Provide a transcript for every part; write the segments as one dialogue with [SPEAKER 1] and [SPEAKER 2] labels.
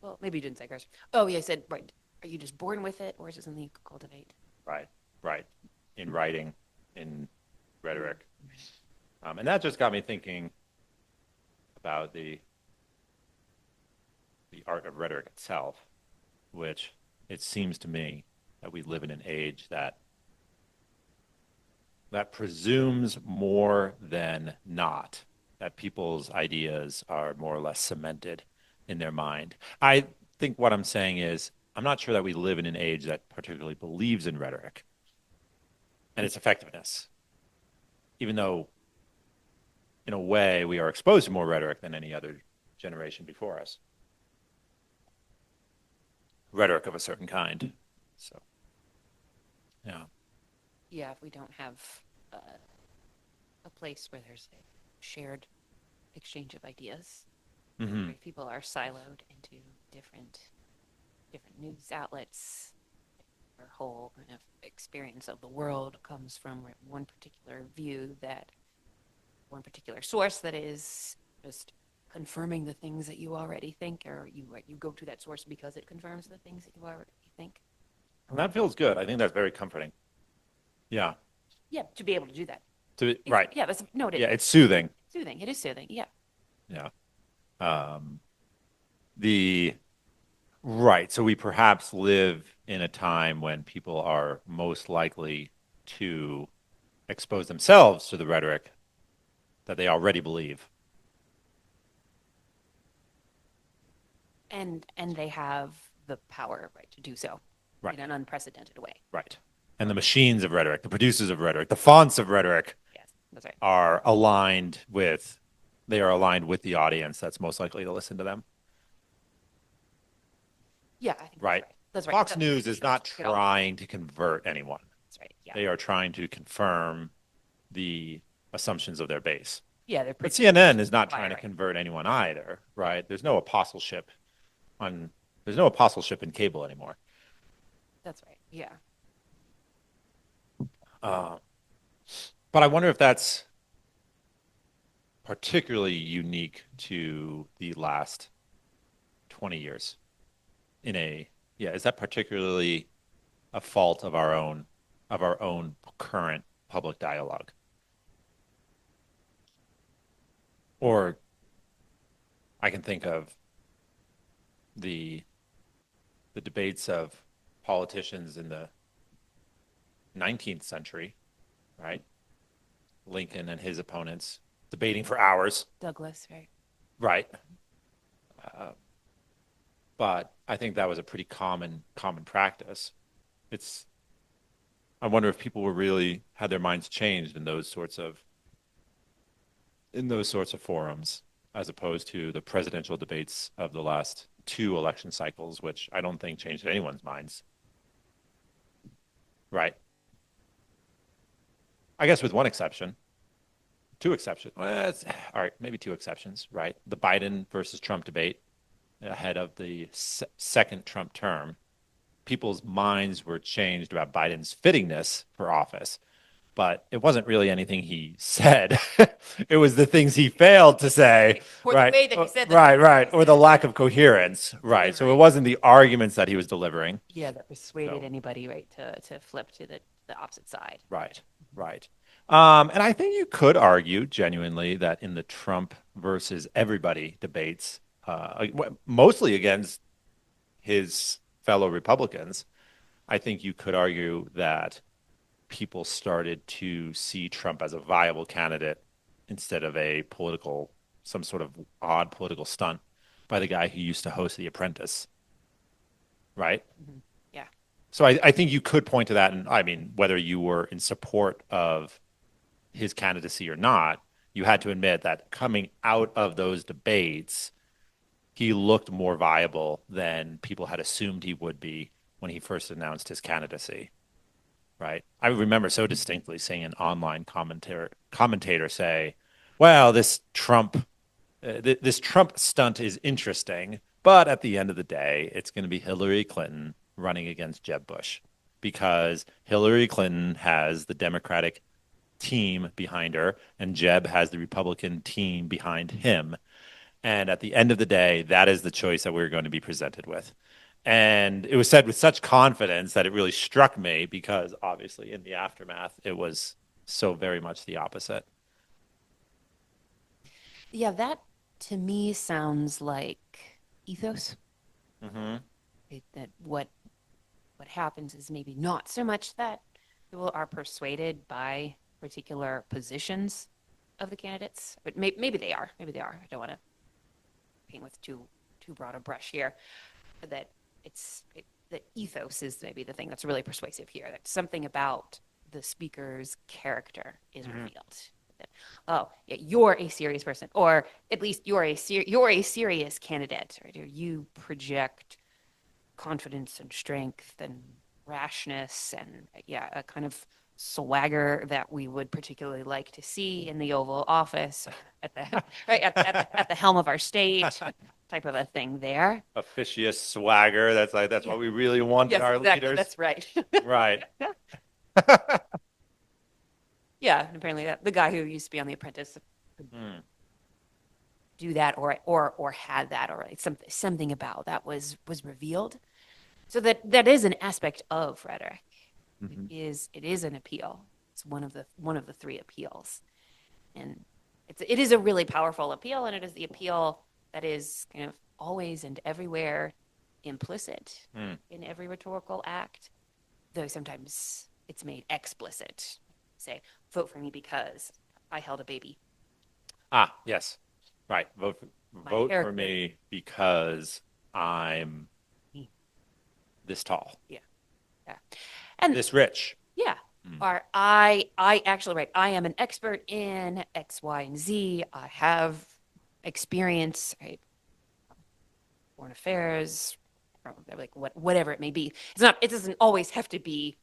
[SPEAKER 1] Well, maybe you didn't say charisma. Oh, yeah, I said, right. Are you just born with it, or is it something you could cultivate?
[SPEAKER 2] Right, right. In writing, in rhetoric. And that just got me thinking about the art of rhetoric itself, which it seems to me that we live in an age that presumes more than not that people's ideas are more or less cemented in their mind. I think what I'm saying is I'm not sure that we live in an age that particularly believes in rhetoric and its effectiveness, even though in a way we are exposed to more rhetoric than any other generation before us. Rhetoric of a certain kind. So, yeah.
[SPEAKER 1] Yeah, if we don't have uh, a place where there's a shared exchange of ideas,
[SPEAKER 2] Mm-hmm.
[SPEAKER 1] right? People are siloed into different news outlets. Their whole kind of experience of the world comes from one particular view, that one particular source that is just confirming the things that you already think, or you go to that source because it confirms the things that you already think.
[SPEAKER 2] And that feels good. I think that's very comforting. Yeah.
[SPEAKER 1] Yeah, to be able to do that.
[SPEAKER 2] Right.
[SPEAKER 1] Yeah, that's no, it is
[SPEAKER 2] Yeah, it's soothing.
[SPEAKER 1] soothing. It is soothing. Yeah.
[SPEAKER 2] Yeah. Um, the right. So we perhaps live in a time when people are most likely to expose themselves to the rhetoric that they already believe.
[SPEAKER 1] And they have the power, right, to do so
[SPEAKER 2] Right.
[SPEAKER 1] in an unprecedented way.
[SPEAKER 2] Right. And the machines of rhetoric, the producers of rhetoric, the fonts of rhetoric
[SPEAKER 1] Yes, that's right.
[SPEAKER 2] are aligned with they are aligned with the audience that's most likely to listen to them.
[SPEAKER 1] Yeah, I think that's
[SPEAKER 2] Right.
[SPEAKER 1] right. That's right.
[SPEAKER 2] Fox News is not
[SPEAKER 1] Get all that.
[SPEAKER 2] trying to convert anyone.
[SPEAKER 1] That's right. Yeah.
[SPEAKER 2] They are trying to confirm the assumptions of their base.
[SPEAKER 1] Yeah, they're
[SPEAKER 2] But
[SPEAKER 1] preaching
[SPEAKER 2] CNN is not trying
[SPEAKER 1] fire,
[SPEAKER 2] to
[SPEAKER 1] right.
[SPEAKER 2] convert anyone either, right? On there's no apostleship in cable anymore.
[SPEAKER 1] That's right. Yeah.
[SPEAKER 2] Uh, but I wonder if that's particularly unique to the last 20 years in a yeah, is that particularly a fault of our own current public dialogue? Or I can think of the the debates of politicians in the 19th century, right? Lincoln and his opponents debating for hours,
[SPEAKER 1] Douglas, right.
[SPEAKER 2] right? Uh, but I think that was a pretty common practice. It's I wonder if people were really had their minds changed in those sorts of forums as opposed to the presidential debates of the last two election cycles, which I don't think changed anyone's minds. Right. I guess with one exception, two exceptions. Well, all right, maybe two exceptions, right? The Biden versus Trump debate ahead of the second Trump term. People's minds were changed about Biden's fittingness for office, but it wasn't really anything he said. It was the things he failed to say,
[SPEAKER 1] Or the
[SPEAKER 2] right?
[SPEAKER 1] way that he said the
[SPEAKER 2] Right,
[SPEAKER 1] things that
[SPEAKER 2] right,
[SPEAKER 1] he
[SPEAKER 2] or the
[SPEAKER 1] said.
[SPEAKER 2] lack of coherence, right? So it
[SPEAKER 1] Delivery.
[SPEAKER 2] wasn't the arguments that he was delivering.
[SPEAKER 1] Yeah, that persuaded
[SPEAKER 2] So,
[SPEAKER 1] anybody, right, to flip to the opposite side.
[SPEAKER 2] right, right. And I think you could argue genuinely that in the Trump versus everybody debates, mostly against his fellow Republicans, I think you could argue that people started to see Trump as a viable candidate instead of some sort of odd political stunt by the guy who used to host The Apprentice, right?
[SPEAKER 1] Mm-hmm. Yeah.
[SPEAKER 2] So I think you could point to that. And I mean, whether you were in support of his candidacy or not, you had to admit that coming out of those debates, he looked more viable than people had assumed he would be when he first announced his candidacy. Right. I remember so distinctly seeing an online commentator say, "Well, this Trump stunt is interesting, but at the end of the day, it's going to be Hillary Clinton running against Jeb Bush because Hillary Clinton has the Democratic team behind her, and Jeb has the Republican team behind him." And at the end of the day, that is the choice that we're going to be presented with. And it was said with such confidence that it really struck me because obviously in the aftermath, it was so very much the opposite.
[SPEAKER 1] Yeah, that to me sounds like ethos.
[SPEAKER 2] Hmm.
[SPEAKER 1] That what happens is maybe not so much that people are persuaded by particular positions of the candidates, but maybe they are. Maybe they are. I don't want to paint with too broad a brush here. That the ethos is maybe the thing that's really persuasive here. That something about the speaker's character is
[SPEAKER 2] Hmm.
[SPEAKER 1] revealed. That, oh, yeah, you're a serious person, or at least you're a serious candidate. Right? You project confidence and strength and rashness and yeah, a kind of swagger that we would particularly like to see in the Oval Office at the right at the helm of our state, type of a thing there.
[SPEAKER 2] Officious swagger. That's
[SPEAKER 1] Yeah.
[SPEAKER 2] what we really want in
[SPEAKER 1] Yes,
[SPEAKER 2] our
[SPEAKER 1] exactly.
[SPEAKER 2] leaders.
[SPEAKER 1] That's right.
[SPEAKER 2] Right.
[SPEAKER 1] Yeah, and apparently the guy who used to be on The Apprentice could
[SPEAKER 2] Mm.
[SPEAKER 1] do that or had that or like something about that was revealed. So that is an aspect of rhetoric.
[SPEAKER 2] Hmm.
[SPEAKER 1] It is an appeal. It's one of the three appeals, and it is a really powerful appeal, and it is the appeal that is kind of always and everywhere implicit
[SPEAKER 2] Mm.
[SPEAKER 1] in every rhetorical act, though sometimes it's made explicit. Say, vote for me because I held a baby.
[SPEAKER 2] Ah, yes. Right.
[SPEAKER 1] My
[SPEAKER 2] Vote for
[SPEAKER 1] character.
[SPEAKER 2] me because I'm this tall,
[SPEAKER 1] Yeah, yeah, and
[SPEAKER 2] this rich.
[SPEAKER 1] yeah.
[SPEAKER 2] Mm.
[SPEAKER 1] Or I actually right. I am an expert in X, Y, and Z. I have experience, right? Foreign affairs, like whatever it may be. It's not. It doesn't always have to be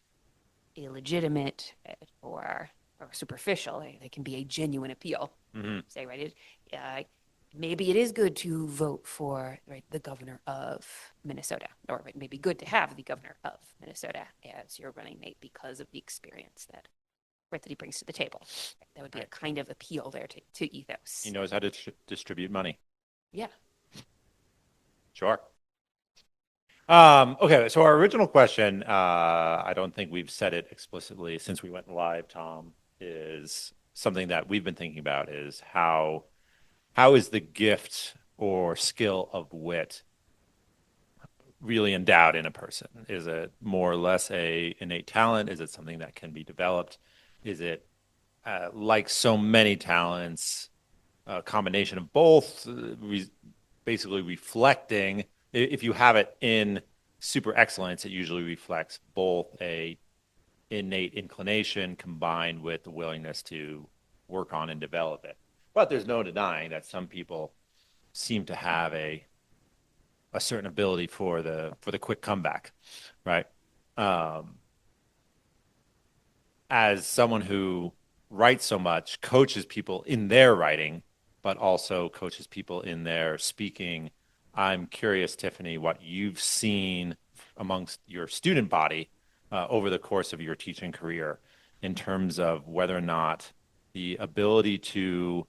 [SPEAKER 1] illegitimate or superficial. They can be a genuine appeal.
[SPEAKER 2] Hmm.
[SPEAKER 1] Say right. Uh, Maybe it is good to vote for right the governor of Minnesota, or it may be good to have the governor of Minnesota as your running mate because of the experience that he brings to the table. That would be a
[SPEAKER 2] Right.
[SPEAKER 1] kind of appeal there to
[SPEAKER 2] He
[SPEAKER 1] ethos.
[SPEAKER 2] knows how to distribute money.
[SPEAKER 1] Yeah.
[SPEAKER 2] Sure. Okay, so our original question, I don't think we've said it explicitly since we went live, Tom, is something that we've been thinking about is how is the gift or skill of wit really endowed in a person? Is it more or less a innate talent? Is it something that can be developed? Is it like so many talents, a combination of both, basically reflecting. If you have it in super excellence, it usually reflects both a innate inclination combined with the willingness to work on and develop it. But there's no denying that some people seem to have a certain ability for the quick comeback, right? Um, as someone who writes so much, coaches people in their writing, but also coaches people in their speaking. I'm curious, Tiffany, what you've seen amongst your student body over the course of your teaching career in terms of whether or not the ability to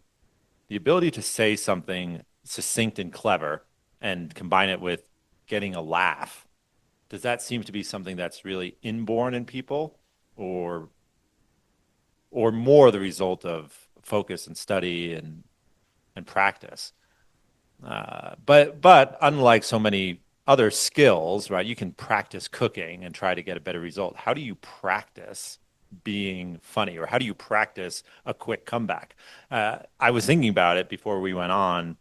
[SPEAKER 2] the ability to say something succinct and clever and combine it with getting a laugh. Does that seem to be something that's really inborn in people, or more the result of focus and study and practice. But unlike so many other skills, right, you can practice cooking and try to get a better result. How do you practice being funny, or how do you practice a quick comeback? I was thinking about it before we went on,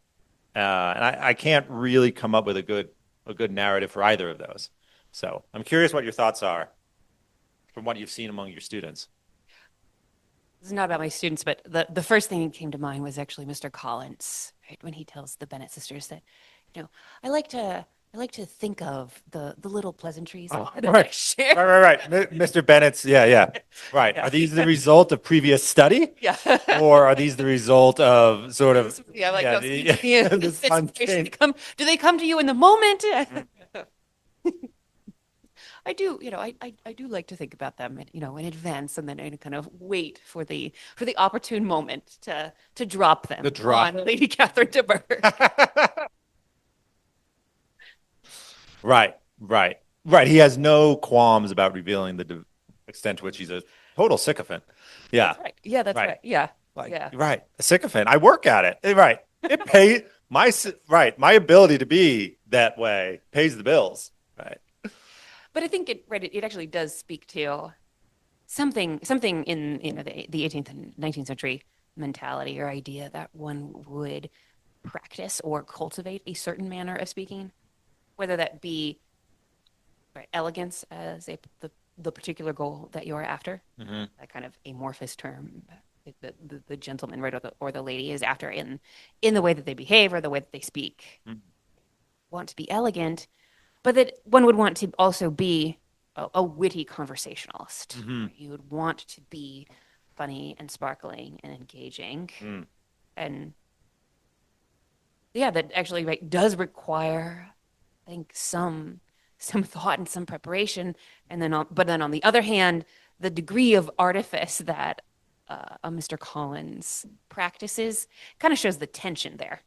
[SPEAKER 2] and I can't really come up with a good narrative for either of those. So I'm curious what your thoughts are from what you've seen among your students.
[SPEAKER 1] This is not about my students, but the first thing that came to mind was actually Mr. Collins, right? When he tells the Bennett sisters that, you know, I like to I like to think of the little pleasantries
[SPEAKER 2] Oh,
[SPEAKER 1] that I
[SPEAKER 2] right.
[SPEAKER 1] share.
[SPEAKER 2] Right. Mr. Bennett's, yeah, yeah. Right.
[SPEAKER 1] Yeah.
[SPEAKER 2] Are these the result of previous study,
[SPEAKER 1] Yeah.
[SPEAKER 2] or are these the result of sort of,
[SPEAKER 1] Yeah, like
[SPEAKER 2] yeah,
[SPEAKER 1] no,
[SPEAKER 2] the
[SPEAKER 1] inspiration.
[SPEAKER 2] spontaneous?
[SPEAKER 1] Do they come to you in the moment? I do, I do like to think about them, in advance, and then kind of wait for the opportune moment to drop
[SPEAKER 2] The
[SPEAKER 1] them
[SPEAKER 2] drop.
[SPEAKER 1] on Lady Catherine de Bourgh.
[SPEAKER 2] Right, right, right. He has no qualms about revealing the extent to which he's a total sycophant. Yeah,
[SPEAKER 1] That's right. Yeah, that's
[SPEAKER 2] right.
[SPEAKER 1] right. Yeah,
[SPEAKER 2] Like,
[SPEAKER 1] yeah.
[SPEAKER 2] right, a sycophant. I work at it. Right. It pays right. My ability to be that way pays the bills. Right.
[SPEAKER 1] But I think it actually does speak to something in the 18th and 19th century mentality or idea that one would practice or cultivate a certain manner of speaking, whether that be right, elegance as the particular goal that you're after,
[SPEAKER 2] Hmm.
[SPEAKER 1] that kind of amorphous term the gentleman, right, or the lady is after in the way that they behave or the way that they speak. Want to be elegant, but that one would want to also be a witty conversationalist.
[SPEAKER 2] Hmm.
[SPEAKER 1] You would want to be funny and sparkling and engaging.
[SPEAKER 2] Mm.
[SPEAKER 1] And yeah, that actually, right, does require, I think, some thought and some preparation. And then but then on the other hand, the degree of artifice that a Mr. Collins practices kind of shows the tension there.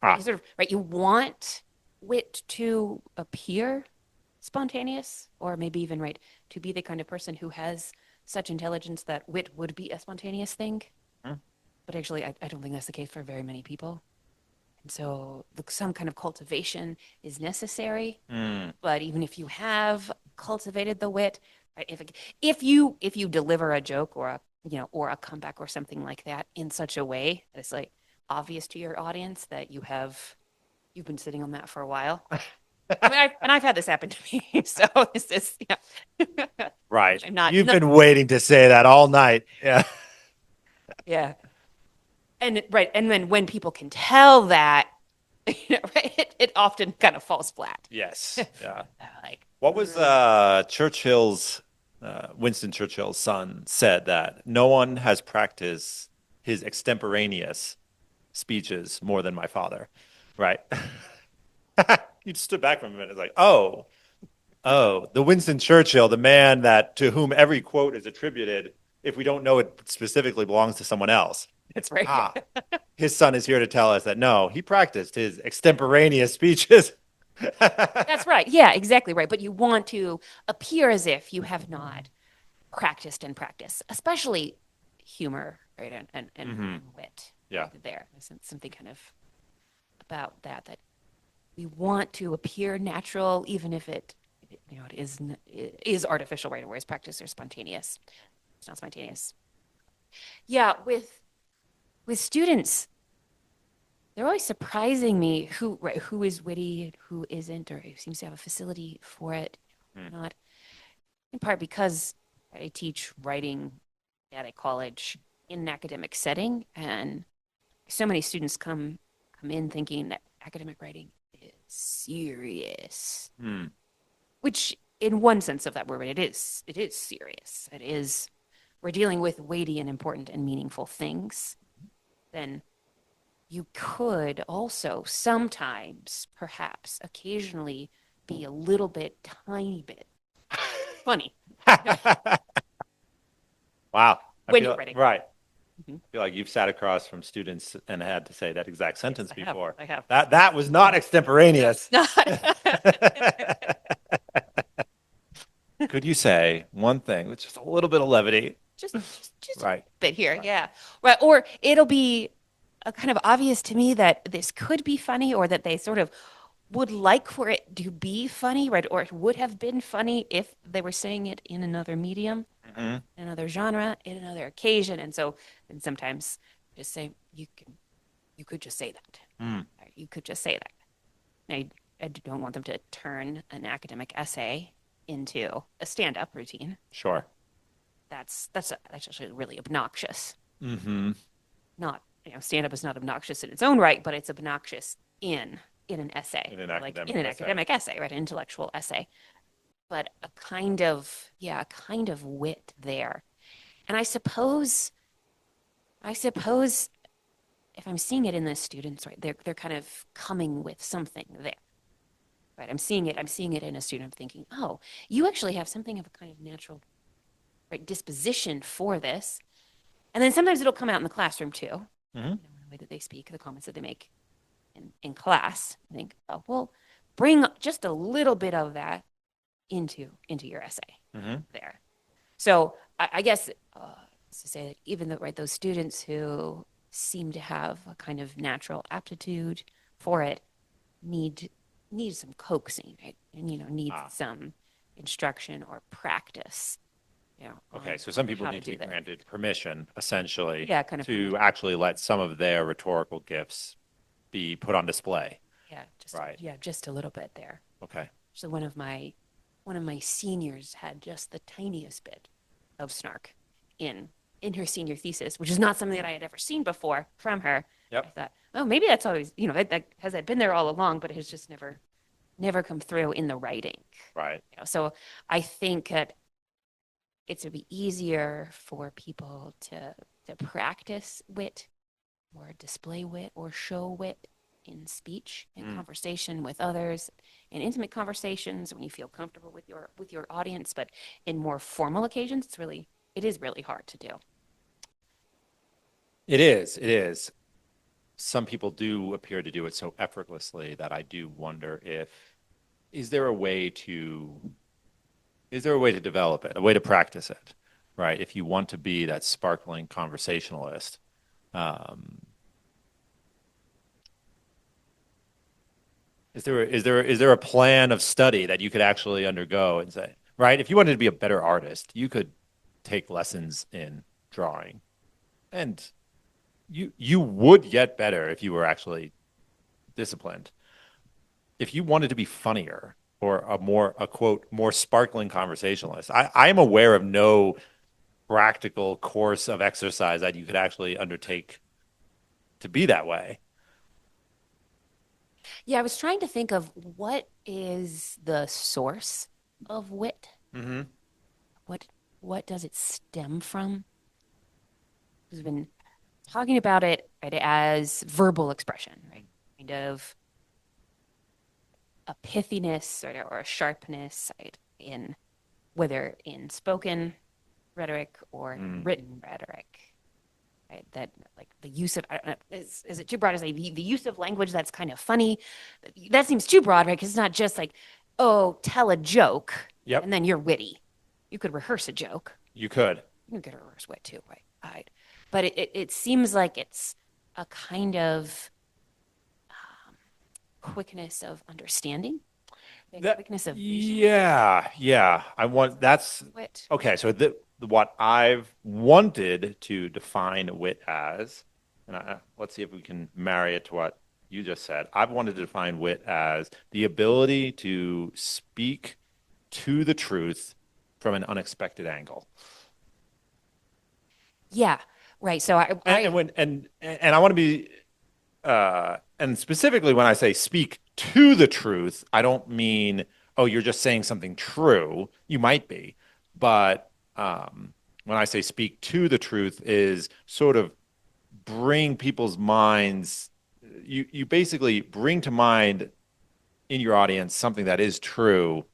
[SPEAKER 1] Right?
[SPEAKER 2] Ah,
[SPEAKER 1] You sort of right. You want wit to appear spontaneous, or maybe even right to be the kind of person who has such intelligence that wit would be a spontaneous thing.
[SPEAKER 2] mm,
[SPEAKER 1] But actually, I don't think that's the case for very many people. And so, some kind of cultivation is necessary.
[SPEAKER 2] mm.
[SPEAKER 1] But even if you have cultivated the wit, right, if you deliver a joke or a comeback or something like that in such a way that it's like obvious to your audience that you've been sitting on that for a while. I mean, I've had this happen to me, so this is yeah.
[SPEAKER 2] Right.
[SPEAKER 1] I'm not
[SPEAKER 2] You've
[SPEAKER 1] not
[SPEAKER 2] been waiting to say that all night. Yeah.
[SPEAKER 1] yeah, and right, and then when people can tell that, right, it often kind of falls flat.
[SPEAKER 2] Yes. Yeah.
[SPEAKER 1] Like,
[SPEAKER 2] What was Churchill's Winston Churchill's son said that no one has practiced his extemporaneous speeches more than my father. Right. You stood back from him and it's like, oh, oh, the Winston Churchill, the man that to whom every quote is attributed, if we don't know it specifically belongs to someone else.
[SPEAKER 1] that's right.
[SPEAKER 2] Ah, his son is here to tell us that no, he practiced his extemporaneous speeches.
[SPEAKER 1] That's right. Yeah, exactly right. But you want to appear as if you have not practiced and practiced, especially humor, right,
[SPEAKER 2] Hmm.
[SPEAKER 1] and wit.
[SPEAKER 2] Yeah.
[SPEAKER 1] Right there, there's something kind of about that we want to appear natural, even if it is artificial, right? Whereas practice or spontaneous. It's not spontaneous. Yeah, with students, they're always surprising me who is witty and who isn't, or who seems to have a facility for it,
[SPEAKER 2] Mm.
[SPEAKER 1] not. In part because I teach writing at a college in an academic setting, and so many students come in thinking that academic writing is serious,
[SPEAKER 2] Mm.
[SPEAKER 1] which in one sense of that word, it is serious. It is we're dealing with weighty and important and meaningful things. Then you could also sometimes, perhaps, occasionally be a little bit, tiny bit funny
[SPEAKER 2] Wow. I
[SPEAKER 1] when you're
[SPEAKER 2] feel
[SPEAKER 1] writing.
[SPEAKER 2] right.
[SPEAKER 1] Mhm.
[SPEAKER 2] I feel like you've sat across from students and had to say that exact
[SPEAKER 1] Yes,
[SPEAKER 2] sentence
[SPEAKER 1] I have.
[SPEAKER 2] before.
[SPEAKER 1] I have.
[SPEAKER 2] That was not extemporaneous.
[SPEAKER 1] Not
[SPEAKER 2] Could you say one thing with just a little bit of levity?
[SPEAKER 1] just a
[SPEAKER 2] Right.
[SPEAKER 1] bit here,
[SPEAKER 2] Right.
[SPEAKER 1] yeah. Right, or it'll be kind of obvious to me that this could be funny, or that they sort of would like for it to be funny, right? Or it would have been funny if they were saying it in another medium,
[SPEAKER 2] Hmm.
[SPEAKER 1] another genre, in another occasion. And so, and sometimes just say you could just say that.
[SPEAKER 2] Mm.
[SPEAKER 1] Right? You could just say that. I don't want them to turn an academic essay into a stand-up routine.
[SPEAKER 2] Sure.
[SPEAKER 1] That's actually really obnoxious.
[SPEAKER 2] Hmm.
[SPEAKER 1] Not stand-up is not obnoxious in its own right, but it's obnoxious in an essay,
[SPEAKER 2] In an
[SPEAKER 1] like in
[SPEAKER 2] academic
[SPEAKER 1] an
[SPEAKER 2] essay.
[SPEAKER 1] academic essay, right? An intellectual essay. But a kind of wit there. And I suppose if I'm seeing it in the students, right, they're kind of coming with something there. right? I'm seeing it in a student. I'm thinking, oh, you actually have something of a kind of natural, right, disposition for this. And then sometimes it'll come out in the classroom too,
[SPEAKER 2] Hmm.
[SPEAKER 1] in the way that they speak, the comments that they make in class. I think, oh, well, bring just a little bit of that into your essay
[SPEAKER 2] Hmm.
[SPEAKER 1] there. So I guess to say that even though, right, those students who seem to have a kind of natural aptitude for it need need some coaxing, right? And need
[SPEAKER 2] Ah,
[SPEAKER 1] some instruction or practice,
[SPEAKER 2] okay. So
[SPEAKER 1] on
[SPEAKER 2] some people
[SPEAKER 1] how to
[SPEAKER 2] need to
[SPEAKER 1] do
[SPEAKER 2] be
[SPEAKER 1] that.
[SPEAKER 2] granted permission, essentially,
[SPEAKER 1] Yeah, kind of
[SPEAKER 2] to
[SPEAKER 1] permission.
[SPEAKER 2] actually let some of their rhetorical gifts be put on display.
[SPEAKER 1] Yeah,
[SPEAKER 2] Right.
[SPEAKER 1] just a little bit there.
[SPEAKER 2] Okay.
[SPEAKER 1] So one of my seniors had just the tiniest bit of snark in in her senior thesis, which is not something that I had ever seen before from her. I
[SPEAKER 2] Yep.
[SPEAKER 1] thought, oh, maybe that's always, that has that been there all along, but it has just never come through in the writing.
[SPEAKER 2] Right.
[SPEAKER 1] So I think that it's would be easier for people to practice wit or display wit or show wit in speech and
[SPEAKER 2] Mm.
[SPEAKER 1] conversation with others, in intimate conversations when you feel comfortable with your audience. But in more formal occasions, it is really hard to do.
[SPEAKER 2] It is. It is. Some people do appear to do it so effortlessly that I do wonder if is there a way to is there a way to develop it, a way to practice it, right? If you want to be that sparkling conversationalist, um, is there a plan of study that you could actually undergo and say, right? If you wanted to be a better artist, you could take lessons in drawing, and you would get better if you were actually disciplined. If you wanted to be funnier or a quote more sparkling conversationalist, I am aware of no practical course of exercise that you could actually undertake to be that way.
[SPEAKER 1] Yeah, I was trying to think of what is the source of wit.
[SPEAKER 2] Mm-hmm.
[SPEAKER 1] What what does it stem from? We've been talking about it, right, as verbal expression, right? Kind of a pithiness, or a sharpness, right, in whether in spoken rhetoric or in
[SPEAKER 2] Mm.
[SPEAKER 1] written rhetoric, right? That, like, the use of, I don't know, is it too broad to say the use of language that's kind of funny? That seems too broad, right? Because it's not just like, oh, tell a joke
[SPEAKER 2] Yep,
[SPEAKER 1] and then you're witty. You could rehearse a joke.
[SPEAKER 2] you could.
[SPEAKER 1] You could rehearse wit too, right? But it seems like it's a kind of quickness of understanding, a
[SPEAKER 2] That
[SPEAKER 1] quickness of vision,
[SPEAKER 2] yeah. I want that's
[SPEAKER 1] wit.
[SPEAKER 2] okay. So what I've wanted to define wit as, and let's see if we can marry it to what you just said. I've wanted to define wit as the ability to speak to the truth from an unexpected angle.
[SPEAKER 1] Yeah, right. So
[SPEAKER 2] And when and I want to be and specifically when I say speak to the truth, I don't mean, oh, you're just saying something true. You might be, but when I say speak to the truth is sort of bring people's minds. You basically bring to mind in your audience something that is true,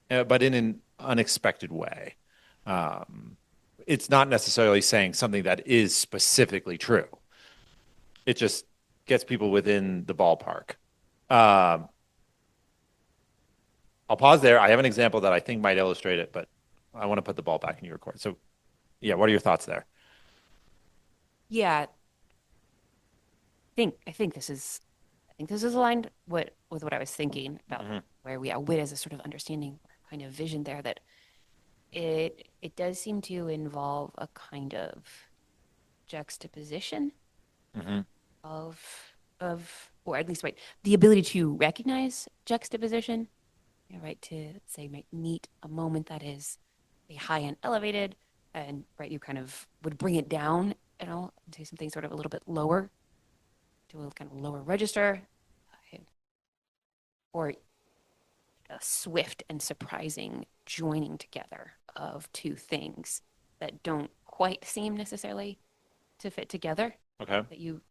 [SPEAKER 2] but in an unexpected way. Um, it's not necessarily saying something that is specifically true. It just gets people within the ballpark. Um, I'll pause there. I have an example that I think might illustrate it, but I want to put the ball back in your court. So, yeah, what are your thoughts there?
[SPEAKER 1] yeah, I think this is aligned with what I was thinking about,
[SPEAKER 2] Hmm.
[SPEAKER 1] where we are wit as a sort of understanding, kind of vision there, that it does seem to involve a kind of juxtaposition
[SPEAKER 2] Hmm.
[SPEAKER 1] of or at least, right, the ability to recognize juxtaposition, right, to say, meet a moment that is high and elevated, and, right, you kind of would bring it down, to something sort of a little bit lower, to a kind of lower register, or a swift and surprising joining together of two things that don't quite seem necessarily to fit together,
[SPEAKER 2] Okay.
[SPEAKER 1] that you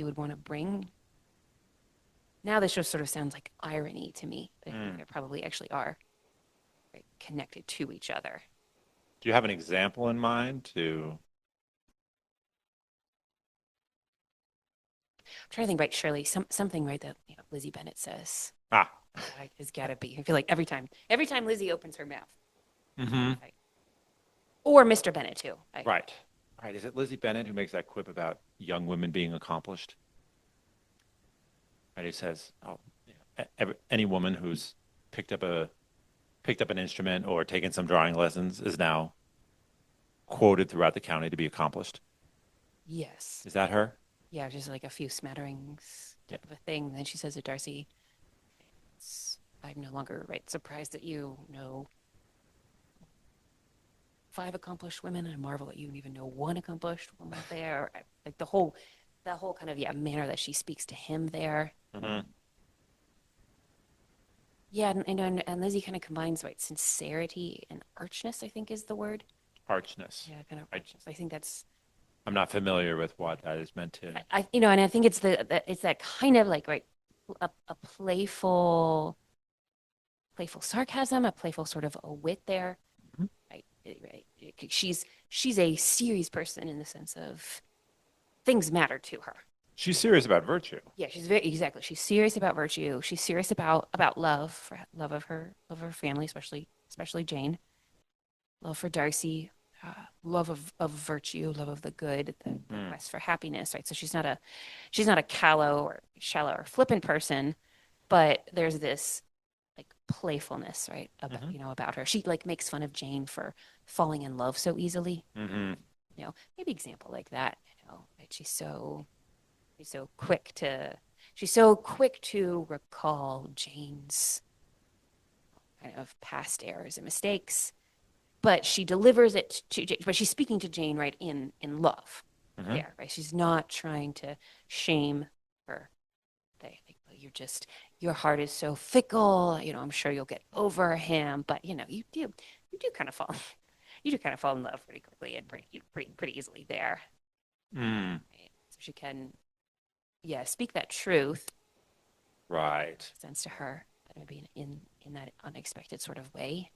[SPEAKER 1] would want to bring Now this show sort of sounds like irony to me, but I think
[SPEAKER 2] Mm.
[SPEAKER 1] they probably actually are, right, connected to each other.
[SPEAKER 2] Do you have an example in mind to?
[SPEAKER 1] I'm trying to think, right, Shirley, something, right, that Lizzie Bennett says,
[SPEAKER 2] Ah.
[SPEAKER 1] right, has got to be. I feel like every time Lizzie opens her mouth,
[SPEAKER 2] Mm-hmm.
[SPEAKER 1] right, or Mr. Bennett too.
[SPEAKER 2] Right. Right. Is it Lizzie Bennett who makes that quip about young women being accomplished? Right. He says, "Oh, any woman who's picked up a picked up an instrument or taken some drawing lessons is now quoted throughout the county to be accomplished."
[SPEAKER 1] Yes.
[SPEAKER 2] Is that her?
[SPEAKER 1] Yeah, just like a few smatterings
[SPEAKER 2] Yeah.
[SPEAKER 1] type of a thing. Then she says to Darcy, I'm no longer, right, surprised that you know five accomplished women. I marvel that you even know one accomplished woman there. Like that whole kind of, yeah, manner that she speaks to him there.
[SPEAKER 2] Mm-hmm.
[SPEAKER 1] Yeah, and Lizzie kind of combines, right, sincerity and archness, I think is the word.
[SPEAKER 2] Archness.
[SPEAKER 1] Yeah, kind of
[SPEAKER 2] I,
[SPEAKER 1] archness. I think that's
[SPEAKER 2] I'm not familiar with what that is meant to.
[SPEAKER 1] and I think it's it's that kind of like, right, a playful sarcasm, a playful sort of a wit there.
[SPEAKER 2] Mhm.
[SPEAKER 1] Right, right. She's a serious person in the sense of things matter to her.
[SPEAKER 2] She's serious about virtue.
[SPEAKER 1] Yeah, she's very exactly. She's serious about virtue. She's serious about love, for love of her family, especially Jane. Love for Darcy, love of virtue, love of the good, the
[SPEAKER 2] Mm.
[SPEAKER 1] quest for happiness. Right. So she's not a callow or shallow or flippant person, but there's this like playfulness, right, about
[SPEAKER 2] Mm-hmm.
[SPEAKER 1] about her. She like makes fun of Jane for falling in love so easily.
[SPEAKER 2] Mm-hmm.
[SPEAKER 1] Maybe example like that. Right? She's so quick to she's so quick to recall Jane's kind of past errors and mistakes, but she delivers it to Jane, but she's speaking to Jane, right, in love.
[SPEAKER 2] Mm-hmm.
[SPEAKER 1] There, right? She's not trying to shame her. They think, well, your heart is so fickle. I'm sure you'll get over him, but you do kind of fall you do kind of fall in love pretty quickly and pretty easily there.
[SPEAKER 2] Mm.
[SPEAKER 1] Right? So she can, yeah, speak that truth
[SPEAKER 2] Right.
[SPEAKER 1] sense to her, but maybe in that unexpected sort of way.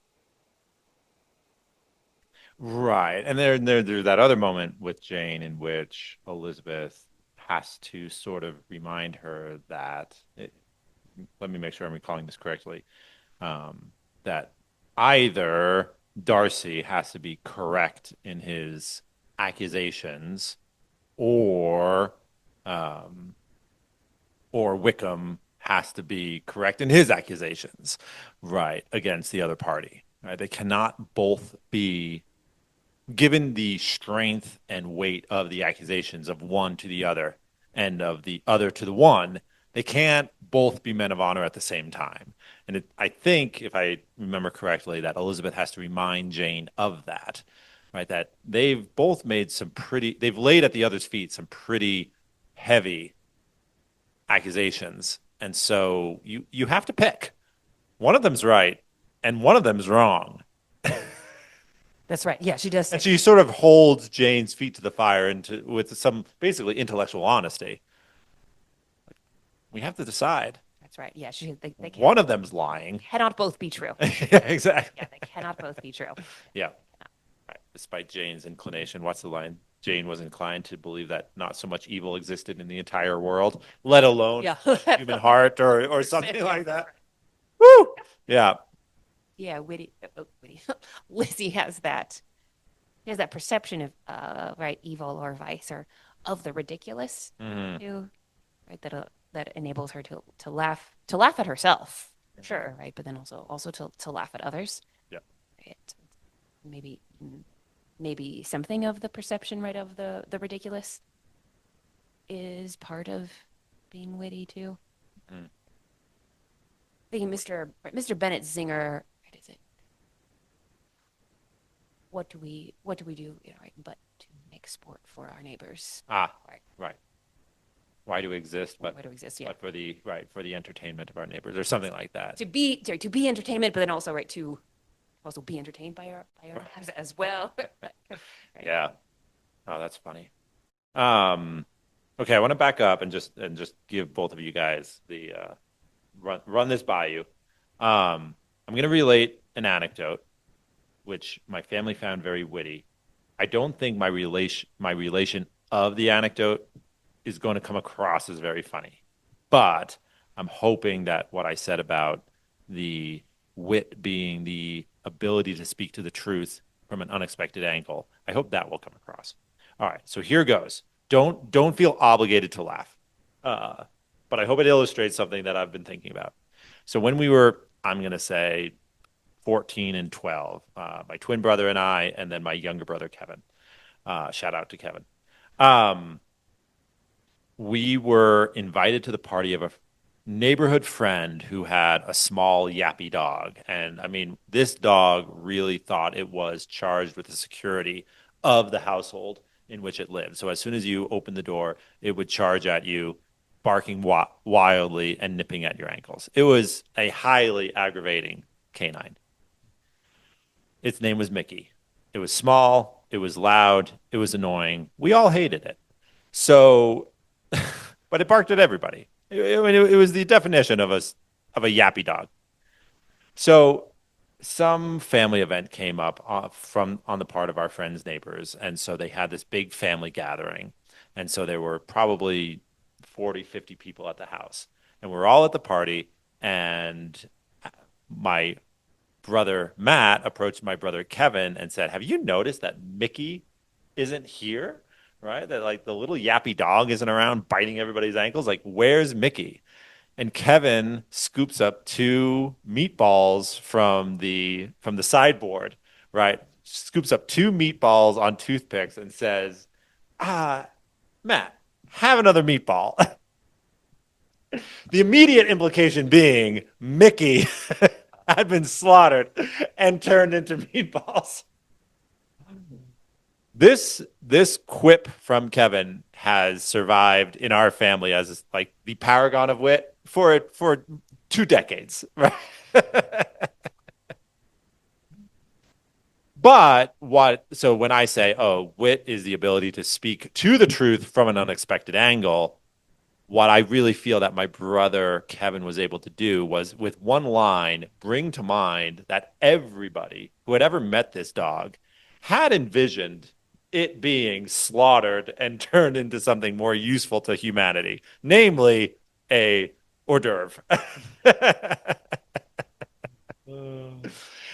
[SPEAKER 2] Right. And there's that other moment with Jane in which Elizabeth has to sort of remind her that let me make sure I'm recalling this correctly. That either Darcy has to be correct in his accusations, or um, or Wickham has to be correct in his accusations, right, against the other party. Right? They cannot both be given the strength and weight of the accusations of one to the other and of the other to the one, they can't both be men of honor at the same time. And I think, if I remember correctly, that Elizabeth has to remind Jane of that, right? That they've laid at the other's feet some pretty heavy accusations. And so you have to pick. One of them's right and one of them's wrong.
[SPEAKER 1] That's right. Yeah, she does
[SPEAKER 2] And
[SPEAKER 1] say.
[SPEAKER 2] she sort of holds Jane's feet to the fire with some basically intellectual honesty. We have to decide.
[SPEAKER 1] That's right. Yeah, they
[SPEAKER 2] One of them's lying.
[SPEAKER 1] cannot both be true.
[SPEAKER 2] Yeah, exactly.
[SPEAKER 1] Yeah, they cannot both be true.
[SPEAKER 2] Yeah. Right. Despite Jane's inclination, what's the line? Jane was inclined to believe that not so much evil existed in the entire world, let alone
[SPEAKER 1] Yeah.
[SPEAKER 2] human heart or something like that. Woo! Yeah.
[SPEAKER 1] Yeah, witty. Lizzie has that. She has that perception of right, evil or vice or of the ridiculous
[SPEAKER 2] Mm-hmm.
[SPEAKER 1] too, right? That enables her to laugh at herself, sure, right? But then also to laugh at others.
[SPEAKER 2] Yeah.
[SPEAKER 1] Right? Maybe maybe something of the perception, right, of the ridiculous is part of being witty too.
[SPEAKER 2] Mm-hmm.
[SPEAKER 1] Thinking Mr. Bennett Zinger, right, is it? What do we do, right, but to make sport for our neighbors,
[SPEAKER 2] Ah,
[SPEAKER 1] right?
[SPEAKER 2] right. Why do we exist?
[SPEAKER 1] Why do we exist? Yeah,
[SPEAKER 2] But for the entertainment of our neighbors or something like that.
[SPEAKER 1] to be entertainment, but then also, right, to also be entertained by our
[SPEAKER 2] Right.
[SPEAKER 1] lives as well. Right.
[SPEAKER 2] Yeah. Oh, that's funny. Um, Okay, I want to back up and just give both of you guys the run this by you. I'm going to relate an anecdote which my family found very witty. I don't think my relation of the anecdote is going to come across as very funny, but I'm hoping that what I said about the wit being the ability to speak to the truth from an unexpected angle, I hope that will come across. All right, so here goes. Don't feel obligated to laugh, uh, but I hope it illustrates something that I've been thinking about. So when we were, I'm going to say 14 and 12. My twin brother and I, and then my younger brother, Kevin. Shout out to Kevin. Um, we were invited to the party of a neighborhood friend who had a small yappy dog. And I mean, this dog really thought it was charged with the security of the household in which it lived. So as soon as you open the door, it would charge at you, barking wildly and nipping at your ankles. It was a highly aggravating canine. Its name was Mickey. It was small, it was loud, it was annoying. We all hated it. So, but it barked at everybody. It was the definition of a yappy dog. So, some family event came up from on the part of our friends' neighbors, and so they had this big family gathering, and so there were probably 40, 50 people at the house, and we're all at the party, and my brother Matt approached my brother Kevin and said, "Have you noticed that Mickey isn't here? Right? That like the little yappy dog isn't around biting everybody's ankles. Like, where's Mickey?" And Kevin scoops up two meatballs from the sideboard, right? Scoops up two meatballs on toothpicks and says, "Ah, Matt, have another meatball." The immediate implication being Mickey had been slaughtered and turned into meatballs. This quip from Kevin has survived in our family as like the paragon of wit for 2 decades, right? But what so when I say, oh, wit is the ability to speak to the truth from an unexpected angle, what I really feel that my brother Kevin was able to do was with one line bring to mind that everybody who had ever met this dog had envisioned it being slaughtered and turned into something more useful to humanity, namely a hors d'oeuvre.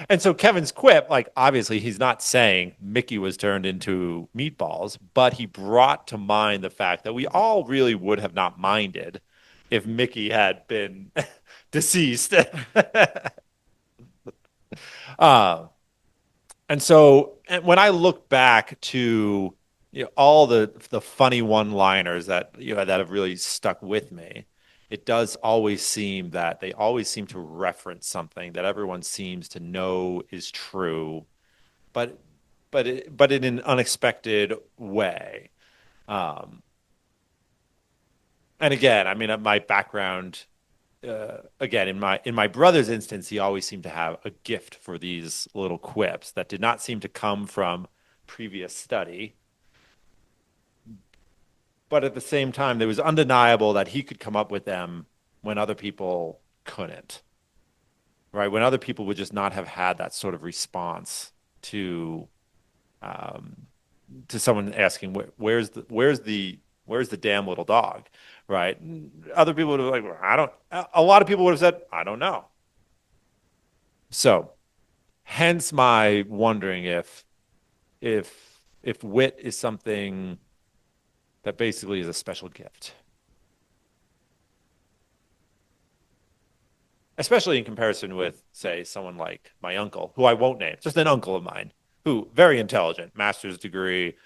[SPEAKER 2] And so Kevin's quip, like obviously he's not saying Mickey was turned into meatballs, but he brought to mind the fact that we all really would have not minded if Mickey had been deceased. uh, and when I look back to all the funny one-liners that that have really stuck with me, it does always seem that they always seem to reference something that everyone seems to know is true, but but in an unexpected way. Um, and again, I mean, my background, again, in my brother's instance, he always seemed to have a gift for these little quips that did not seem to come from previous study, but at the same time, it was undeniable that he could come up with them when other people couldn't, right? When other people would just not have had that sort of response to um, to someone asking where's the damn little dog, right? Other people would have like, I don't. A lot of people would have said, I don't know. So, hence my wondering if wit is something that basically is a special gift, especially in comparison with, say, someone like my uncle, who I won't name, just an uncle of mine, who very intelligent, master's degree,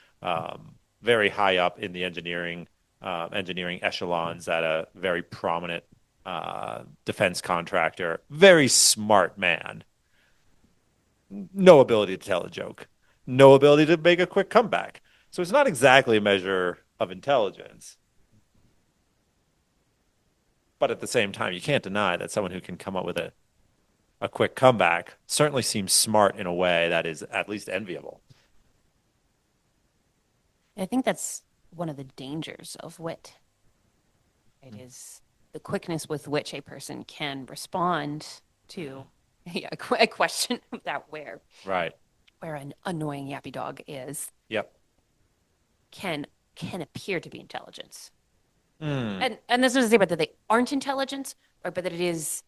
[SPEAKER 2] very high up in the engineering echelons at a very prominent defense contractor, very smart man, no ability to tell a joke, no ability to make a quick comeback. So it's not exactly a measure of intelligence. But at the same time, you can't deny that someone who can come up with a quick comeback certainly seems smart in a way that is at least enviable.
[SPEAKER 1] I think that's one of the dangers of wit. It is the quickness with which a person can respond to yeah, a question about
[SPEAKER 2] Right.
[SPEAKER 1] where an annoying yappy dog is
[SPEAKER 2] Yep.
[SPEAKER 1] can can appear to be intelligence.
[SPEAKER 2] Mm.
[SPEAKER 1] And that's not to say about that they aren't intelligent, right? But that it's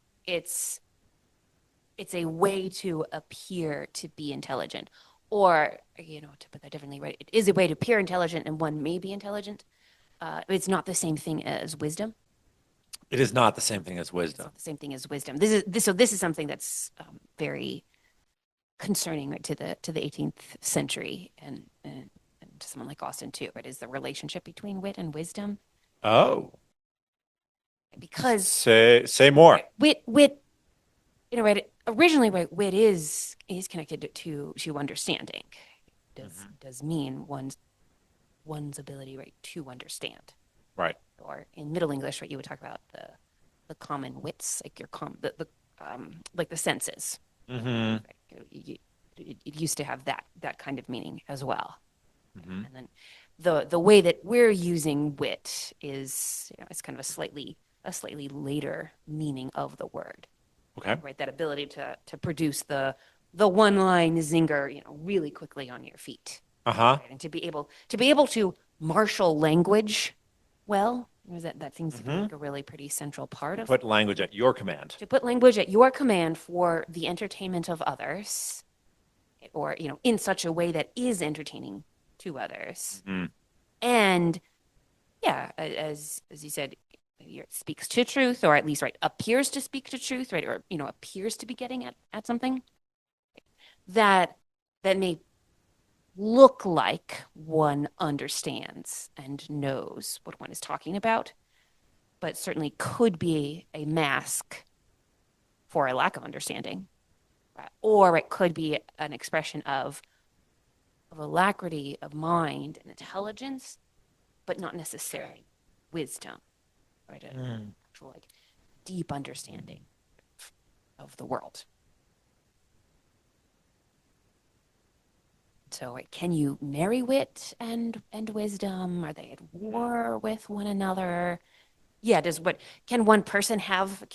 [SPEAKER 1] it's a way to appear to be intelligent. Or, to put that differently, right? It is a way to appear intelligent and one may be intelligent. It's not the same thing as wisdom.
[SPEAKER 2] It is not the same thing as
[SPEAKER 1] It's
[SPEAKER 2] wisdom.
[SPEAKER 1] not the same thing as wisdom. This is something that's very concerning, right, to the 18th century and to someone like Austin too, right? Is the relationship between wit and wisdom.
[SPEAKER 2] Oh,
[SPEAKER 1] Because
[SPEAKER 2] say more.
[SPEAKER 1] right, wit, right, originally, right, wit is connected to understanding. Does
[SPEAKER 2] Hmm.
[SPEAKER 1] does mean one's ability, right, to understand.
[SPEAKER 2] Right.
[SPEAKER 1] Or in Middle English, right, you would talk about the common wits, like like the senses.
[SPEAKER 2] Hmm.
[SPEAKER 1] Right? It used to have that kind of meaning as well.
[SPEAKER 2] Hmm.
[SPEAKER 1] And then the way that we're using wit is, it's kind of a slightly later meaning of the word,
[SPEAKER 2] Okay.
[SPEAKER 1] right? That ability to produce the one line zinger, really quickly on your feet,
[SPEAKER 2] Uh-huh.
[SPEAKER 1] right? And to be able to marshal language well. That seems to be
[SPEAKER 2] Hmm.
[SPEAKER 1] like a really pretty central part
[SPEAKER 2] To
[SPEAKER 1] of
[SPEAKER 2] put language at your command.
[SPEAKER 1] to put language at your command for the entertainment of others, or in such a way that is entertaining to others.
[SPEAKER 2] Hmm.
[SPEAKER 1] And yeah, as you said, it speaks to truth, or at least, right, appears to speak to truth, right, or appears to be getting at something that may look like one understands and knows what one is talking about, but certainly could be a mask for a lack of understanding, right? Or it could be an expression of alacrity of mind and intelligence, but not necessarily wisdom, right? An
[SPEAKER 2] Mm.
[SPEAKER 1] actual, like, deep understanding of the world. So, right, can you marry wit and wisdom? Are they at war with one another? Yeah, does what can one person have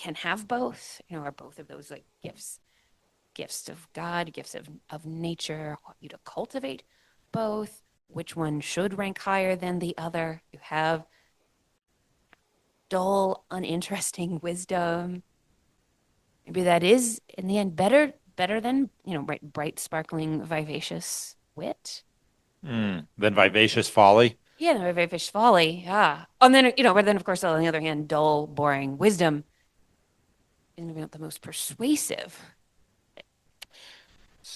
[SPEAKER 1] both? Are both of those like gifts of God, gifts of nature, want you to cultivate both? Which one should rank higher than the other? You have dull, uninteresting wisdom. Maybe that is in the end better than, right, bright, sparkling, vivacious wit.
[SPEAKER 2] Mm. Then vivacious folly.
[SPEAKER 1] Yeah, no, vivacious folly. Yeah. And then, but then of course on the other hand, dull, boring wisdom is maybe not the most persuasive.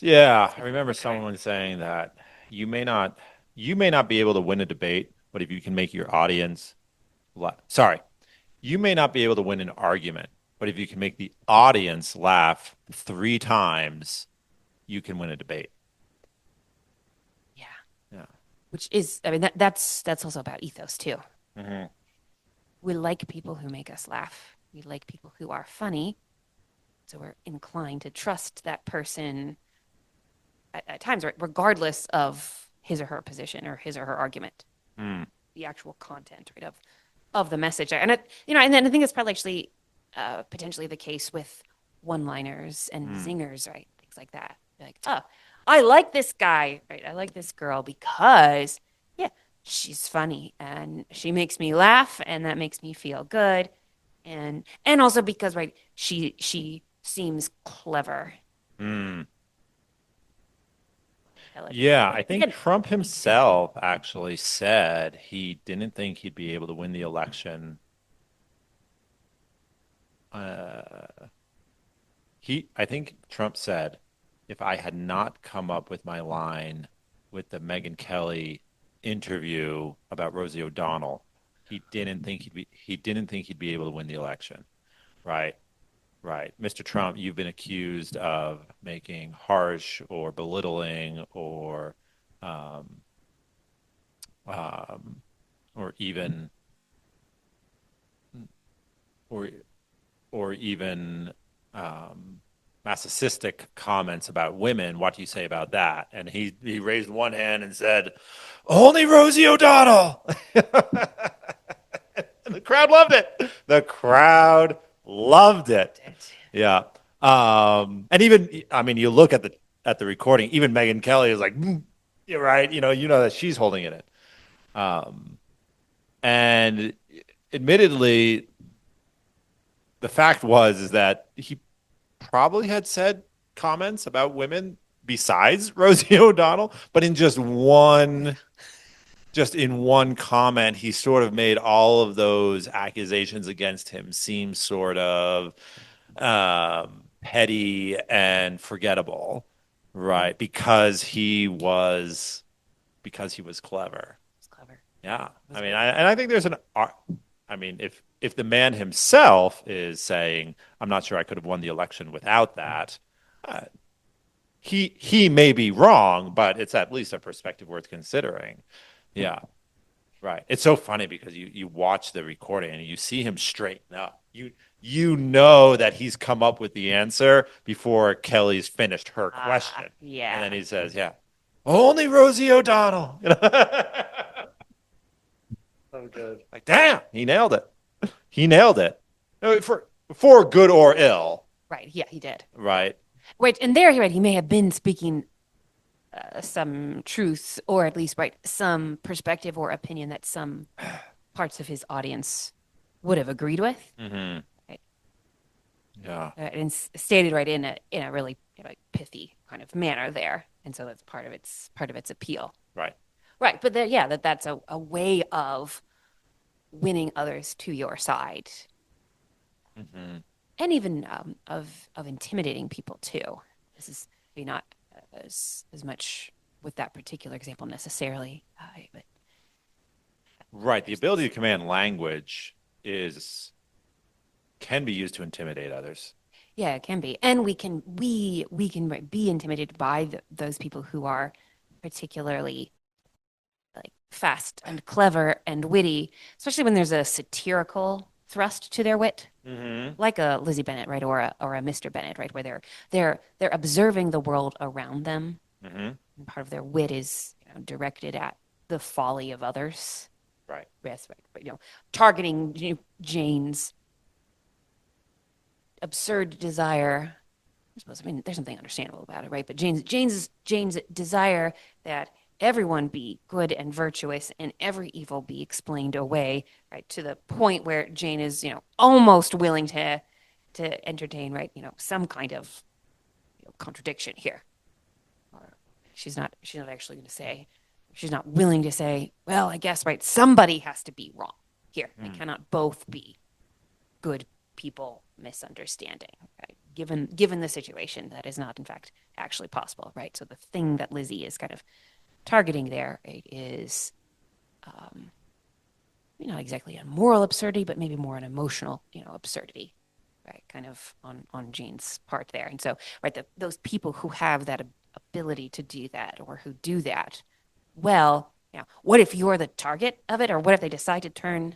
[SPEAKER 2] Yeah, I
[SPEAKER 1] Speaking of
[SPEAKER 2] remember
[SPEAKER 1] which, right?
[SPEAKER 2] someone saying that you may not you may not be able to win a debate, but if you can make your audience sorry, you may not be able to win an argument, but if you can make the audience laugh 3 times, you can win a debate.
[SPEAKER 1] Yeah.
[SPEAKER 2] Yeah.
[SPEAKER 1] Which is, I mean, that's also about ethos too.
[SPEAKER 2] Hmm.
[SPEAKER 1] We like people who make us laugh. We like people who are funny. So we're inclined to trust that person at times, right, regardless of his or her position or his or her argument,
[SPEAKER 2] Mm.
[SPEAKER 1] the actual content, right, of the message. And then I think it's probably actually potentially the case with one-liners and
[SPEAKER 2] Mm.
[SPEAKER 1] zingers, right? Things like that. Like, oh, I like this guy, right? I like this girl because, yeah, she's funny and she makes me laugh, and that makes me feel good, and also because, right, she seems clever,
[SPEAKER 2] Mm.
[SPEAKER 1] intelligent.
[SPEAKER 2] Yeah, I think
[SPEAKER 1] Again,
[SPEAKER 2] Trump
[SPEAKER 1] we do.
[SPEAKER 2] himself actually said he didn't think he'd be able to win the election. Uh, I think Trump said, if I had not come up with my line with the Megyn Kelly interview about Rosie O'Donnell, he didn't think he'd be able to win the election. Right, right. Mr. Trump, you've been accused of making harsh or belittling um, um, or even or or even um, masochistic comments about women. What do you say about that? And he raised one hand and said, "Only Rosie O'Donnell." And the crowd loved it. The crowd loved it.
[SPEAKER 1] Loved it.
[SPEAKER 2] Yeah. And even I mean, you look at the recording. Even Megyn Kelly is like, "You're right." You know that she's holding it in. And admittedly, the fact was is that he probably had said comments about women besides Rosie O'Donnell, but in just in one comment, he sort of made all of those accusations against him seem sort of petty and forgettable, right? Because he was clever.
[SPEAKER 1] It's clever.
[SPEAKER 2] Yeah,
[SPEAKER 1] It was
[SPEAKER 2] I mean,
[SPEAKER 1] very
[SPEAKER 2] and I think there's an I mean, if the man himself is saying, "I'm not sure I could have won the election without that," uh, he may be wrong, but it's at least a perspective worth considering. Yeah, right. It's so funny because you watch the recording and you see him straighten up. You know that he's come up with the answer before Kelly's finished her question, and then
[SPEAKER 1] yeah.
[SPEAKER 2] he says, "Yeah, only Rosie O'Donnell." So good. Like, damn, he nailed it. He nailed it. For good or ill,
[SPEAKER 1] Right. Yeah, he did.
[SPEAKER 2] right?
[SPEAKER 1] Wait, and there, right, he may have been speaking some truth, or at least, right, some perspective or opinion that some parts of his audience would have agreed with.
[SPEAKER 2] Mm-hmm.
[SPEAKER 1] Right?
[SPEAKER 2] Yeah.
[SPEAKER 1] And stated right in a really pithy kind of manner there, and so that's part of its appeal.
[SPEAKER 2] Right.
[SPEAKER 1] Right, but yeah, that's a way of winning others to your side,
[SPEAKER 2] Mm-hmm.
[SPEAKER 1] and even of intimidating people too. This is maybe not as much with that particular example necessarily, but
[SPEAKER 2] Right. The
[SPEAKER 1] there's
[SPEAKER 2] ability
[SPEAKER 1] this.
[SPEAKER 2] to command language is can be used to intimidate others.
[SPEAKER 1] Yeah, it can be, and we can be intimidated by those people who are particularly like fast and clever and witty, especially when there's a satirical thrust to their wit,
[SPEAKER 2] Mm-hmm.
[SPEAKER 1] like a Lizzie Bennett, right, or a Mr. Bennett, right, where they're observing the world around them,
[SPEAKER 2] Mm-hmm.
[SPEAKER 1] and part of their wit is directed at the folly of others.
[SPEAKER 2] Right.
[SPEAKER 1] Yes, right, but targeting Jane's absurd desire. I mean, there's something understandable about it, right? But Jane's desire that everyone be good and virtuous and every evil be explained away, right? To the point where Jane is, almost willing to entertain, right? Some kind of contradiction here. Or she's not actually going to say, she's not willing to say, well, I guess, right? Somebody has to be wrong here. They
[SPEAKER 2] Mm.
[SPEAKER 1] cannot both be good people misunderstanding, right? Given the situation, that is not in fact actually possible, right? So the thing that Lizzie is kind of targeting there, right, is um, not exactly a moral absurdity, but maybe more an emotional, absurdity, right? Kind of on Jean's part there. And so, right, those people who have that ability to do that or who do that, well, what if you're the target of it, or what if they decide to turn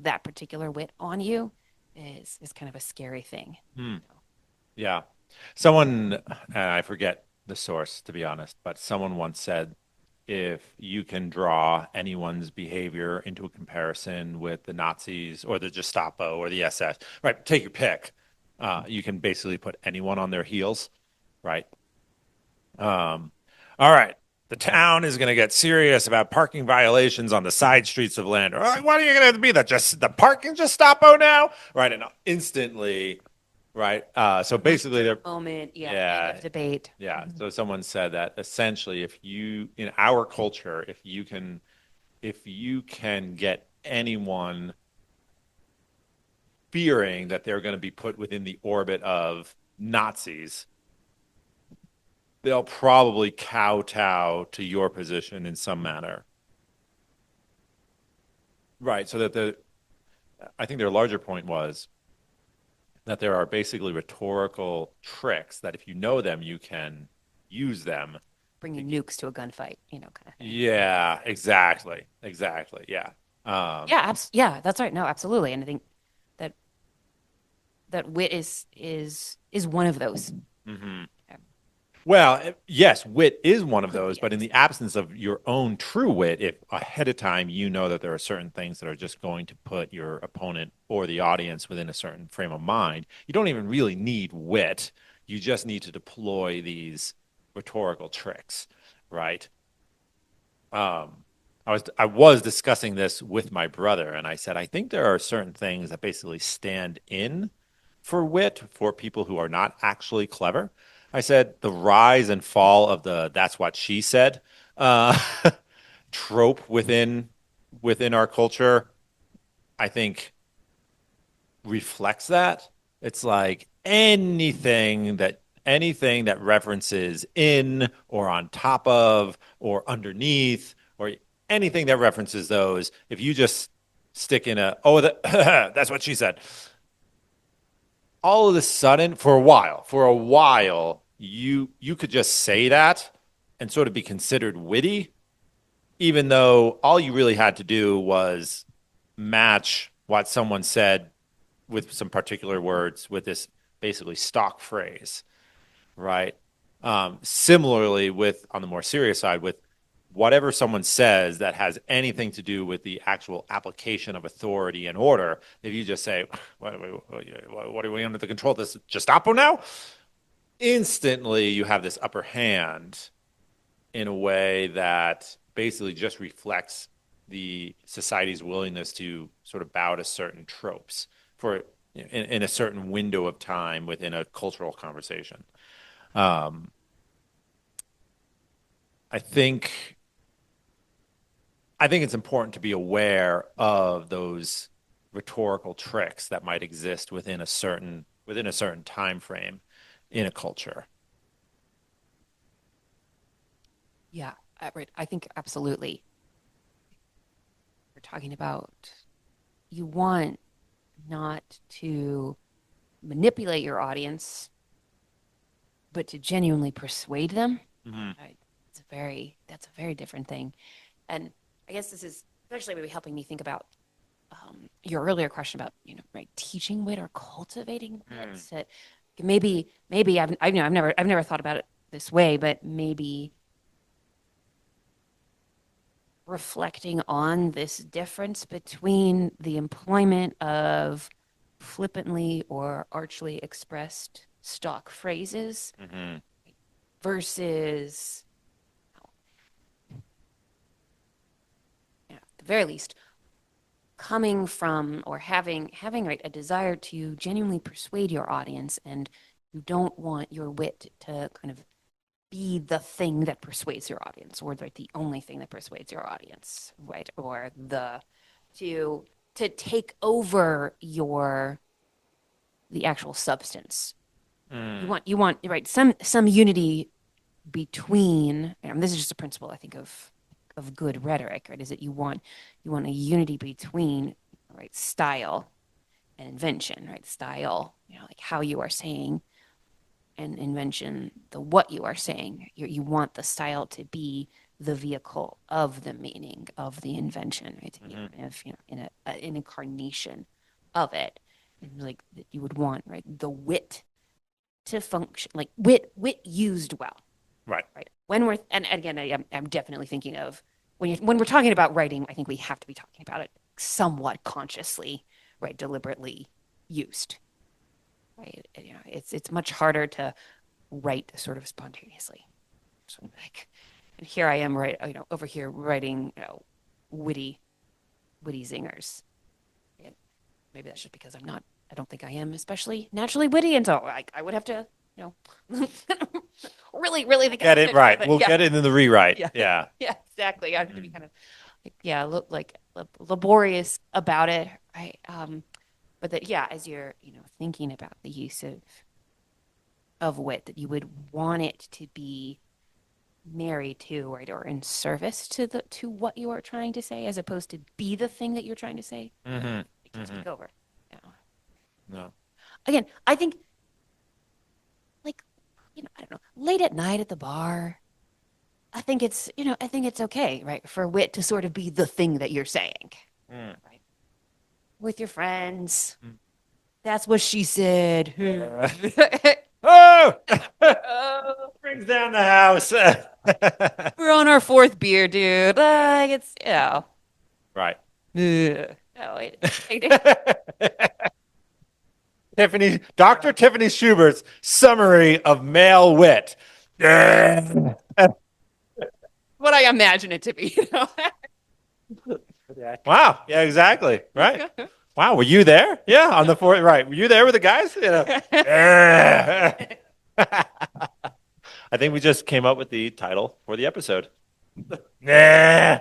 [SPEAKER 1] that particular wit on you? Is kind of a scary thing.
[SPEAKER 2] Mm. Yeah. Someone, I forget the source to be honest, but someone once said if you can draw anyone's behavior into a comparison with the Nazis or the Gestapo or the SS, right? Take your pick. You can basically put anyone on their heels, right? All right. The town is going to get serious about parking violations on the side streets of Lander. All right, what are you going to be? The parking Gestapo now? Right. And instantly, right. So basically, they're,
[SPEAKER 1] Moment, yeah, end
[SPEAKER 2] yeah,
[SPEAKER 1] of debate.
[SPEAKER 2] yeah. So someone said that essentially, in our culture, if you can get anyone fearing that they're going to be put within the orbit of Nazis, they'll probably kowtow to your position in some manner. Right. So that I think their larger point was that there are basically rhetorical tricks that if you know them, you can use them.
[SPEAKER 1] Bringing nukes to a gunfight, kind of thing.
[SPEAKER 2] Yeah, exactly. Exactly. Yeah.
[SPEAKER 1] Yeah, yeah, that's right. No, absolutely. And I think that wit is one of those.
[SPEAKER 2] Hmm.
[SPEAKER 1] Um,
[SPEAKER 2] Well, yes, wit is one of
[SPEAKER 1] could
[SPEAKER 2] those,
[SPEAKER 1] be at
[SPEAKER 2] but in
[SPEAKER 1] least.
[SPEAKER 2] the absence of your own true wit, if ahead of time you know that there are certain things that are just going to put your opponent or the audience within a certain frame of mind, you don't even really need wit. You just need to deploy these rhetorical tricks, right? um, I was discussing this with my brother, and I said I think there are certain things that basically stand in for wit for people who are not actually clever. I said the rise and fall of the "that's what she said" uh, trope within our culture. I think reflects that. It's like anything that references in or on top of or underneath or anything that references those, if you just stick in that's what she said, all of a sudden for a while you could just say that and sort of be considered witty, even though all you really had to do was match what someone said with some particular words with this basically stock phrase, right? Similarly, with on the more serious side, with whatever someone says that has anything to do with the actual application of authority and order, if you just say, what are we under the control of this Gestapo now? Instantly, you have this upper hand in a way that basically just reflects the society's willingness to sort of bow to certain tropes for in a certain window of time within a cultural conversation. Um, I think I think it's important to be aware of those rhetorical tricks that might exist within a certain time frame in a culture.
[SPEAKER 1] Yeah, right. I think absolutely. We're talking about you want not to manipulate your audience, but to genuinely persuade them.
[SPEAKER 2] Mm-hmm.
[SPEAKER 1] Right? That's a very different thing. And I guess this is especially maybe helping me think about your earlier question about, right, teaching wit or cultivating wit.
[SPEAKER 2] Mm.
[SPEAKER 1] That maybe I've never thought about it this way, but maybe reflecting on this difference between the employment of flippantly or archly expressed stock phrases
[SPEAKER 2] Mm-hmm.
[SPEAKER 1] versus, at the very least, coming from or having right a desire to genuinely persuade your audience, and you don't want your wit to kind of be the thing that persuades your audience, or right, the only thing that persuades your audience, right, or the to to take over the actual substance.
[SPEAKER 2] Mm.
[SPEAKER 1] You want right some unity between, and this is just a principle I think of good rhetoric, right? Is that you want a unity between, right, style and invention, right? Style, like how you are saying, and invention, the what you are saying. You want the style to be the vehicle of the meaning of the invention, right? To be
[SPEAKER 2] Mm-hmm.
[SPEAKER 1] kind of, an incarnation of it. And like that you would want, right, the wit to function, like wit used well,
[SPEAKER 2] Right.
[SPEAKER 1] right? When we're, and again, I'm definitely thinking of when we're talking about writing, I think we have to be talking about it somewhat consciously, right? Deliberately used, right? It's much harder to write sort of spontaneously. So like, and here I am, right, over here writing, witty, witty zingers. And maybe that's just because I don't think I am especially naturally witty, and so I would have to, really, really think
[SPEAKER 2] Get
[SPEAKER 1] about
[SPEAKER 2] it
[SPEAKER 1] it. Right?
[SPEAKER 2] right.
[SPEAKER 1] But
[SPEAKER 2] We'll
[SPEAKER 1] yeah,
[SPEAKER 2] get it in the rewrite.
[SPEAKER 1] yeah,
[SPEAKER 2] Yeah.
[SPEAKER 1] yeah, exactly. I have to be
[SPEAKER 2] Mm.
[SPEAKER 1] kind of like, yeah, look like laborious about it, right? But that, yeah, as you're, thinking about the use of wit, that you would want it to be married to, right, or in service to what you are trying to say, as opposed to be the thing that you're trying to say.
[SPEAKER 2] Mm-hmm.
[SPEAKER 1] It can
[SPEAKER 2] Mm-hmm.
[SPEAKER 1] take over. You know.
[SPEAKER 2] No.
[SPEAKER 1] Again, I think, like, I don't know, late at night at the bar, I think it's okay, right, for wit to sort of be the thing that you're saying,
[SPEAKER 2] Mm.
[SPEAKER 1] right, with your friends.
[SPEAKER 2] Mm.
[SPEAKER 1] That's what she said.
[SPEAKER 2] Oh,
[SPEAKER 1] Oh,
[SPEAKER 2] brings down the house.
[SPEAKER 1] we're on our fourth beer, dude. Like it's
[SPEAKER 2] Right.
[SPEAKER 1] ugh. Oh, wait.
[SPEAKER 2] Dr. Tiffany Schubert's summary of male wit. Wow.
[SPEAKER 1] What I imagine it to be.
[SPEAKER 2] Yeah, exactly. Right. Wow. Were you there? Yeah. On the fourth. Right. Were you there with the guys? I think we just came up with the title for the episode. Nah.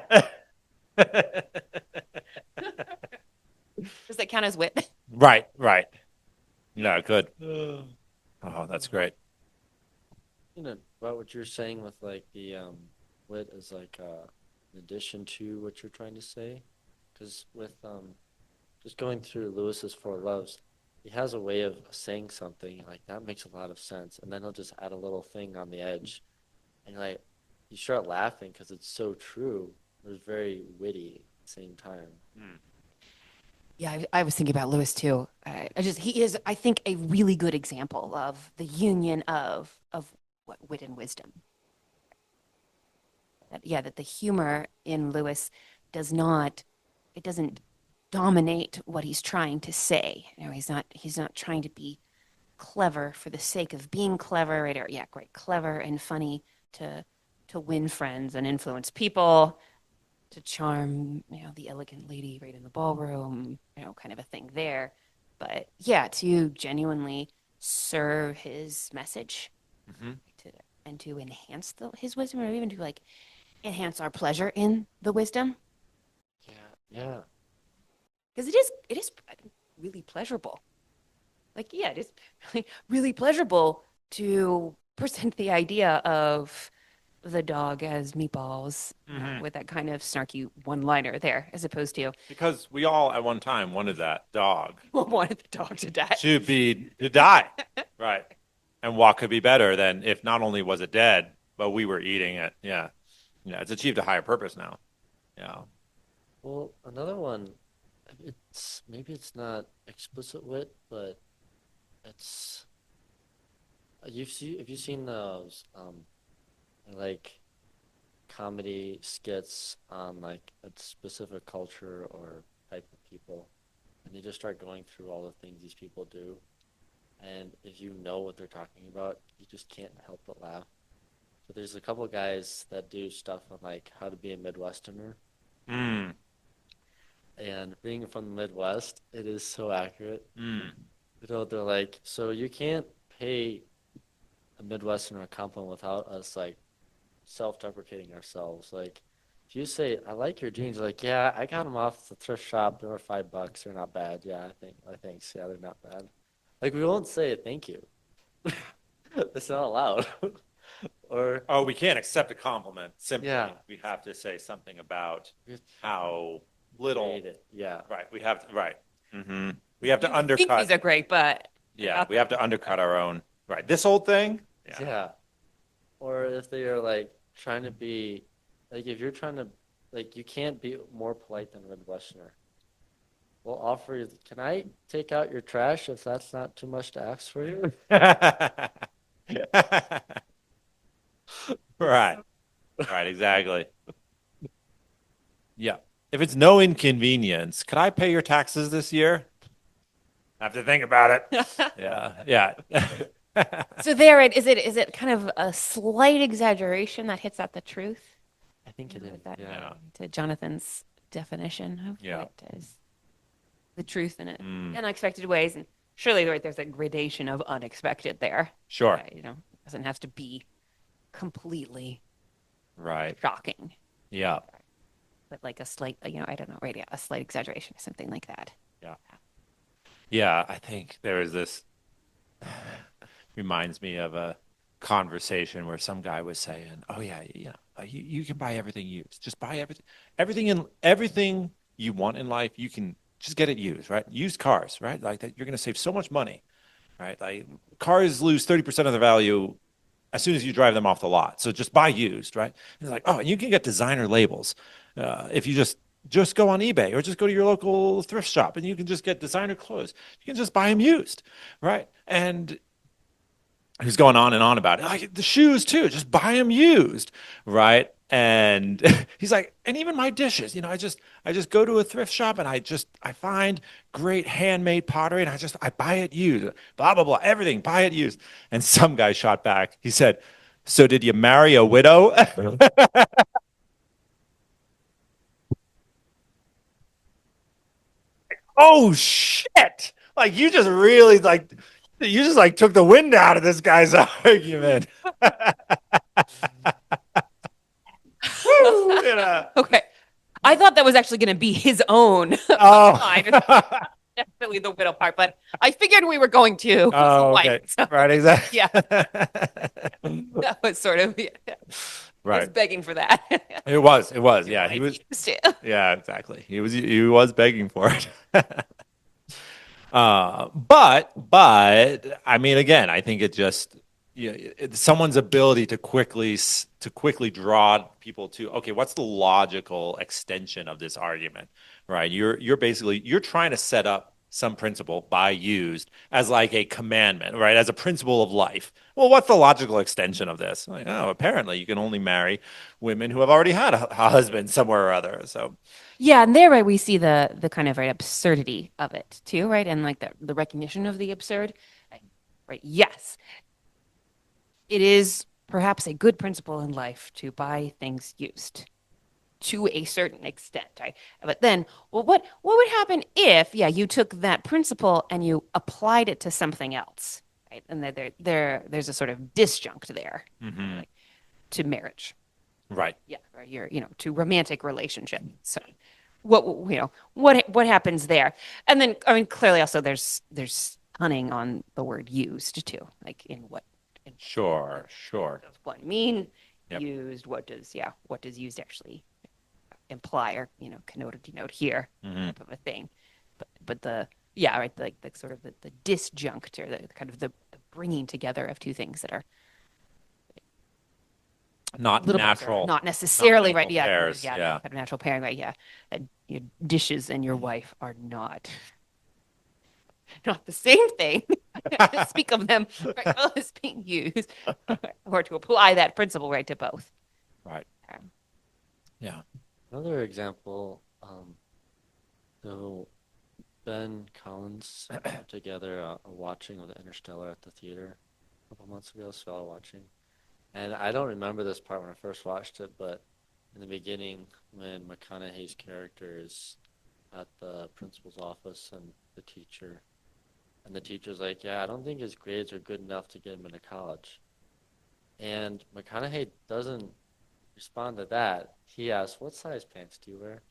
[SPEAKER 1] Does that count as wit?
[SPEAKER 2] Right, right. Yeah, good. Oh, that's great.
[SPEAKER 3] About what you're saying with like the wit is like in addition to what you're trying to say, because with just going through Lewis's Four Loves, he has a way of saying something like that makes a lot of sense, and then he'll just add a little thing on the edge, and like you start laughing because it's so true. It's very witty at the same time.
[SPEAKER 2] Mm.
[SPEAKER 1] Yeah, I was thinking about Lewis too. He is, I think, a really good example of the union of what wit and wisdom. That the humor in Lewis does not, it doesn't dominate what he's trying to say. He's not trying to be clever for the sake of being clever, right? Or yeah, great, clever and funny to to win friends and influence people, to charm, the elegant lady right in the ballroom, kind of a thing there. But yeah, to genuinely serve his message,
[SPEAKER 2] Mhm.
[SPEAKER 1] to and to enhance his wisdom, or even to like enhance our pleasure in the wisdom,
[SPEAKER 3] Yeah, yeah.
[SPEAKER 1] because it is really pleasurable. Like yeah, it is really pleasurable to present the idea of the dog as meatballs,
[SPEAKER 2] Mhm.
[SPEAKER 1] with that kind of snarky one-liner there, as opposed to
[SPEAKER 2] Because we all at one time wanted that dog
[SPEAKER 1] wanted the dog to die.
[SPEAKER 2] to die. Right. And what could be better than if not only was it dead, but we were eating it. Yeah. Yeah, it's achieved a higher purpose now. Yeah.
[SPEAKER 3] Well, another one, maybe it's not explicit wit, but it's have you seen those like comedy skits on like a specific culture or type of people, and they just start going through all the things these people do, and if you know what they're talking about, you just can't help but laugh. So there's a couple guys that do stuff on like how to be a Midwesterner,
[SPEAKER 2] Mm.
[SPEAKER 3] and being from the Midwest, it is so accurate.
[SPEAKER 2] Mm.
[SPEAKER 3] They're like, so you can't pay a Midwesterner a compliment without us like self-deprecating ourselves. Like, if you say, "I like your jeans," you're like, "Yeah, I got them off the thrift shop. They were $5. They're not bad. Yeah, I think, yeah, they're not bad." Like, we won't say thank you. It's not allowed. Or
[SPEAKER 2] Oh, we can't accept a compliment simply.
[SPEAKER 3] yeah,
[SPEAKER 2] We have to say something about
[SPEAKER 3] we have
[SPEAKER 2] how
[SPEAKER 3] to
[SPEAKER 2] little.
[SPEAKER 3] rate it. Yeah,
[SPEAKER 2] Right. We have to, right. Hmm. We have to
[SPEAKER 1] You think these
[SPEAKER 2] undercut.
[SPEAKER 1] are great, but
[SPEAKER 2] Yeah. We have to undercut our own. Right. This old thing. Yeah.
[SPEAKER 3] yeah. Or if they are like trying to be, like, if you're trying to, like, you can't be more polite than a Midwesterner. We'll offer you, can I take out your trash if that's not too much to ask for you?
[SPEAKER 2] Right. Right. Exactly. Yeah. If it's no inconvenience, could I pay your taxes this year? I have to think about it. Yeah. Yeah.
[SPEAKER 1] so there it is. It kind of a slight exaggeration that hits at the truth?
[SPEAKER 3] I think it is.
[SPEAKER 1] With that,
[SPEAKER 3] Yeah.
[SPEAKER 1] to Jonathan's definition of
[SPEAKER 2] Yeah.
[SPEAKER 1] what is the truth in it,
[SPEAKER 2] Mm.
[SPEAKER 1] unexpected ways, and surely there's a gradation of unexpected there.
[SPEAKER 2] Sure.
[SPEAKER 1] It doesn't have to be completely
[SPEAKER 2] Right.
[SPEAKER 1] shocking,
[SPEAKER 2] Yeah.
[SPEAKER 1] but like a slight, I don't know, right? Yeah, a slight exaggeration or something like that.
[SPEAKER 2] Yeah. Yeah. I think there is this reminds me of a conversation where some guy was saying, "Oh yeah, you can buy everything used. Just buy everything you want in life. You can just get it used, right? Used cars, right? Like that, you're going to save so much money, right? Like cars lose 30% of their value as soon as you drive them off the lot. So just buy used, right? And it's like, oh, and you can get designer labels if you just go on eBay or just go to your local thrift shop and you can just get designer clothes. You can just buy them used, right? And he was going on and on about it. Like the shoes too, just buy them used, right? And he's like, and even my dishes, I just go to a thrift shop and I find great handmade pottery and I buy it used, blah blah blah, everything, buy it used. And some guy shot back. He said, "So did you marry a widow?" Oh shit! Like you just like took the wind out of this guy's argument. Woo!
[SPEAKER 1] Okay. I thought that was actually going to be his own
[SPEAKER 2] Oh.
[SPEAKER 1] line. Definitely the widow part, but I figured we were going to
[SPEAKER 2] Oh,
[SPEAKER 1] wife.
[SPEAKER 2] okay.
[SPEAKER 1] So,
[SPEAKER 2] Right, exactly.
[SPEAKER 1] yeah, that was sort of, yeah, I was
[SPEAKER 2] Right.
[SPEAKER 1] begging for that.
[SPEAKER 2] It was. It was.
[SPEAKER 1] You
[SPEAKER 2] Yeah, he
[SPEAKER 1] might
[SPEAKER 2] was.
[SPEAKER 1] used to.
[SPEAKER 2] Yeah, exactly. He was begging for it. But I mean, again, I think it just someone's ability to quickly draw people to, okay, what's the logical extension of this argument, right? You're trying to set up some principle by used as like a commandment, right? As a principle of life. Well, what's the logical extension of this? Like, oh, apparently you can only marry women who have already had a husband somewhere or other. So,
[SPEAKER 1] Yeah, and there, right, we see the kind of right absurdity of it too, right? And like the recognition of the absurd. Right. Yes, it is perhaps a good principle in life to buy things used to a certain extent, right? But then, well, what would happen if, yeah, you took that principle and you applied it to something else, right? And there's a sort of disjunct there,
[SPEAKER 2] mhm.
[SPEAKER 1] like to marriage,
[SPEAKER 2] Right.
[SPEAKER 1] yeah, right. To romantic relationship. So, what happens there? And then, I mean, clearly, also there's cunning on the word used too, like in
[SPEAKER 2] Sure, sure.
[SPEAKER 1] does one mean
[SPEAKER 2] Yep.
[SPEAKER 1] used? What does used actually imply or connote or denote here,
[SPEAKER 2] Hmm.
[SPEAKER 1] type of a thing. But the yeah, right, like the sort of the disjunct or the kind of the bringing together of two things that are a
[SPEAKER 2] Not
[SPEAKER 1] little bit absurd,
[SPEAKER 2] natural,
[SPEAKER 1] not
[SPEAKER 2] not
[SPEAKER 1] necessarily right.
[SPEAKER 2] natural
[SPEAKER 1] Yeah, kind of
[SPEAKER 2] pairs.
[SPEAKER 1] yeah,
[SPEAKER 2] Yeah.
[SPEAKER 1] kind of natural pairing, right? Yeah, and your dishes and your wife are not the same thing. To speak of them right, both as being used, or to apply that principle right to both.
[SPEAKER 2] Right.
[SPEAKER 1] Um,
[SPEAKER 2] Yeah.
[SPEAKER 3] Another example, so Ben Collins put together a watching of the Interstellar at the theater a couple months ago, so I was watching. And I don't remember this part when I first watched it, but in the beginning, when McConaughey's character is at the principal's office and the teacher's like, yeah, I don't think his grades are good enough to get him into college. And McConaughey doesn't respond to that. He asks, what size pants do you wear?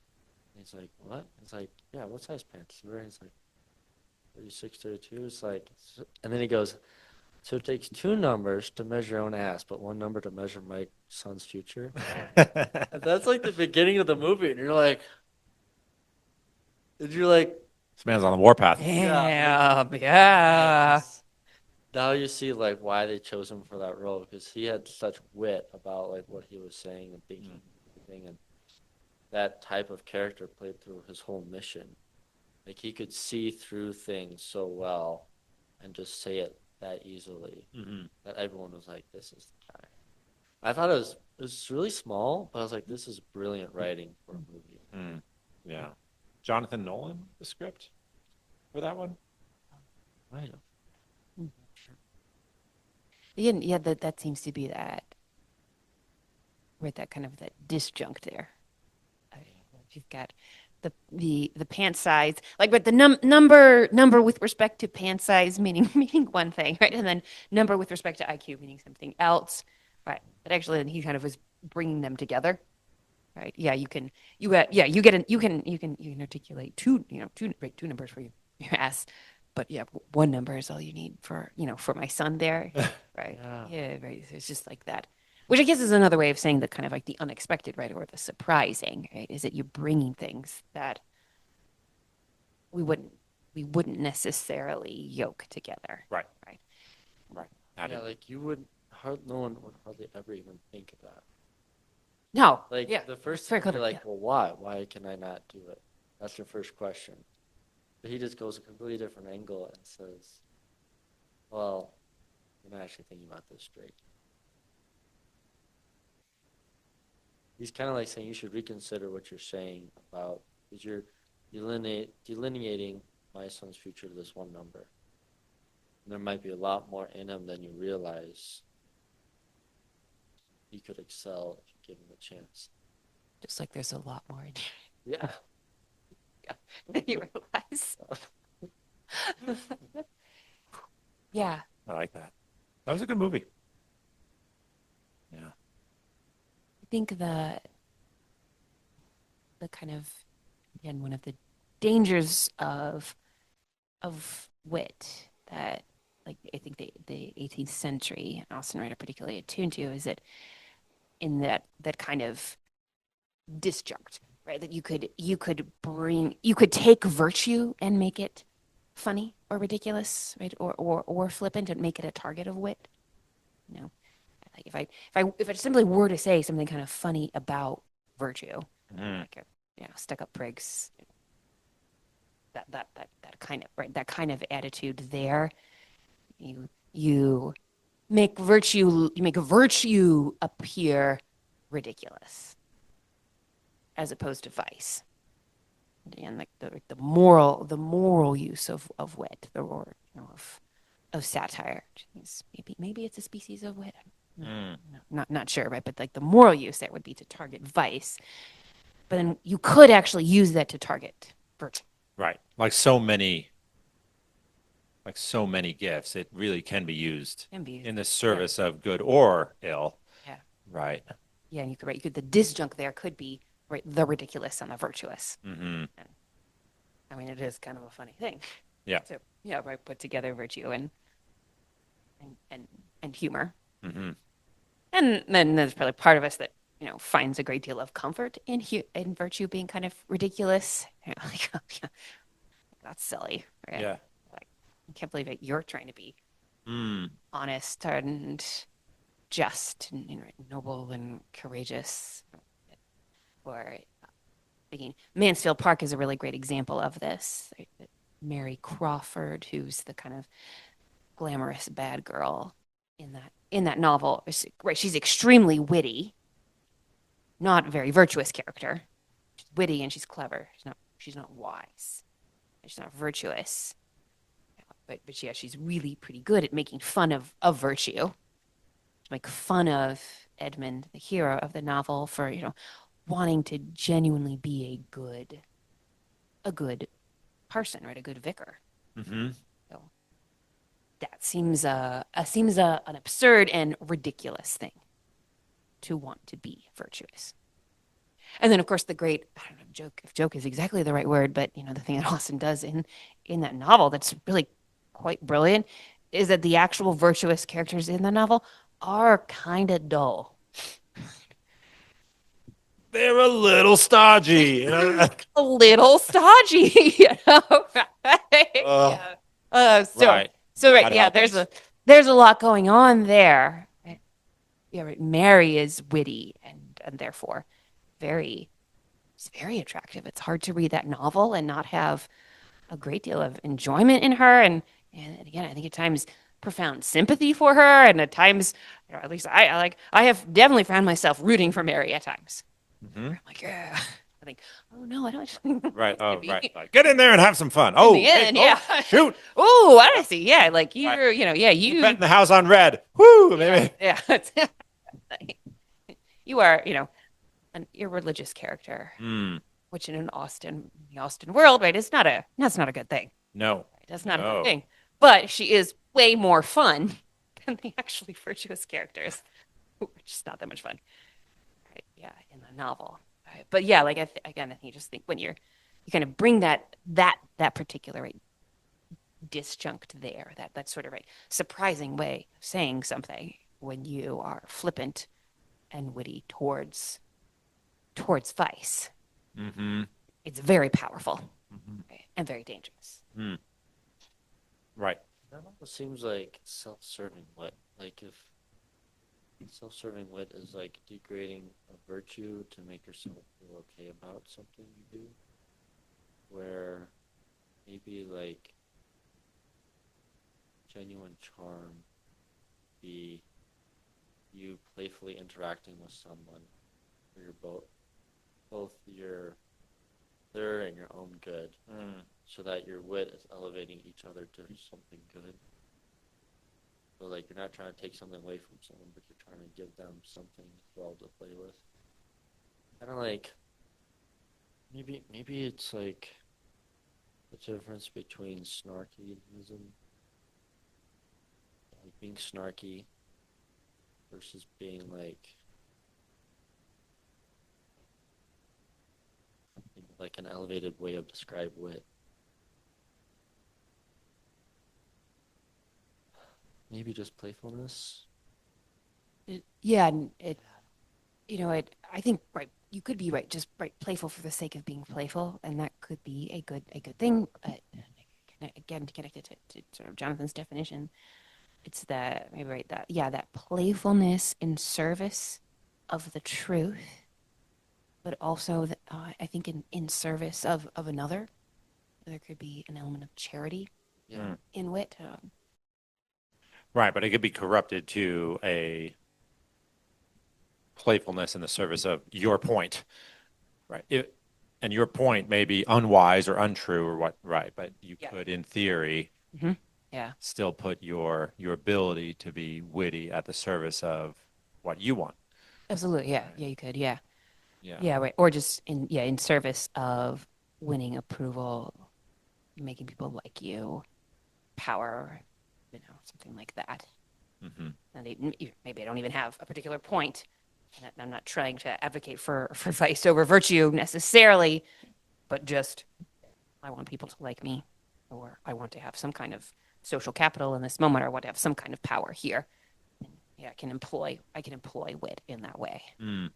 [SPEAKER 3] And he's like, what? He's like, yeah, what size pants do you wear? He's like, 36, 32. It's like, and then he goes, so it takes two numbers to measure your own ass, but one number to measure my son's future. And that's like the beginning of the movie, and you're like,
[SPEAKER 2] This man's on the warpath.
[SPEAKER 1] Damn, yeah.
[SPEAKER 3] yes. Now you see like why they chose him for that role because he had such wit about like what he was saying and thinking and everything, and that type of character played through his whole mission. Like he could see through things so well and just say it that easily
[SPEAKER 2] Hmm.
[SPEAKER 3] that everyone was like, "This is the guy." I thought it was really small, but I was like, "This is brilliant writing for a movie."
[SPEAKER 2] Mm. Yeah. Jonathan Nolan, the script for that one.
[SPEAKER 3] Right.
[SPEAKER 1] Yeah, yeah, that seems to be that kind of that disjunct there. Uh, You've got the pant size, like, but the number with respect to pant size meaning meaning one thing, right? And then number with respect to IQ meaning something else, right? But actually, he kind of was bringing them together, right? Yeah, you can articulate two numbers for your ass, but yeah, one number is all you need for my son there, right?
[SPEAKER 3] Yeah.
[SPEAKER 1] Yeah, right. So it's just like that, which I guess is another way of saying the kind of like the unexpected, right, or the surprising, right? Is that you're bringing things that we wouldn't we wouldn't necessarily yoke together,
[SPEAKER 2] Right.
[SPEAKER 1] right?
[SPEAKER 2] Right.
[SPEAKER 3] Yeah, like no one would hardly ever even think of that.
[SPEAKER 1] No,
[SPEAKER 3] Like
[SPEAKER 1] yeah,
[SPEAKER 3] the first
[SPEAKER 1] it's very
[SPEAKER 3] thing
[SPEAKER 1] clever.
[SPEAKER 3] you're like,
[SPEAKER 1] Yeah.
[SPEAKER 3] well, why? Why can I not do it? That's your first question. But he just goes a completely different angle and says, well, You're not actually thinking about this straight. He's kind of like saying you should reconsider what you're saying about because you're delineating my son's future to this one number. And there might be a lot more in him than you realize. He could excel if you give him a chance.
[SPEAKER 1] Just like there's a lot more in
[SPEAKER 3] Yeah.
[SPEAKER 1] than you realize. Yeah.
[SPEAKER 2] I like that. That was a good movie. Yeah.
[SPEAKER 1] I think the kind of, again, one of the dangers of wit that, like, I think the 18th century Austen writer particularly attuned to is that in that kind of disjunct, right? That you could take virtue and make it funny or ridiculous, right? Or flippant and make it a target of wit. You know, like if I simply were to say something kind of funny about virtue, like stuck up prigs, that kind of right, that kind of attitude there, you make virtue appear ridiculous as opposed to vice. And like the moral use of wit, of satire. Maybe it's a species of wit. Not sure, right? But like the moral use that would be to target vice. But then you could actually use that to target virtue.
[SPEAKER 2] Right. Like so many gifts, it really can be used in the service of good or ill.
[SPEAKER 1] Yeah.
[SPEAKER 2] Right.
[SPEAKER 1] Yeah, and the disjunct there could be right the ridiculous and the virtuous.
[SPEAKER 2] Mm-hmm.
[SPEAKER 1] And, I mean, it is kind of a funny thing.
[SPEAKER 2] Yeah.
[SPEAKER 1] So right, put together virtue and humor.
[SPEAKER 2] Mm-hmm.
[SPEAKER 1] And then there's probably part of us that finds a great deal of comfort in virtue being kind of ridiculous. Like, oh, yeah, that's silly, right?
[SPEAKER 2] Yeah.
[SPEAKER 1] Like, I can't believe that you're trying to be
[SPEAKER 2] Mm.
[SPEAKER 1] honest and just and noble and courageous. Or thinking Mansfield Park is a really great example of this. Right? Mary Crawford, who's the kind of glamorous bad girl in that novel, right? She's extremely witty, not a very virtuous character. She's witty and she's clever. She's not wise. She's not virtuous. But yeah, she's really pretty good at making fun of virtue. To make fun of Edmund, the hero of the novel, for wanting to genuinely be a good person, right? A good vicar.
[SPEAKER 2] Mm-hmm.
[SPEAKER 1] So that seems an absurd and ridiculous thing to want to be virtuous. And then, of course, the great, I don't know, joke, if joke is exactly the right word, but the thing that Austen does in that novel that's really quite brilliant is that the actual virtuous characters in the novel are kind of dull.
[SPEAKER 2] They're a little stodgy.
[SPEAKER 1] A little stodgy, right?
[SPEAKER 2] Oh,
[SPEAKER 1] Right.
[SPEAKER 2] That
[SPEAKER 1] Yeah,
[SPEAKER 2] happens.
[SPEAKER 1] there's a lot going on there. Right? Yeah, right. Mary is witty and therefore it's very attractive. It's hard to read that novel and not have a great deal of enjoyment in her. And again, I think at times profound sympathy for her, and at times, at least I have definitely found myself rooting for Mary at times.
[SPEAKER 2] Mm-hmm.
[SPEAKER 1] I'm like, yeah. I think, oh no, I don't.
[SPEAKER 2] Right. Oh, right. Like, get in there and have some fun.
[SPEAKER 1] In
[SPEAKER 2] Oh,
[SPEAKER 1] the end,
[SPEAKER 2] hey,
[SPEAKER 1] yeah.
[SPEAKER 2] oh, shoot.
[SPEAKER 1] Oh, I see. Yeah, like
[SPEAKER 2] Right.
[SPEAKER 1] you
[SPEAKER 2] betting the house on red. Woo, maybe.
[SPEAKER 1] Yeah. You are, an irreligious character, which in the Austen world, right, that's not a good thing.
[SPEAKER 2] No.
[SPEAKER 1] Right? That's not a good thing. But she is way more fun than the actually virtuous characters, who are just not that much fun. Right? Yeah, in the novel. Right? But yeah, like again, I think you just think when you kind of bring that particular right, disjunct there, that sort of right surprising way of saying something when you are flippant and witty towards vice.
[SPEAKER 2] Mm-hmm.
[SPEAKER 1] It's very powerful right? And very dangerous.
[SPEAKER 2] Mm. Right.
[SPEAKER 3] That almost seems like self-serving wit. Like if self-serving wit is like degrading a virtue to make yourself feel okay about something you do, where maybe like genuine charm be you playfully interacting with someone for your both their and your own good, so that your wit is elevating each other to something good. So like you're not trying to take something away from someone, but you're trying to give them something as well to play with. Kind of like maybe it's like the difference between snarkyism, like being snarky versus being like an elevated way of describe wit. Maybe just playfulness.
[SPEAKER 1] Yeah, and I think right. You could be right, just right, playful for the sake of being playful, and that could be a good thing. But again, to connect it to sort of Jonathan's definition, it's that maybe right that yeah, that playfulness in service of the truth, but also I think in service of another. There could be an element of charity
[SPEAKER 3] Yeah.
[SPEAKER 1] in wit.
[SPEAKER 2] Right, but it could be corrupted to a playfulness in the service of your point, right? And your point may be unwise or untrue or what, right? But you
[SPEAKER 1] Yeah.
[SPEAKER 2] could, in theory,
[SPEAKER 1] Yeah,
[SPEAKER 2] still put your ability to be witty at the service of what you want.
[SPEAKER 1] absolutely. Yeah,
[SPEAKER 2] Right.
[SPEAKER 1] yeah, you could. Yeah,
[SPEAKER 2] Yeah.
[SPEAKER 1] yeah, right. Or just in service of winning approval, making people like you, power, something like that.
[SPEAKER 2] Mm-hmm.
[SPEAKER 1] And maybe I don't even have a particular point. And I'm not trying to advocate for vice over virtue necessarily, but just I want people to like me, or I want to have some kind of social capital in this moment, or I want to have some kind of power here. And yeah, I can employ wit in that way.
[SPEAKER 2] I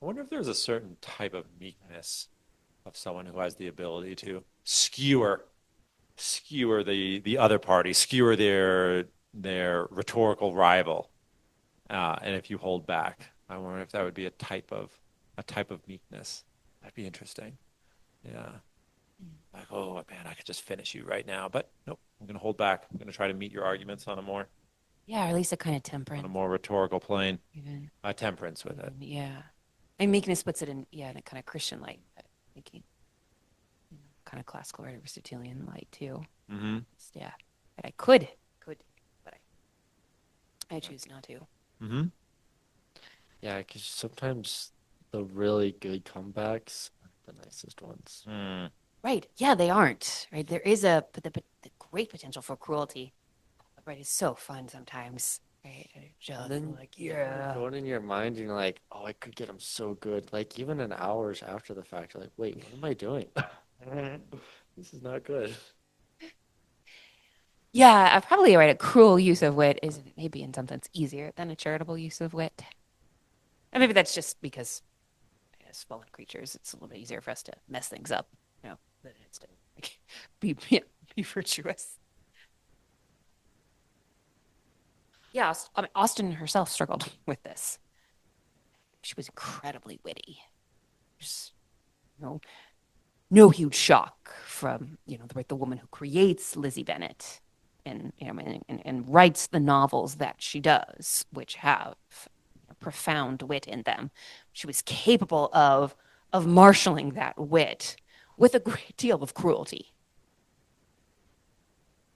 [SPEAKER 2] wonder if there's a certain type of meekness of someone who has the ability to skewer the other party, skewer their rhetorical rival. And if you hold back, I wonder if that would be a type of meekness. That'd be interesting. Yeah. Like, oh man, I could just finish you right now, but nope, I'm going to hold back. I'm going to try to meet your arguments on a more
[SPEAKER 1] Yeah, or at least a kind of temperance.
[SPEAKER 2] rhetorical plane.
[SPEAKER 1] Even.
[SPEAKER 2] Temperance with it.
[SPEAKER 1] Yeah. And meekness puts it in a kind of Christian light, thinking, kind of classical Aristotelian light too.
[SPEAKER 2] Mm-hmm.
[SPEAKER 1] Yeah, but I could, but I choose not to.
[SPEAKER 2] Mm-hmm.
[SPEAKER 3] Yeah, because sometimes the really good comebacks aren't the nicest ones.
[SPEAKER 1] Right. Yeah, they aren't. Right. There is the great potential for cruelty. Right. It's so fun sometimes. Right. Just
[SPEAKER 3] Then
[SPEAKER 1] like, yeah.
[SPEAKER 3] going in your mind, and you're like, oh, I could get them so good. Like even in hours after the fact, you're like, wait, what am I doing? This is not good.
[SPEAKER 1] Yeah, I'm probably right. A cruel use of wit is maybe in some sense easier than a charitable use of wit. And maybe that's just because as fallen creatures, it's a little bit easier for us to mess things up, than it's to like, be virtuous. Yeah, I mean, Austen herself struggled with this. She was incredibly witty. Just, no huge shock from the woman who creates Lizzie Bennet and and writes the novels that she does, which have profound wit in them. She was capable of marshaling that wit with a great deal of cruelty.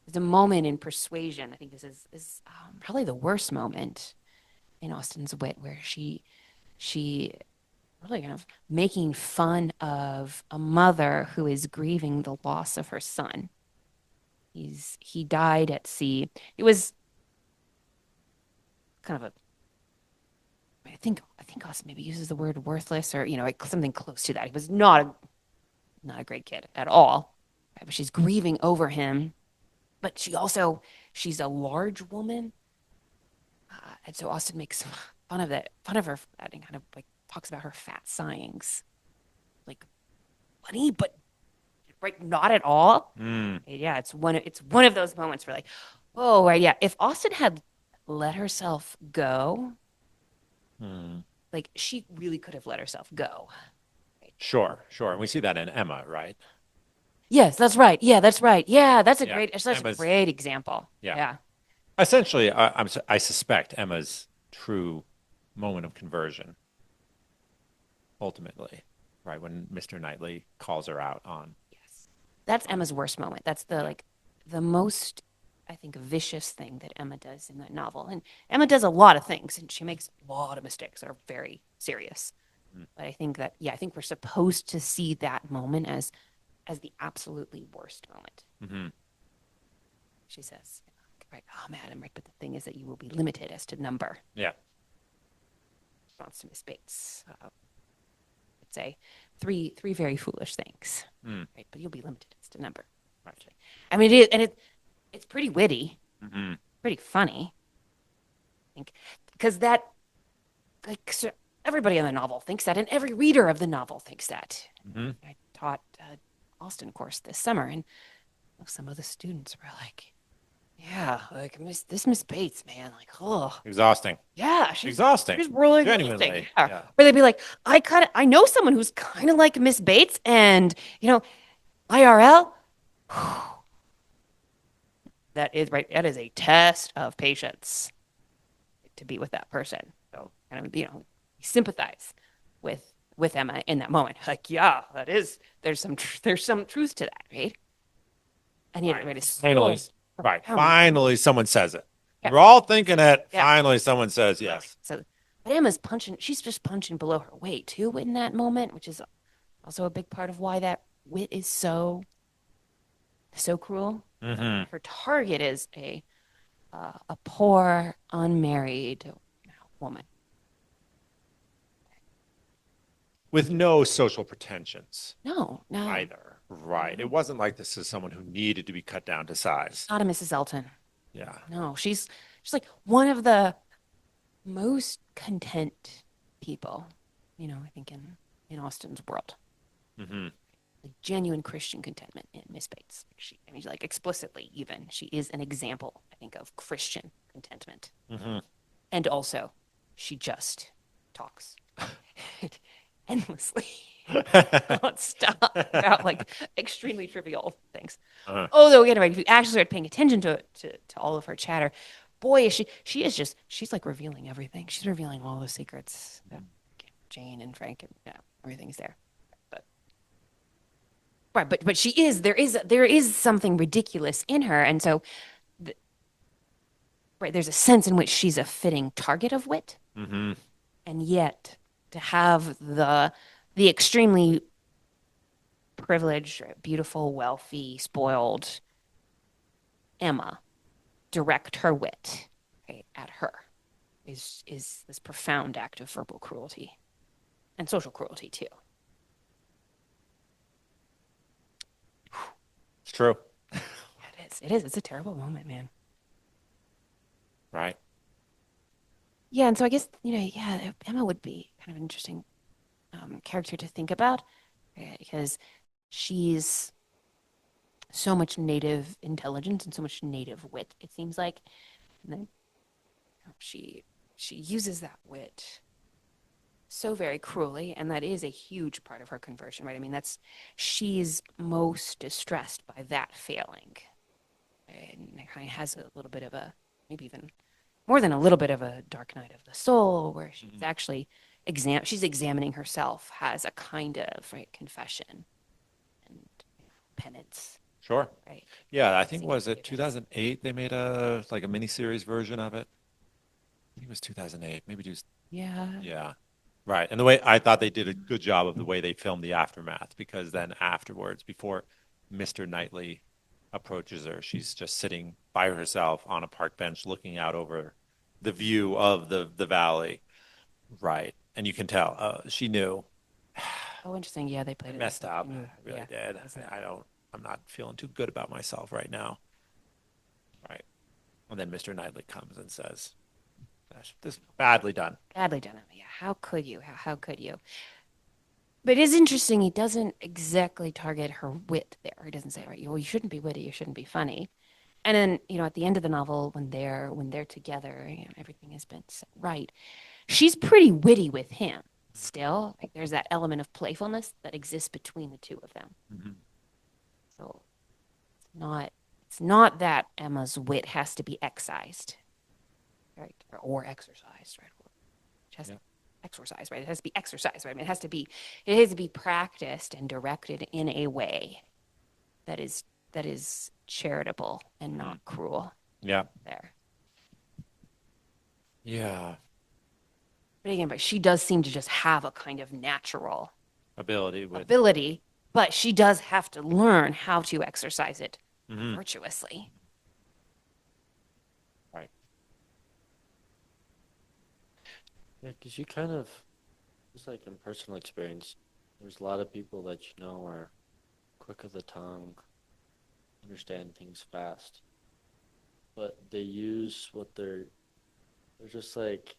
[SPEAKER 1] There's a moment in Persuasion. I think this is probably the worst moment in Austen's wit, where she really kind of making fun of a mother who is grieving the loss of her son. He died at sea. It was kind of I think Austin maybe uses the word worthless, or like something close to that. He was not a great kid at all. Right? But she's grieving over him. But she's a large woman, and so Austin makes fun of her, and kind of like talks about her fat sighings, like funny, but right, not at all. Yeah, it's one of those moments where like, oh right, yeah. If Austin had let herself go, like she really could have let herself go. Right?
[SPEAKER 2] Sure. And we see that in Emma, right?
[SPEAKER 1] Yes, that's right. Yeah, that's right. Yeah, that's a
[SPEAKER 2] Yeah,
[SPEAKER 1] great
[SPEAKER 2] Emma's-
[SPEAKER 1] great example.
[SPEAKER 2] Yeah.
[SPEAKER 1] Yeah.
[SPEAKER 2] Essentially, I suspect Emma's true moment of conversion, ultimately, right when Mr. Knightley calls her out on.
[SPEAKER 1] Yes. That's Emma's worst moment. That's the
[SPEAKER 2] Yeah.
[SPEAKER 1] like the most, I think, vicious thing that Emma does in that novel. And Emma does a lot of things and she makes a lot of mistakes that are very serious.
[SPEAKER 2] Mm.
[SPEAKER 1] But I think that, yeah, I think we're supposed to see that moment as the absolutely worst moment.
[SPEAKER 2] Mm-hmm.
[SPEAKER 1] She says, right, oh man, I'm right, but the thing is that you will be limited as to number.
[SPEAKER 2] Yeah.
[SPEAKER 1] Response to Miss Bates. I'd say three very foolish things.
[SPEAKER 2] Mm.
[SPEAKER 1] Right, but you'll be limited as to number. Actually. I mean, it is, and it's pretty witty,
[SPEAKER 2] Mm-hmm.
[SPEAKER 1] pretty funny. I think because that, like, so everybody in the novel thinks that, and every reader of the novel thinks that.
[SPEAKER 2] Mm-hmm.
[SPEAKER 1] I taught Austin course this summer, and some of the students were like, "Yeah, like Miss Bates, man, like, oh,
[SPEAKER 2] Exhausting.
[SPEAKER 1] yeah,
[SPEAKER 2] Exhausting.
[SPEAKER 1] she's really exhausting."
[SPEAKER 2] Genuinely.
[SPEAKER 1] Yeah.
[SPEAKER 2] Yeah.
[SPEAKER 1] Or they'd be like, I know someone who's kind of like Miss Bates, and IRL, that is right. That is a test of patience to be with that person. So kind of sympathize with Emma in that moment. Like, yeah, that is. There's some truth to that, right? And yet,
[SPEAKER 2] Right.
[SPEAKER 1] right, it's
[SPEAKER 2] Finally.
[SPEAKER 1] so
[SPEAKER 2] Right.
[SPEAKER 1] profound.
[SPEAKER 2] Finally, someone says it.
[SPEAKER 1] Yeah.
[SPEAKER 2] We're all thinking it.
[SPEAKER 1] Yeah.
[SPEAKER 2] Finally, someone says yes.
[SPEAKER 1] So, but Emma's punching. She's just punching below her weight too in that moment, which is also a big part of why that wit is so cruel.
[SPEAKER 2] Mm-hmm.
[SPEAKER 1] Her target is a poor, unmarried woman.
[SPEAKER 2] With no social pretensions
[SPEAKER 1] No, no,
[SPEAKER 2] either. Right. It wasn't like this is someone who needed to be cut down to size.
[SPEAKER 1] not a Mrs. Elton.
[SPEAKER 2] Yeah.
[SPEAKER 1] No, she's like one of the most content people, I think in Austin's world.
[SPEAKER 2] Mm-hmm.
[SPEAKER 1] Like genuine Christian contentment in Miss Bates. I mean, like explicitly even, she is an example, I think, of Christian contentment.
[SPEAKER 2] Mm-hmm.
[SPEAKER 1] And also, she just talks endlessly nonstop about like extremely trivial things.
[SPEAKER 2] Uh-huh.
[SPEAKER 1] Although, again, right, if you actually start paying attention to all of her chatter, boy, is she's like revealing everything. She's revealing all the secrets that Jane and Frank and everything's there. But right, but there is something ridiculous in her, and so right, there's a sense in which she's a fitting target of wit,
[SPEAKER 2] Mm-hmm.
[SPEAKER 1] and yet to have the extremely privileged, beautiful, wealthy, spoiled Emma direct her wit, right, at her is this profound act of verbal cruelty and social cruelty too.
[SPEAKER 2] It's true.
[SPEAKER 1] It is. It is. It's a terrible moment, man.
[SPEAKER 2] Right.
[SPEAKER 1] Yeah, and so I guess yeah, Emma would be kind of an interesting character to think about, right, because she's so much native intelligence and so much native wit. It seems like, and then she uses that wit so very cruelly, and that is a huge part of her conversion, right? I mean, she's most distressed by that failing, and it kind of has a little bit of a, maybe even more than a little bit of a dark night of the soul, where she's actually she's examining herself as a kind of right confession and penance,
[SPEAKER 2] Sure.
[SPEAKER 1] right?
[SPEAKER 2] Yeah, I think
[SPEAKER 1] Seeking
[SPEAKER 2] was it
[SPEAKER 1] forgiveness.
[SPEAKER 2] 2008 they made a miniseries version of it. I think it was 2008. Maybe just
[SPEAKER 1] Yeah,
[SPEAKER 2] yeah. Right. And the way I thought they did a good job of the way they filmed the aftermath, because then afterwards, before Mr. Knightley approaches her, she's just sitting by herself on a park bench looking out over the view of the valley. Right. And you can tell she knew
[SPEAKER 1] oh, interesting. Yeah, they
[SPEAKER 2] I
[SPEAKER 1] played it.
[SPEAKER 2] messed up.
[SPEAKER 1] Yeah,
[SPEAKER 2] I really
[SPEAKER 1] yeah,
[SPEAKER 2] did.
[SPEAKER 1] wasn't it?
[SPEAKER 2] I'm not feeling too good about myself right now. Right. And then Mr. Knightley comes and says, "Gosh, this is badly done."
[SPEAKER 1] Badly done. Yeah, how could you? How could you? But it is interesting. He doesn't exactly target her wit there. He doesn't say, right, well, you shouldn't be witty, you shouldn't be funny. And then, at the end of the novel, when they're together, everything has been set right. She's pretty witty with him still. Like there's that element of playfulness that exists between the two of them.
[SPEAKER 2] Mm-hmm.
[SPEAKER 1] So it's It's not that Emma's wit has to be excised, right? Or exercised, right? It has to exercise, right? It has to be exercised, right? I mean, it has to be practiced and directed in a way that is charitable and not cruel.
[SPEAKER 2] Yeah.
[SPEAKER 1] There.
[SPEAKER 2] Yeah.
[SPEAKER 1] But again, she does seem to just have a kind of natural
[SPEAKER 2] Ability.
[SPEAKER 1] but she does have to learn how to exercise it
[SPEAKER 2] Mhm.
[SPEAKER 1] virtuously.
[SPEAKER 2] Right.
[SPEAKER 3] Yeah, because you kind of, just like in personal experience, there's a lot of people that you know are quick of the tongue, understand things fast, but they use what they're just like,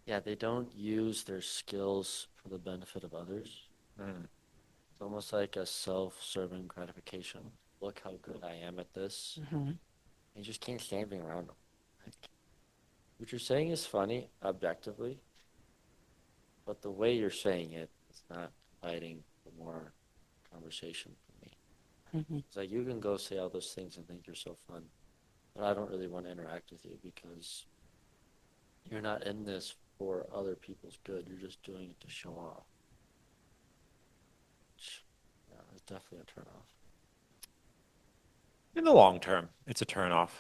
[SPEAKER 3] yeah, they don't use their skills for the benefit of others.
[SPEAKER 2] Mhm.
[SPEAKER 3] It's almost like a self-serving gratification. Look how good I am at this.
[SPEAKER 1] Mm-hmm.
[SPEAKER 3] You just can't stand being around them. Like, what you're saying is funny objectively, but the way you're saying it is not inviting for more conversation for me.
[SPEAKER 1] Mm-hmm.
[SPEAKER 3] It's like you can go say all those things and think you're so fun, but I don't really want to interact with you because you're not in this for other people's good. You're just doing it to show off. Which, yeah, it's definitely a turnoff.
[SPEAKER 2] In the long term, it's a turnoff.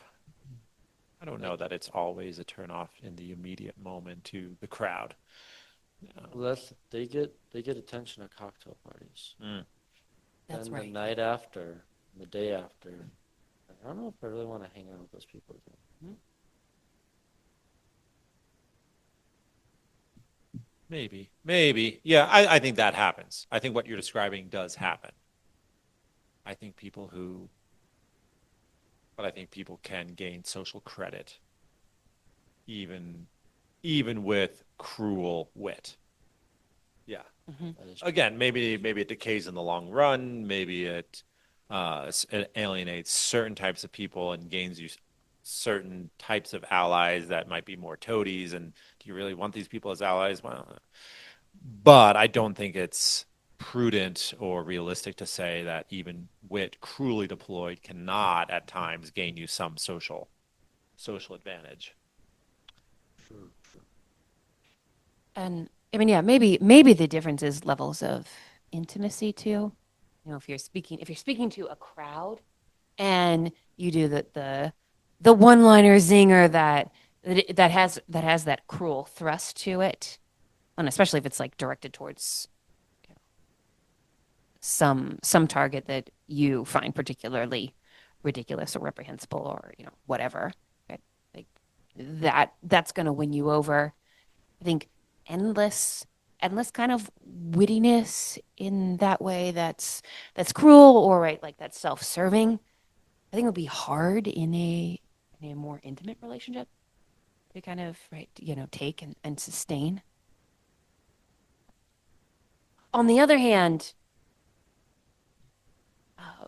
[SPEAKER 2] I don't know
[SPEAKER 3] Like,
[SPEAKER 2] that it's always a turnoff in the immediate moment to the crowd.
[SPEAKER 3] well, they get attention at cocktail parties.
[SPEAKER 2] Mm.
[SPEAKER 1] That's
[SPEAKER 3] Then the
[SPEAKER 1] right.
[SPEAKER 3] night after, the day after, I don't know if I really want to hang out with those people again.
[SPEAKER 2] Maybe. Yeah, I think that happens. I think what you're describing does happen. I think people who, but I think people can gain social credit even even with cruel wit. Yeah.
[SPEAKER 1] Mm-hmm.
[SPEAKER 3] That is true.
[SPEAKER 2] Again, maybe it decays in the long run. Maybe it alienates certain types of people and gains you certain types of allies that might be more toadies. And do you really want these people as allies? Well, but I don't think it's prudent or realistic to say that even wit cruelly deployed cannot at times gain you some social advantage.
[SPEAKER 3] True, true.
[SPEAKER 1] And I mean, yeah, maybe the difference is levels of intimacy too. You know, if you're speaking to a crowd and you do the one-liner zinger that has that cruel thrust to it, and especially if it's like directed towards some target that you find particularly ridiculous or reprehensible or whatever, right? Like that's going to win you over. I think endless endless kind of wittiness in that way that's cruel or right like that's self-serving. I think it would be hard in a more intimate relationship to kind of right take and sustain. On the other hand,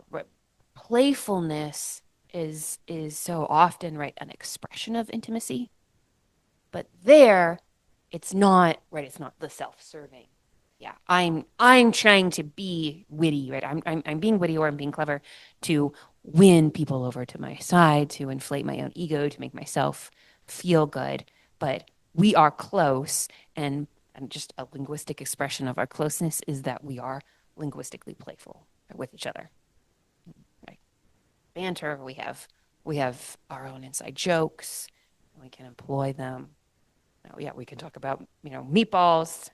[SPEAKER 1] right, playfulness is so often right an expression of intimacy, but there it's not right. It's not the self-serving. Yeah, I'm trying to be witty, right? I'm being witty or I'm being clever to win people over to my side, to inflate my own ego, to make myself feel good. But we are close, and just a linguistic expression of our closeness is that we are linguistically playful with each other. Right? Banter, we have our own inside jokes, and we can employ them. Yeah, we can talk about meatballs. I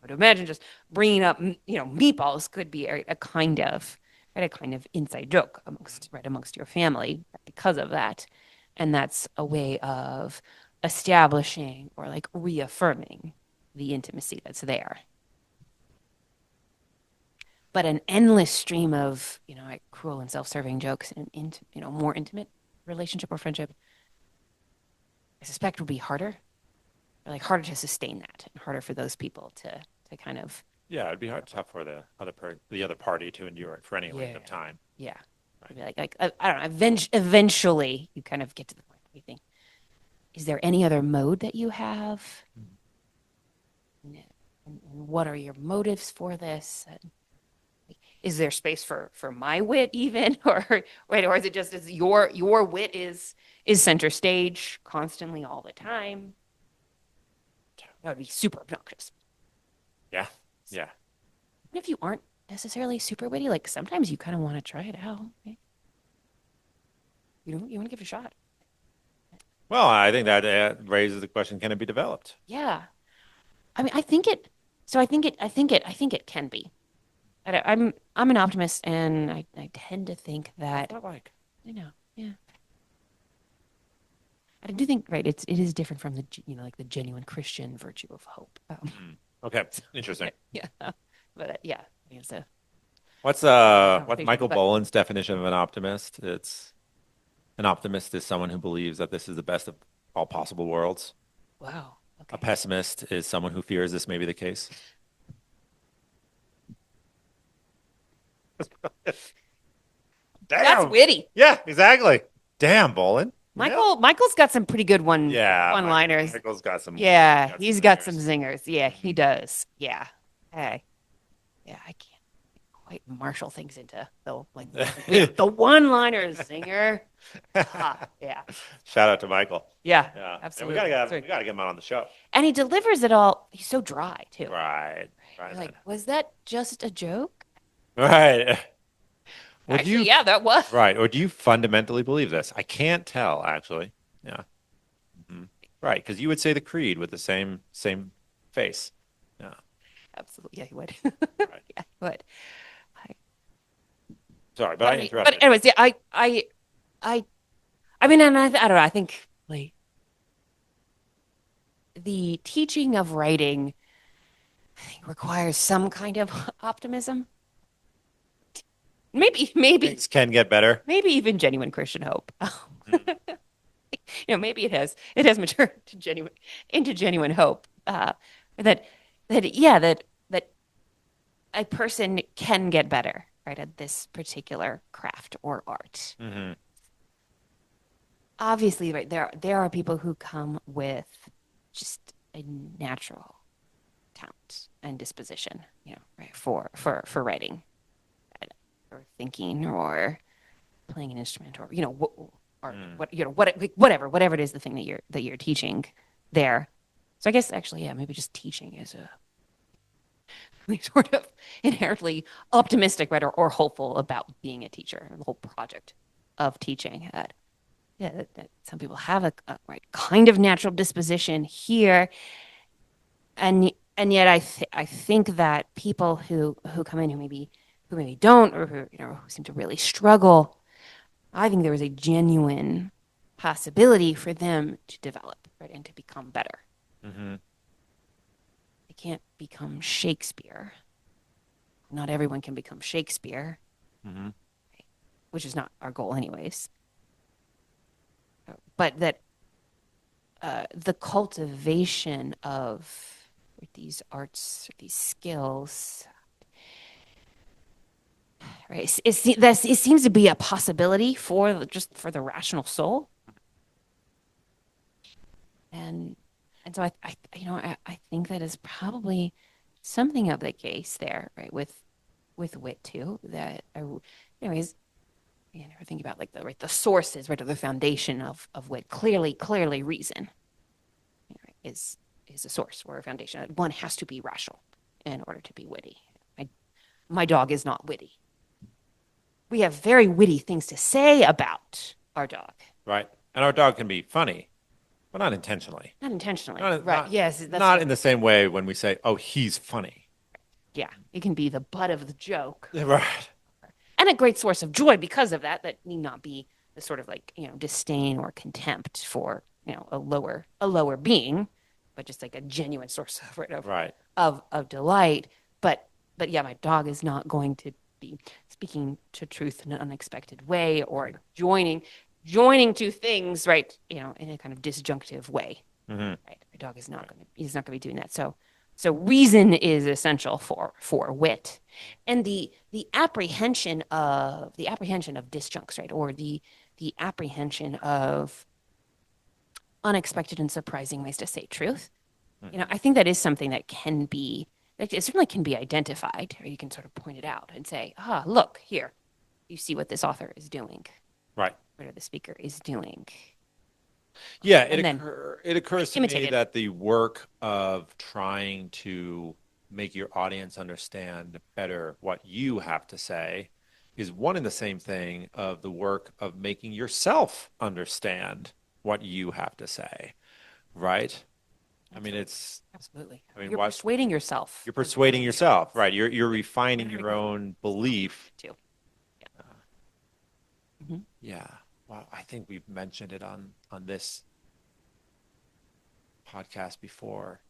[SPEAKER 1] would imagine just bringing up meatballs could be a kind of right, a kind of inside joke amongst your family because of that, and that's a way of establishing or like reaffirming the intimacy that's there. But an endless stream of like cruel and self-serving jokes and more intimate relationship or friendship, I suspect would be harder, like harder to sustain that, and harder for those people to kind of
[SPEAKER 2] Yeah, it'd be hard tough for the other party to endure it for any length
[SPEAKER 1] yeah
[SPEAKER 2] of time.
[SPEAKER 1] yeah.
[SPEAKER 2] Right.
[SPEAKER 1] It'd be like I don't know. Eventually, you kind of get to the point where you think, is there any other mode that you have? And what are your motives for this? And is there space for my wit even, or right, or is it just as your wit is center stage constantly all the time? That would be super obnoxious.
[SPEAKER 2] Yeah. Yeah.
[SPEAKER 1] Even if you aren't necessarily super witty, like sometimes you kind of want to try it out. Right? You want to give it a shot.
[SPEAKER 2] Well, I think that raises the question, can it be developed?
[SPEAKER 1] Yeah. I mean, I think it. So I think it can be. I'm an optimist, and I tend to think
[SPEAKER 2] What's
[SPEAKER 1] that
[SPEAKER 2] that like?
[SPEAKER 1] I know. Yeah. I do think right. It is different from the like the genuine Christian virtue of hope.
[SPEAKER 2] Okay, interesting.
[SPEAKER 1] Yeah. But yeah, I think it's a
[SPEAKER 2] What's
[SPEAKER 1] conversation.
[SPEAKER 2] Michael
[SPEAKER 1] But
[SPEAKER 2] Boland's definition of an optimist? It's an optimist is someone who believes that this is the best of all possible worlds.
[SPEAKER 1] wow.
[SPEAKER 2] A
[SPEAKER 1] Okay.
[SPEAKER 2] pessimist is someone who fears this may be the case.
[SPEAKER 1] That's
[SPEAKER 2] Damn.
[SPEAKER 1] witty.
[SPEAKER 2] Yeah, exactly. Damn, Boland. Yeah.
[SPEAKER 1] Michael's got some pretty good
[SPEAKER 2] Yeah,
[SPEAKER 1] one-liners.
[SPEAKER 2] Michael's got some.
[SPEAKER 1] Yeah,
[SPEAKER 2] Got some
[SPEAKER 1] he's got some
[SPEAKER 2] zingers.
[SPEAKER 1] zingers. Yeah, he
[SPEAKER 2] Mhm.
[SPEAKER 1] does. Yeah. Hey. Yeah, I can't quite marshal things into the one-liner zinger. Yeah.
[SPEAKER 2] Shout out to Michael.
[SPEAKER 1] Yeah,
[SPEAKER 2] Yeah, and
[SPEAKER 1] absolutely.
[SPEAKER 2] we gotta get him on the show.
[SPEAKER 1] And he delivers it all. He's so dry too.
[SPEAKER 2] Right,
[SPEAKER 1] You're
[SPEAKER 2] right,
[SPEAKER 1] like, was that just a joke?
[SPEAKER 2] right. Or do
[SPEAKER 1] Actually,
[SPEAKER 2] you
[SPEAKER 1] yeah, that was.
[SPEAKER 2] right? Or do you fundamentally believe this? I can't tell, actually. Yeah. Mhm. Right, because you would say the creed with the same face. Yeah.
[SPEAKER 1] Absolutely. Yeah, he would.
[SPEAKER 2] Right.
[SPEAKER 1] Yeah, he would. I,
[SPEAKER 2] Sorry, but
[SPEAKER 1] but,
[SPEAKER 2] I
[SPEAKER 1] but
[SPEAKER 2] interrupted.
[SPEAKER 1] anyways, yeah, I, I mean, and I don't know. I think like the teaching of writing, I think, requires some kind of optimism. Maybe,
[SPEAKER 2] Things can get better.
[SPEAKER 1] maybe even genuine Christian hope.
[SPEAKER 2] Mhm.
[SPEAKER 1] Maybe it has matured into genuine hope. That that a person can get better, right, at this particular craft or art.
[SPEAKER 2] Mhm.
[SPEAKER 1] Obviously, right, there are people who come with just a natural talent and disposition, right, for writing or thinking or playing an instrument or or
[SPEAKER 2] Mm.
[SPEAKER 1] whatever it is, the thing that you're teaching there. So I guess actually, yeah, maybe just teaching is a sort of inherently optimistic, right, or hopeful about being a teacher, the whole project of teaching. Yeah, that some people have a right kind of natural disposition here, and yet I think that people who come in who maybe don't, or who seem to really struggle, I think there is a genuine possibility for them to develop, right, and to become better.
[SPEAKER 2] Mhm.
[SPEAKER 1] They can't become Shakespeare. Not everyone can become Shakespeare,
[SPEAKER 2] Mhm.
[SPEAKER 1] which is not our goal anyways. But that the cultivation of these arts, these skills, right? It seems to be a possibility for the rational soul, and so I think that is probably something of the case there, right? With wit too. Anyways, we're thinking about like the sources, right, or the foundation of wit. Clearly, reason, right, is a source or a foundation. One has to be rational in order to be witty. My dog is not witty. We have very witty things to say about our dog.
[SPEAKER 2] Right. And our dog can be funny, but not intentionally.
[SPEAKER 1] Not intentionally.
[SPEAKER 2] Not
[SPEAKER 1] Right.
[SPEAKER 2] not
[SPEAKER 1] Yes, that's
[SPEAKER 2] not in the same way when we say, "Oh, he's funny."
[SPEAKER 1] yeah. It can be the butt of the joke
[SPEAKER 2] Right.
[SPEAKER 1] and a great source of joy because of that. That need not be the sort of like, disdain or contempt for, a lower being, but just like a genuine source of right,
[SPEAKER 2] Right.
[SPEAKER 1] of delight. But yeah, my dog is not going to be speaking to truth in an unexpected way or joining two things, right, in a kind of disjunctive way.
[SPEAKER 2] Mhm.
[SPEAKER 1] Right. My dog is not
[SPEAKER 2] Right.
[SPEAKER 1] going to he's not going to be doing that. So reason is essential for wit. And the apprehension of disjuncts, right? Or the apprehension of unexpected and surprising ways to say truth.
[SPEAKER 2] Mhm.
[SPEAKER 1] I think that is something that can be it certainly can be identified, or you can sort of point it out and say, ah, look here, you see what this author is doing,
[SPEAKER 2] Right.
[SPEAKER 1] what the speaker is doing,
[SPEAKER 2] Yeah,
[SPEAKER 1] and then
[SPEAKER 2] it occurs to
[SPEAKER 1] imitate
[SPEAKER 2] me
[SPEAKER 1] it.
[SPEAKER 2] that the work of trying to make your audience understand better what you have to say is one and the same thing of the work of making yourself understand what you have to say, right? I mean,
[SPEAKER 1] Absolutely.
[SPEAKER 2] I mean,
[SPEAKER 1] You're
[SPEAKER 2] what
[SPEAKER 1] persuading yourself
[SPEAKER 2] you're
[SPEAKER 1] as well
[SPEAKER 2] persuading
[SPEAKER 1] as your
[SPEAKER 2] yourself,
[SPEAKER 1] audience.
[SPEAKER 2] right? You're refining
[SPEAKER 1] Very
[SPEAKER 2] your
[SPEAKER 1] well.
[SPEAKER 2] own belief.
[SPEAKER 1] Too. Yeah. Mhm.
[SPEAKER 2] Yeah. Well, I think we've mentioned it on this podcast before.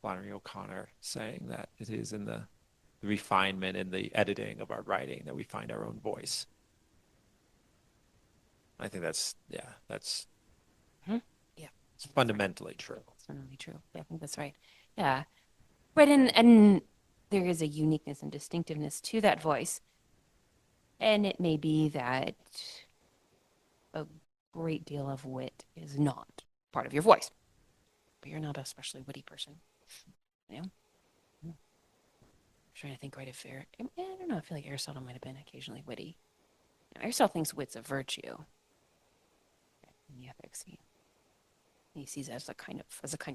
[SPEAKER 2] Flannery O'Connor saying that it is in the refinement and the editing of our writing that we find our own voice. I think that's
[SPEAKER 1] Mhm. Yeah.
[SPEAKER 2] it's fundamentally true.
[SPEAKER 1] That's certainly true. Yeah, I think that's right. Yeah. Right. And there is a uniqueness and distinctiveness to that voice. And it may be that a great deal of wit is not part of your voice, but you're not an especially witty person. You know? I'm trying to think right if I don't know. I feel like Aristotle might have been occasionally witty. Aristotle thinks wit's a virtue in the ethics. He sees it as a kind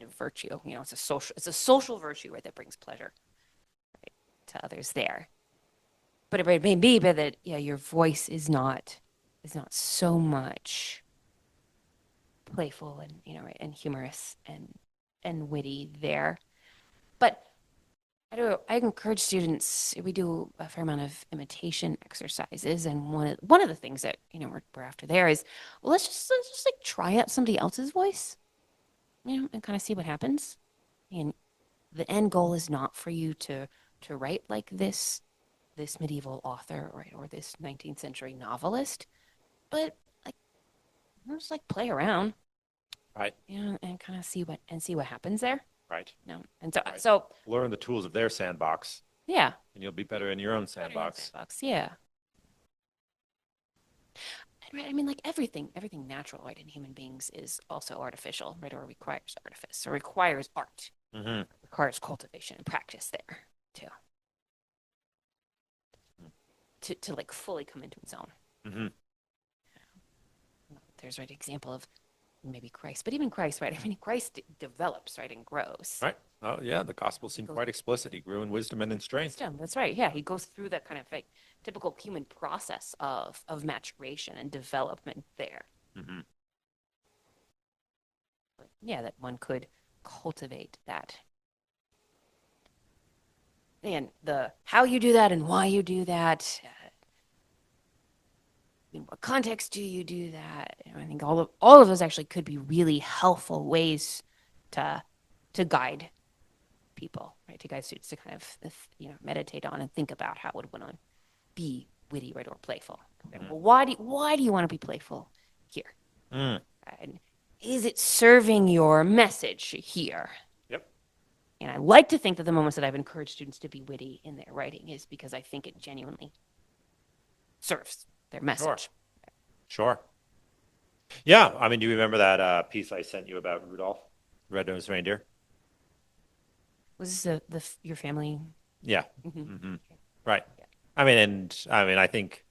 [SPEAKER 1] of virtue. It's a social virtue, right, that brings pleasure, right, to others there. But it may be that yeah, your voice is not so much playful and right, and humorous and witty there. But I encourage students. We do a fair amount of imitation exercises, and one of the things that we're after there is, well, let's just like try out somebody else's voice, and kind of see what happens. And the end goal is not for you to write like this medieval author, right, or this 19th century novelist, but like just like play around,
[SPEAKER 2] Right.
[SPEAKER 1] and kind of see what happens there.
[SPEAKER 2] Right.
[SPEAKER 1] And so
[SPEAKER 2] Right.
[SPEAKER 1] so
[SPEAKER 2] Learn the tools of their sandbox,
[SPEAKER 1] yeah,
[SPEAKER 2] and you'll be better in your own sandbox.
[SPEAKER 1] yeah. Right, I mean, like everything natural, right, in human beings is also artificial, right, or requires artifice, or requires art,
[SPEAKER 2] Mm-hmm.
[SPEAKER 1] requires cultivation and practice there too, to like fully come into its own.
[SPEAKER 2] Mm-hmm.
[SPEAKER 1] There's right example of maybe Christ, but even Christ, right? I mean, Christ develops, right, and grows.
[SPEAKER 2] Right. Oh yeah, the gospel seemed quite explicit. He grew in wisdom and in strength.
[SPEAKER 1] Wisdom, that's right. Yeah, he goes through that kind of like typical human process of maturation and development there.
[SPEAKER 2] Mm-hmm.
[SPEAKER 1] But yeah, that one could cultivate that. And the how you do that and why you do that. In what context do you do that? I think all of those actually could be really helpful ways to to guide people, right? To guide students to kind of meditate on and think about how would one be witty, right, or playful. Okay,
[SPEAKER 2] Mm-hmm.
[SPEAKER 1] well, why do you want to be playful here?
[SPEAKER 2] Mm.
[SPEAKER 1] And is it serving your message here?
[SPEAKER 2] Yep.
[SPEAKER 1] And I like to think that the moments that I've encouraged students to be witty in their writing is because I think it genuinely serves their message.
[SPEAKER 2] Sure. Yeah. I mean, do you remember that piece I sent you about Rudolph, the Red-Nosed Reindeer?
[SPEAKER 1] Was this your family?
[SPEAKER 2] Yeah.
[SPEAKER 1] Mm-hmm.
[SPEAKER 2] Mm-hmm. Right.
[SPEAKER 1] Yeah.
[SPEAKER 2] I think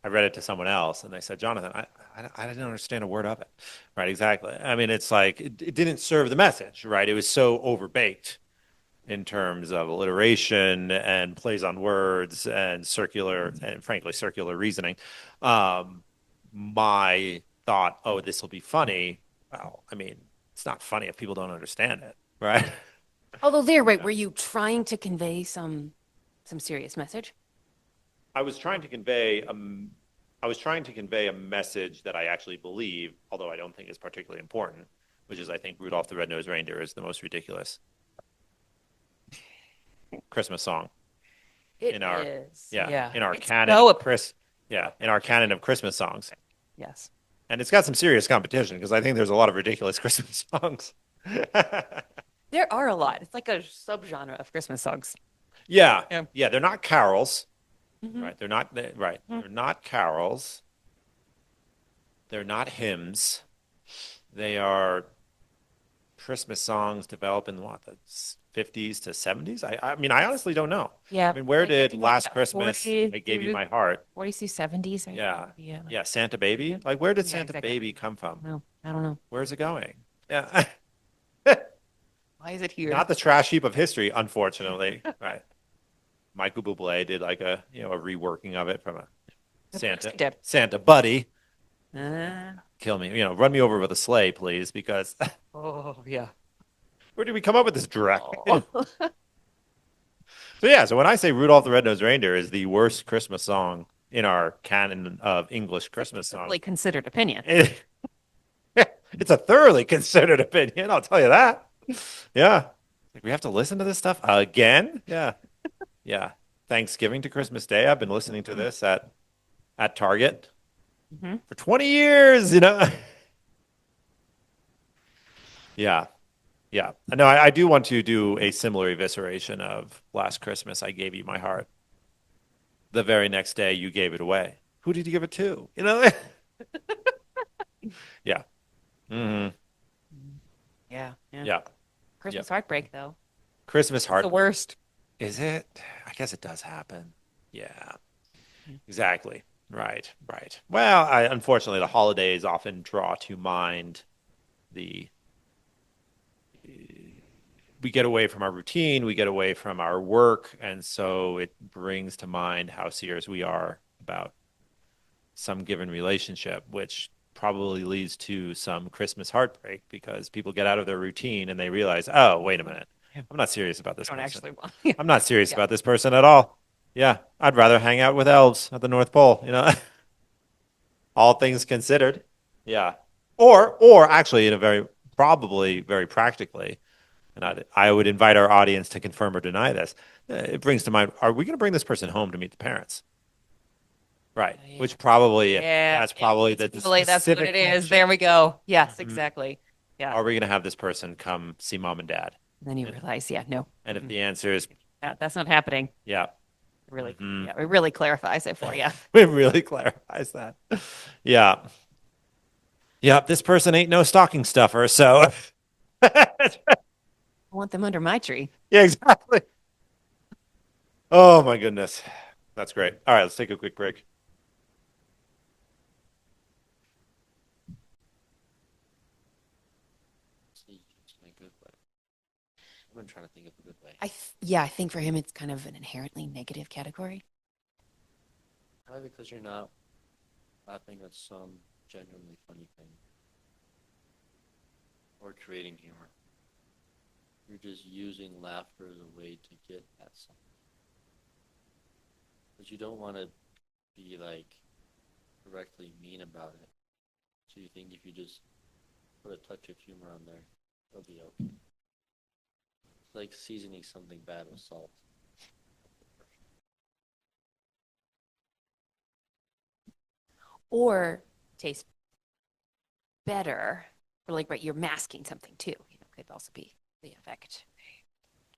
[SPEAKER 2] I read it to someone else, and they said, Jonathan, I didn't understand a word of it. Right. Exactly. I mean, it's like it didn't serve the message. Right. It was so overbaked in terms of alliteration and plays on words and frankly, circular reasoning. Um, my thought, oh, this will be funny. Well, I mean, it's not funny if people don't understand it, right?
[SPEAKER 1] Although right, were you trying to convey some serious message?
[SPEAKER 2] I was trying to convey I was trying to convey a message that I actually believe, although I don't think is particularly important, which is I think Rudolph the Red-Nosed Reindeer is the most ridiculous Christmas song
[SPEAKER 1] It
[SPEAKER 2] in our
[SPEAKER 1] is.
[SPEAKER 2] yeah
[SPEAKER 1] Yeah.
[SPEAKER 2] in our
[SPEAKER 1] It's
[SPEAKER 2] canon
[SPEAKER 1] so
[SPEAKER 2] of in our canon of Christmas songs.
[SPEAKER 1] yes.
[SPEAKER 2] And it's got some serious competition because I think there's a lot of ridiculous Christmas songs.
[SPEAKER 1] There are a lot. It's like a subgenre of Christmas songs.
[SPEAKER 2] Yeah,
[SPEAKER 1] Yeah.
[SPEAKER 2] yeah, they're not carols,
[SPEAKER 1] Mm-hmm.
[SPEAKER 2] right? Right.
[SPEAKER 1] Mm-hmm.
[SPEAKER 2] They're not carols. They're not hymns. They are Christmas songs developed in what, the 50s to 70s. I mean, I honestly don't know.
[SPEAKER 1] Yeah.
[SPEAKER 2] I mean, where
[SPEAKER 1] like, I
[SPEAKER 2] did
[SPEAKER 1] think like
[SPEAKER 2] Last
[SPEAKER 1] that
[SPEAKER 2] Christmas
[SPEAKER 1] 40
[SPEAKER 2] I Gave You
[SPEAKER 1] through
[SPEAKER 2] My Heart?
[SPEAKER 1] 40s through 70s, right?
[SPEAKER 2] Yeah.
[SPEAKER 1] Yeah.
[SPEAKER 2] Yeah, Santa Baby. Like, where did
[SPEAKER 1] Yeah,
[SPEAKER 2] Santa
[SPEAKER 1] exactly.
[SPEAKER 2] Baby come from?
[SPEAKER 1] No, I don't know.
[SPEAKER 2] Where's it going? Yeah.
[SPEAKER 1] Why is it here?
[SPEAKER 2] Not the trash heap of history, unfortunately. Right. Michael Bublé did like a, a reworking of it from a
[SPEAKER 1] Of course
[SPEAKER 2] Santa
[SPEAKER 1] he did.
[SPEAKER 2] Santa buddy.
[SPEAKER 1] Uh,
[SPEAKER 2] Kill me, run me over with a sleigh, please, because
[SPEAKER 1] oh, yeah.
[SPEAKER 2] where did we come up with this direct?
[SPEAKER 1] Oh.
[SPEAKER 2] So yeah, so when I say Rudolph the Red-Nosed Reindeer is the worst Christmas song in our canon of English Christmas songs,
[SPEAKER 1] Really considered opinion.
[SPEAKER 2] it's a thoroughly considered opinion, I'll tell you that. Yeah. Like, we have to listen to this stuff again? Yeah. Yeah. Thanksgiving to Christmas Day. I've been listening to this at Target
[SPEAKER 1] Mhm.
[SPEAKER 2] for 20 years. Yeah. Yeah. No, I do want to do a similar evisceration of Last Christmas I Gave You My Heart. The very next day you gave it away. Who did you give it to? Yeah. Hmm.
[SPEAKER 1] Yeah.
[SPEAKER 2] Yeah.
[SPEAKER 1] Christmas heartbreak, though.
[SPEAKER 2] Christmas
[SPEAKER 1] It's
[SPEAKER 2] heart.
[SPEAKER 1] the worst.
[SPEAKER 2] Is it? I guess it does happen. Yeah.
[SPEAKER 1] Mm.
[SPEAKER 2] Exactly. Right. Right. Well, unfortunately, the holidays often draw to mind the we get away from our routine, we get away from our work, and so it brings to mind how serious we are about some given relationship, which probably leads to some Christmas heartbreak because people get out of their routine and they realize, oh, wait a minute, I'm not serious about this
[SPEAKER 1] Don't
[SPEAKER 2] person.
[SPEAKER 1] actually want.
[SPEAKER 2] I'm not serious
[SPEAKER 1] Yeah.
[SPEAKER 2] about this person at all. Yeah, I'd rather hang out with elves at the North Pole. All things considered. Yeah. Or actually in a probably very practically, and I would invite our audience to confirm or deny this. It brings to mind, are we going to bring this person home to meet the parents? Right.
[SPEAKER 1] Yeah.
[SPEAKER 2] Which probably,
[SPEAKER 1] Yeah.
[SPEAKER 2] that's probably the
[SPEAKER 1] Probably that's what
[SPEAKER 2] specific
[SPEAKER 1] it is.
[SPEAKER 2] question.
[SPEAKER 1] There we go. Yes,
[SPEAKER 2] Mhm.
[SPEAKER 1] exactly. Yeah.
[SPEAKER 2] Are we going to have this person come see mom and dad?
[SPEAKER 1] And then you
[SPEAKER 2] And,
[SPEAKER 1] realize, yeah, no,
[SPEAKER 2] and if the answer is,
[SPEAKER 1] that's not happening.
[SPEAKER 2] yeah,
[SPEAKER 1] Really,
[SPEAKER 2] mhm.
[SPEAKER 1] yeah, it really clarifies it for you.
[SPEAKER 2] It really clarifies that. Yeah. Yeah, this person ain't no stocking stuffer, so
[SPEAKER 1] I want them under my tree.
[SPEAKER 2] yeah, exactly. Oh my goodness. That's great. All right, let's take a quick break.
[SPEAKER 3] See, it's my good way. I've been trying to think of a good way.
[SPEAKER 1] Yeah, I think for him it's kind of an inherently negative category.
[SPEAKER 3] Probably because you're not laughing at some genuinely funny thing or creating humor. You're just using laughter as a way to get at something. But you don't want to be like directly mean about it. So you think if you just put a touch of humor on there, it'll be okay. It's like seasoning something bad with salt.
[SPEAKER 1] Or taste better, or like, right, you're masking something too. Could also be the effect.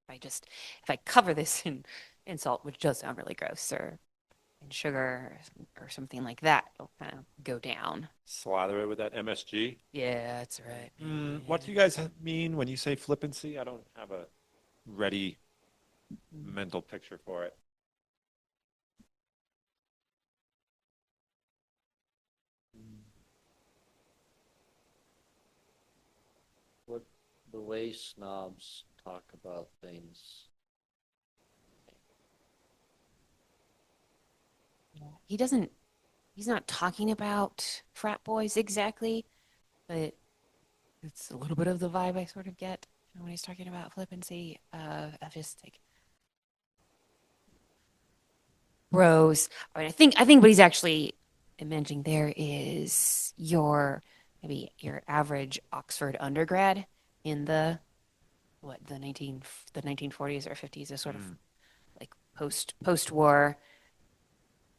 [SPEAKER 1] If I cover this in salt, which does sound really gross, or in sugar or something like that, it'll kind of go down.
[SPEAKER 2] Slather it with that MSG.
[SPEAKER 1] Yeah, that's right.
[SPEAKER 2] What do you guys mean when you say flippancy? I don't have a ready mental picture for it.
[SPEAKER 3] What the way snobs talk about things.
[SPEAKER 1] He's not talking about frat boys exactly, but it's a little bit of the vibe I sort of get when he's talking about flippancy, of just like bros. I mean, I think what he's actually mentioning there is maybe your average Oxford undergrad in the 1940s or 50s, is sort of like post-war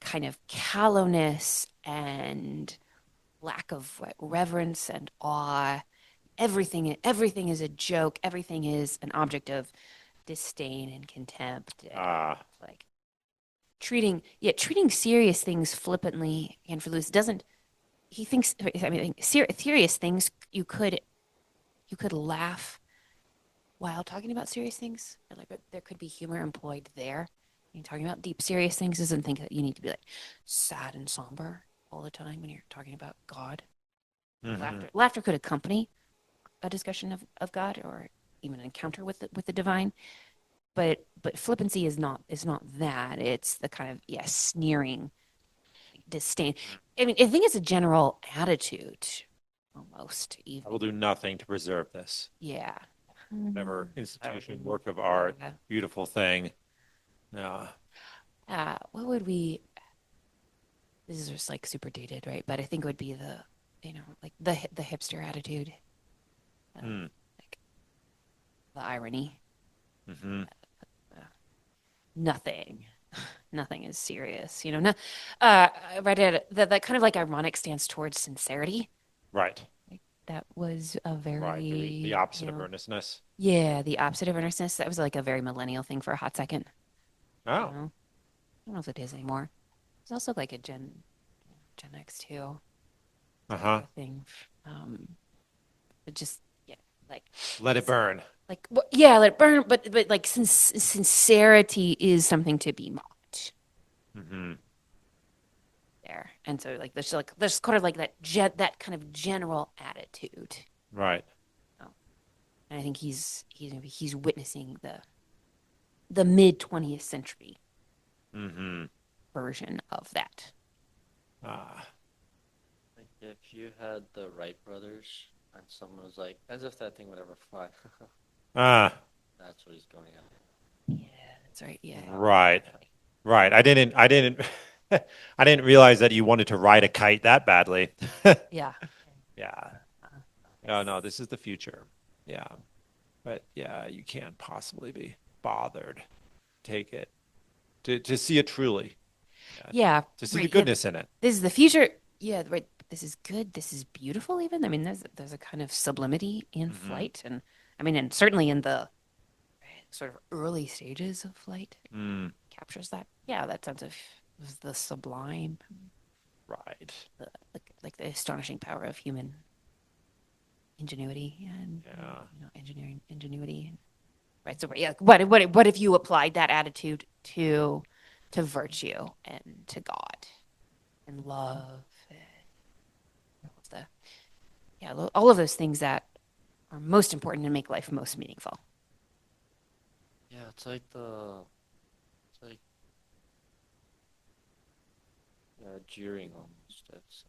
[SPEAKER 1] kind of callowness and lack of reverence and awe. Everything is a joke. Everything is an object of disdain and contempt. Like treating serious things flippantly and for loose doesn't. He thinks. I mean, serious things you could laugh while talking about serious things. Like there could be humor employed there. You're talking about deep, serious things doesn't think that you need to be like sad and somber all the time when you're talking about God.
[SPEAKER 2] Hmm.
[SPEAKER 1] Laughter could accompany a discussion of God or even an encounter with the divine. But flippancy is not that. It's the kind of sneering disdain. I mean, I think it's a general attitude, almost
[SPEAKER 2] I will
[SPEAKER 1] even.
[SPEAKER 2] do nothing to preserve this.
[SPEAKER 1] Yeah.
[SPEAKER 2] Whatever
[SPEAKER 3] I would
[SPEAKER 2] institution,
[SPEAKER 3] do
[SPEAKER 2] work of art,
[SPEAKER 1] Yeah.
[SPEAKER 2] beautiful thing. Yeah.
[SPEAKER 1] What would we? This is just like super dated, right? But I think it would be like the hipster attitude,
[SPEAKER 2] Hmm.
[SPEAKER 1] like the irony.
[SPEAKER 2] Hmm.
[SPEAKER 1] Uh, nothing, nothing is serious. No, I read it that kind of like ironic stance towards sincerity.
[SPEAKER 2] Right.
[SPEAKER 1] Like, that was a
[SPEAKER 2] Right. The
[SPEAKER 1] very,
[SPEAKER 2] opposite of earnestness.
[SPEAKER 1] yeah, the opposite of earnestness. That was like a very millennial thing for a hot second.
[SPEAKER 2] Oh.
[SPEAKER 1] I don't know if it is anymore. It's also like a Gen X too.
[SPEAKER 2] Uh-huh.
[SPEAKER 1] The thing. Um, but just yeah, like
[SPEAKER 2] Let it burn.
[SPEAKER 1] yeah, let it burn. But like sincerity is something to be mocked
[SPEAKER 2] Hmm.
[SPEAKER 1] there, and so there's kind of like that kind of general attitude.
[SPEAKER 2] Right.
[SPEAKER 1] Oh, and I think he's witnessing the mid 20th century
[SPEAKER 2] Hmm.
[SPEAKER 1] version of that.
[SPEAKER 2] Ah.
[SPEAKER 3] like if you had the Wright brothers and someone was like, as if that thing would ever fly.
[SPEAKER 2] Ah.
[SPEAKER 3] That's what he's going at.
[SPEAKER 1] Yeah, that's right. Yeah,
[SPEAKER 2] Right.
[SPEAKER 1] exactly.
[SPEAKER 2] Right. I didn't I didn't realize that you wanted to ride a kite that badly.
[SPEAKER 1] Yeah.
[SPEAKER 2] Yeah.
[SPEAKER 1] Uh,
[SPEAKER 2] No, no, this is the future. Yeah. But yeah, you can't possibly be bothered. Take it. To see it truly. Yeah.
[SPEAKER 1] yeah,
[SPEAKER 2] To see the
[SPEAKER 1] right. Yeah,
[SPEAKER 2] goodness in it.
[SPEAKER 1] this is the future. Yeah, right. This is good. This is beautiful. Even I mean, there's a kind of sublimity in
[SPEAKER 2] Hmm.
[SPEAKER 1] flight, and I mean, and certainly in the sort of early stages of flight,
[SPEAKER 2] Mm.
[SPEAKER 1] captures that. Yeah, that sense of the sublime,
[SPEAKER 2] Right.
[SPEAKER 1] the like the astonishing power of human ingenuity and
[SPEAKER 2] Yeah.
[SPEAKER 1] engineering ingenuity. Right. So yeah, what if you applied that attitude to virtue and to God and love and all of the all of those things that are most important and make life most meaningful.
[SPEAKER 3] Yeah, it's like jeering almost. It's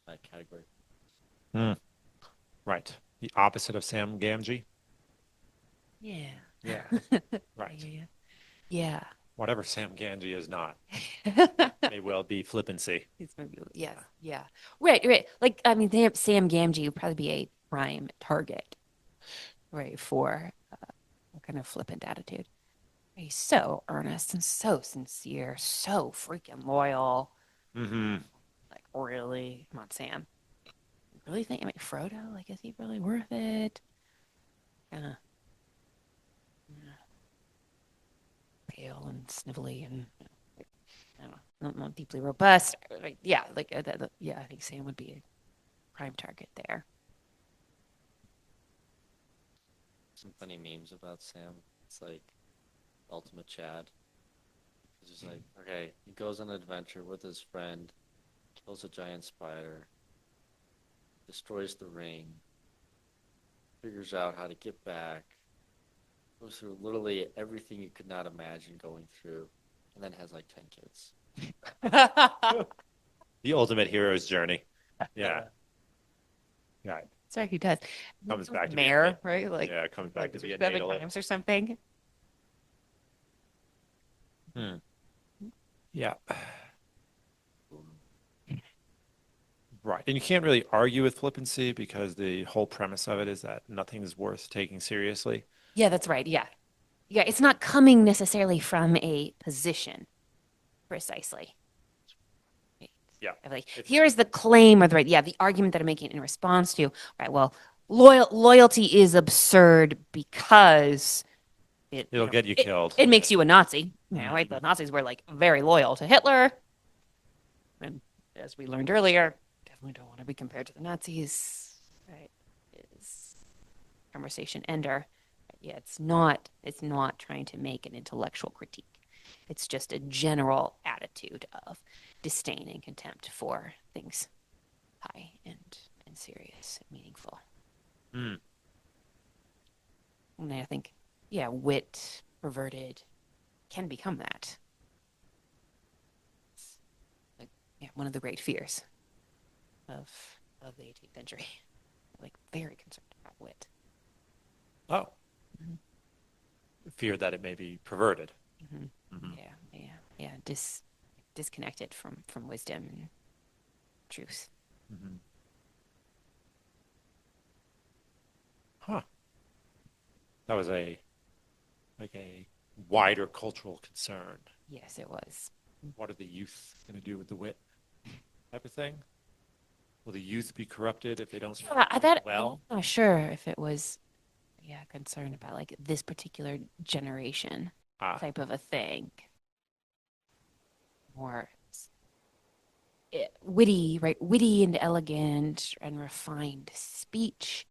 [SPEAKER 3] that category.
[SPEAKER 2] Mm. Right. The opposite of Sam Gamgee.
[SPEAKER 1] Yeah.
[SPEAKER 2] Yeah.
[SPEAKER 1] Yeah.
[SPEAKER 2] Right.
[SPEAKER 1] Yeah. Yeah.
[SPEAKER 2] Whatever Sam Gamgee is not,
[SPEAKER 1] Yeah.
[SPEAKER 2] may well be flippancy.
[SPEAKER 1] It's maybe yes. Yeah. Right. Right. Like I mean, Sam Gamgee would probably be a prime target, right, for a kind of flippant attitude. He's so earnest and so sincere, so freaking loyal.
[SPEAKER 2] Hmm.
[SPEAKER 1] Like, really? Come on, Sam. You really think, I mean, Frodo, like, is he really worth it? Kind of pale and snivelly and, I don't know, not deeply robust. Like, yeah, like, yeah, I think Sam would be a prime target there.
[SPEAKER 3] Some funny memes about Sam. It's like ultimate Chad. He's just like, okay, he goes on an adventure with his friend, kills a giant spider, destroys the ring, figures out how to get back, goes through literally everything you could not imagine going through, and then has like 10 kids.
[SPEAKER 2] The ultimate hero's journey. Yeah. Yeah.
[SPEAKER 1] Sorry, he does.
[SPEAKER 2] Comes back to be
[SPEAKER 1] Mayor, right? Like,
[SPEAKER 2] yeah, comes back to be a
[SPEAKER 1] 7
[SPEAKER 2] natalist.
[SPEAKER 1] times or something.
[SPEAKER 2] Hmm. Yeah. Right. And you can't really argue with flippancy because the whole premise of it is that nothing is worth taking seriously.
[SPEAKER 1] Yeah, that's right. Yeah. Yeah, it's not coming necessarily from a position, precisely.
[SPEAKER 2] Yeah.
[SPEAKER 1] Like,
[SPEAKER 2] It's
[SPEAKER 1] here is the claim or the argument that I'm making in response to, right? Well, loyalty is absurd because
[SPEAKER 2] it'll get you killed.
[SPEAKER 1] it makes you a Nazi, right?
[SPEAKER 2] Mhm.
[SPEAKER 1] The Nazis were like very loyal to Hitler, and as we learned earlier, definitely don't want to be compared to the Nazis, right? conversation ender. Yeah, it's not trying to make an intellectual critique. It's just a general attitude of disdain and contempt for things high and serious and meaningful.
[SPEAKER 2] Hmm.
[SPEAKER 1] And I think, yeah, wit, perverted, can become that. It's like, yeah, one of the great fears of the 18th century. Like very concerned about wit.
[SPEAKER 2] Oh,
[SPEAKER 1] Mm-hmm.
[SPEAKER 2] fear that it may be perverted.
[SPEAKER 1] Mm-hmm.
[SPEAKER 2] Mm-hmm.
[SPEAKER 1] Yeah. Disconnected from wisdom and truth.
[SPEAKER 2] Mm-hmm. Huh. That was a wider cultural concern.
[SPEAKER 1] Yes, it was.
[SPEAKER 2] What are the youth going to do with the wit type of thing? Will the youth be corrupted if they don't well?
[SPEAKER 1] I'm not sure if it was, yeah, concerned about like this particular generation
[SPEAKER 2] Ah,
[SPEAKER 1] type of a thing. More witty, right? Witty and elegant and refined speech.